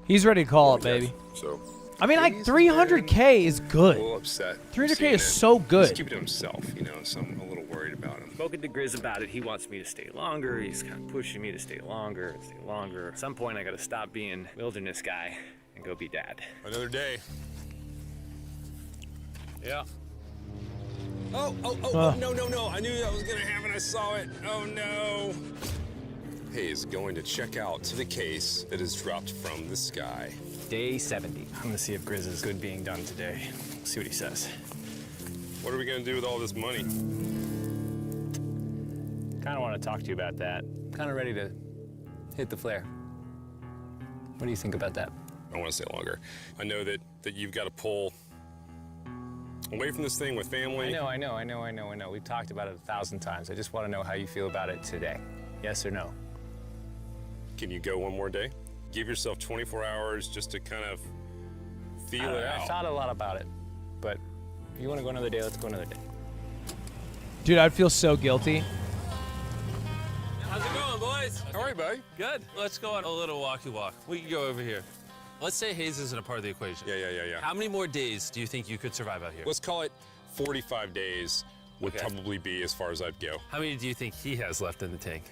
He's ready to call it, baby. So, I mean, like 300K is a good. little upset. 300K seeing is it. so good. Just keep it to himself, you know, so I'm a little worried about him. Spoken to Grizz about it. He wants me to stay longer. He's kind of pushing me to stay longer and stay longer. At some point, I gotta stop being wilderness guy and go be dad. Another day. Yeah. Oh, no. I knew that was gonna happen. I saw it. Oh, no. Hayes going to check out the case that is dropped from the sky. Day 70. I'm gonna see if Grizz is good being done today. See what he says. What are we gonna do with all this money? Kind of want to talk to you about that. Kind of ready to hit the flare. What do you think about that? I want to stay longer. I know that you've got to pull away from this thing with family. I know. We've talked about it 1,000 times. I just want to know how you feel about it today. Yes or no? Can you go one more day? Give yourself 24 hours just to kind of feel it out. I've thought a lot about it, but if you want to go another day, let's go another day. Dude, I'd feel so guilty. How's it going, boys? How are you, buddy? Good. Let's go on a little walkie walk. We can go over here. Let's say Hayes isn't a part of the equation. Yeah. How many more days do you think you could survive out here? Let's call it 45 days would probably be as far as I'd go. How many do you think he has left in the tank?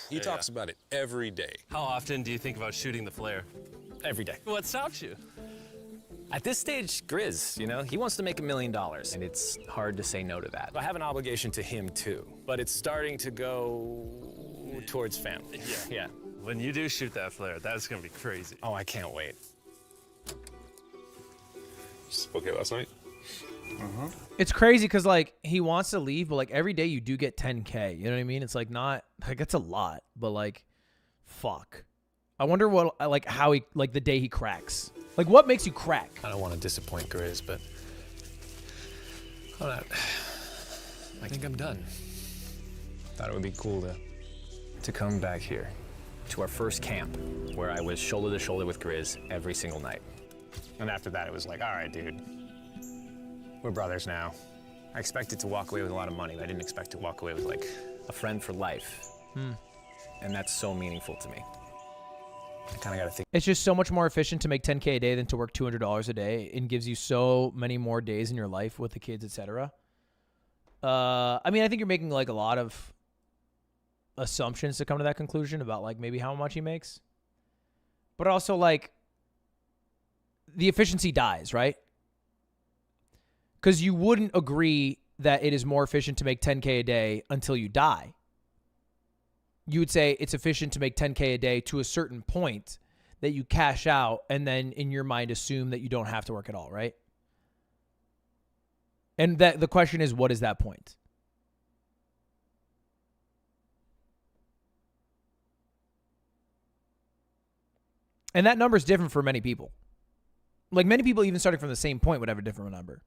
He talks about it every day. How often do you think about shooting the flare? Every day. What stops you? At this stage, Grizz, you know, he wants to make $1 million, and it's hard to say no to that. I have an obligation to him, too, but it's starting to go towards family. Yeah. When you do shoot that flare, that's gonna be crazy. Oh, I can't wait. Okay, last night? It's crazy because, like, he wants to leave, but, like, every day you do get 10K. You know what I mean? It's, like, not, like, that's a lot, but, like, fuck. I wonder what, like, how he, like, the day he cracks. Like, what makes you crack? I don't want to disappoint Grizz, but hold on. I think I'm done. Thought it would be cool to come back here to our first camp where I was shoulder to shoulder with Grizz every single night. And after that, it was like, all right, dude, we're brothers now. I expected to walk away with a lot of money, but I didn't expect to walk away with, like, a friend for life. And that's so meaningful to me. I kind of got to think. It's just so much more efficient to make 10K a day than to work $200 a day, and gives you so many more days in your life with the kids, etc. I mean, I think you're making, like, a lot of assumptions to come to that conclusion about, like, maybe how much he makes. But also, like, the efficiency dies, right? Because you wouldn't agree that it is more efficient to make 10K a day until you die. You would say it's efficient to make 10K a day to a certain point that you cash out, and then in your mind assume that you don't have to work at all, right? And that the question is, what is that point? And that number is different for many people. Like, many people even starting from the same point would have a different number.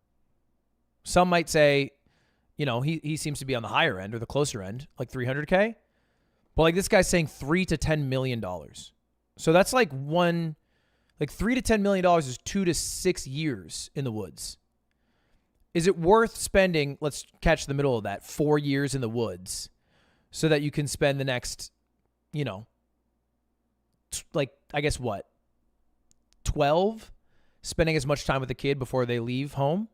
Some might say, you know, he seems to be on the higher end or the closer end, like 300K. But, like, this guy's saying $3 to $10 million. So that's like $3 to $10 million is 2 to 6 years in the woods. Is it worth spending, let's catch the middle of that, 4 years in the woods so that you can spend the next, you know, I guess what, 12, spending as much time with the kid before they leave home?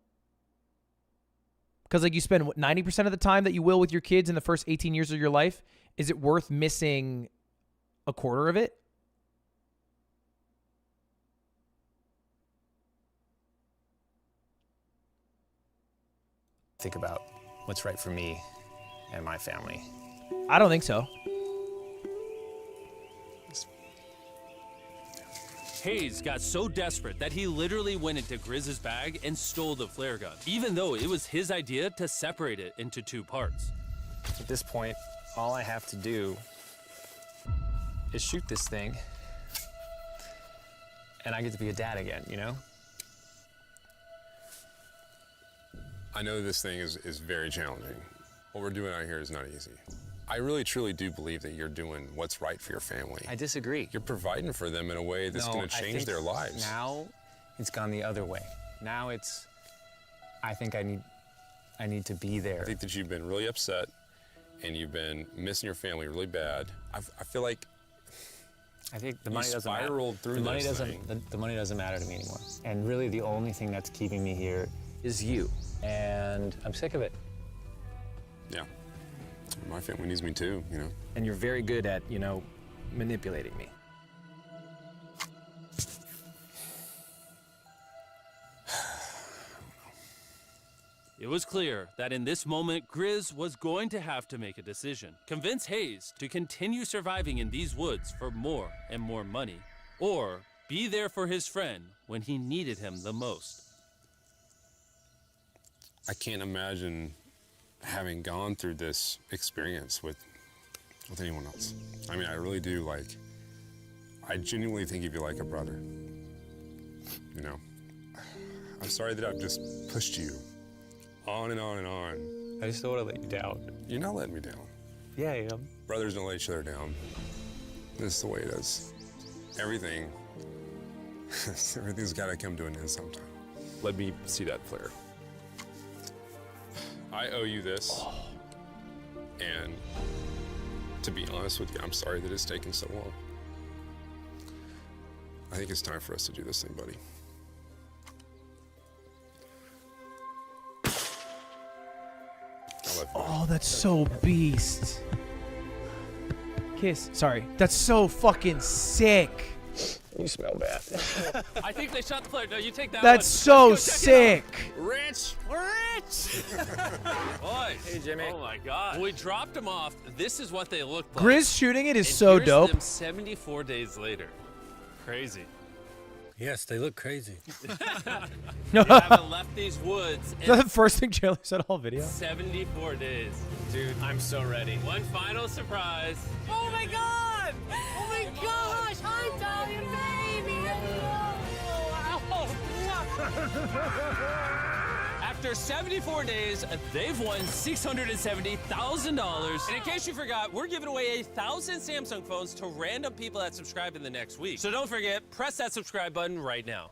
Because, like, you spend, what, 90% of the time that you will with your kids in the first 18 years of your life? Is it worth missing a quarter of it? Think about what's right for me and my family. I don't think so. Hayes got so desperate that he literally went into Grizz's bag and stole the flare gun, even though it was his idea to separate it into 2 parts. At this point, all I have to do is shoot this thing, and I get to be a dad again, you know? I know this thing is very challenging. What we're doing out here is not easy. I really, truly do believe that you're doing what's right for your family. I disagree. You're providing for them in a way that's going to change their lives. Now, it's gone the other way. Now it's, I think I need to be there. I think that you've been really upset, and you've been missing your family really bad. I feel like I think the money doesn't matter. Spiraled through the money this doesn't. thing. The money doesn't matter to me anymore. And really, the only thing that's keeping me here is you. And I'm sick of it. Yeah. My family needs me too, you know. And you're very good at, you know, manipulating me. It was clear that in this moment, Grizz was going to have to make a decision. Convince Hayes to continue surviving in these woods for more and more money, or be there for his friend when he needed him the most. I can't imagine having gone through this experience with anyone else. I mean, I really do, like, I genuinely think of you like a brother. You know? I'm sorry that I've just pushed you on and on and on. I just don't want to let you down. You're not letting me down. Yeah, I am. Brothers don't let each other down. This is the way it is. Everything's got to come to an end sometime. Let me see that flare. I owe you this. And to be honest with you, I'm sorry that it's taken so long. I think it's time for us to do this thing, buddy. Oh, that's so beast. Kiss. Sorry. That's so fucking sick. You smell bad. I think they shot the flare. No, you take that That's so sick. Rich. Rich. Boys. Hey, Jimmy. Oh, my God. When we dropped them off, this is what they looked like. Grizz shooting it is And so here's dope. them 74 days later. Crazy. Yes, they look crazy. You haven't left these woods Is that the first thing Chandler said all video? 74 days. Dude, I'm so ready. One final surprise. Oh my god! Oh my gosh! Hi, Italian baby! After 74 days, they've won $670,000. And in case you forgot, we're giving away 1,000 Samsung phones to random people that subscribe in the next week. So don't forget, press that subscribe button right now.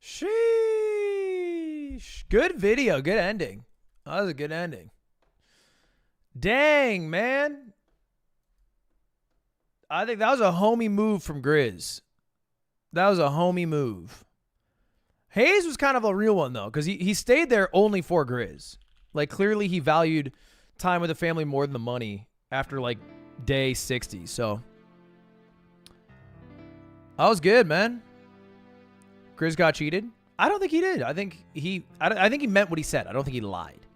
Sheesh. Good video. Good ending. That was a good ending. Dang, man. I think that was a homie move from Grizz. That was a homie move. Hayes was kind of a real one, though, because he stayed there only for Grizz. Like, clearly he valued time with the family more than the money after, like, day 60. So, that was good, man. Grizz got cheated. I don't think he did. I think he meant what he said. I don't think he lied.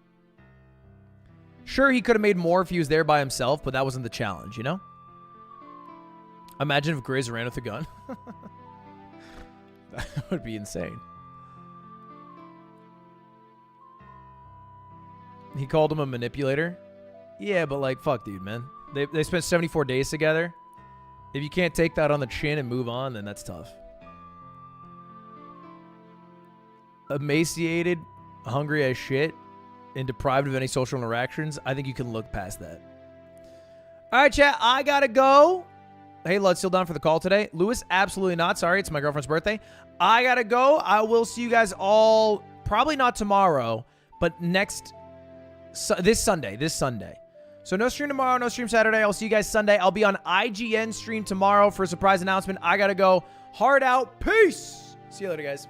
Sure, he could have made more if he was there by himself, but that wasn't the challenge, you know? Imagine if Grizz ran with a gun. That would be insane. He called him a manipulator. Yeah, but like, fuck, dude, man. They spent 74 days together. If you can't take that on the chin and move on, then that's tough. Emaciated, hungry as shit, and deprived of any social interactions, I think you can look past that. All right, chat, I gotta go. Hey, Lud, still down for the call today? Lewis, absolutely not. Sorry, it's my girlfriend's birthday. I gotta go. I will see you guys all, probably not tomorrow, but this Sunday. So no stream tomorrow, no stream Saturday. I'll see you guys Sunday. I'll be on IGN stream tomorrow for a surprise announcement. I gotta go. Hard out. Peace. See you later, guys.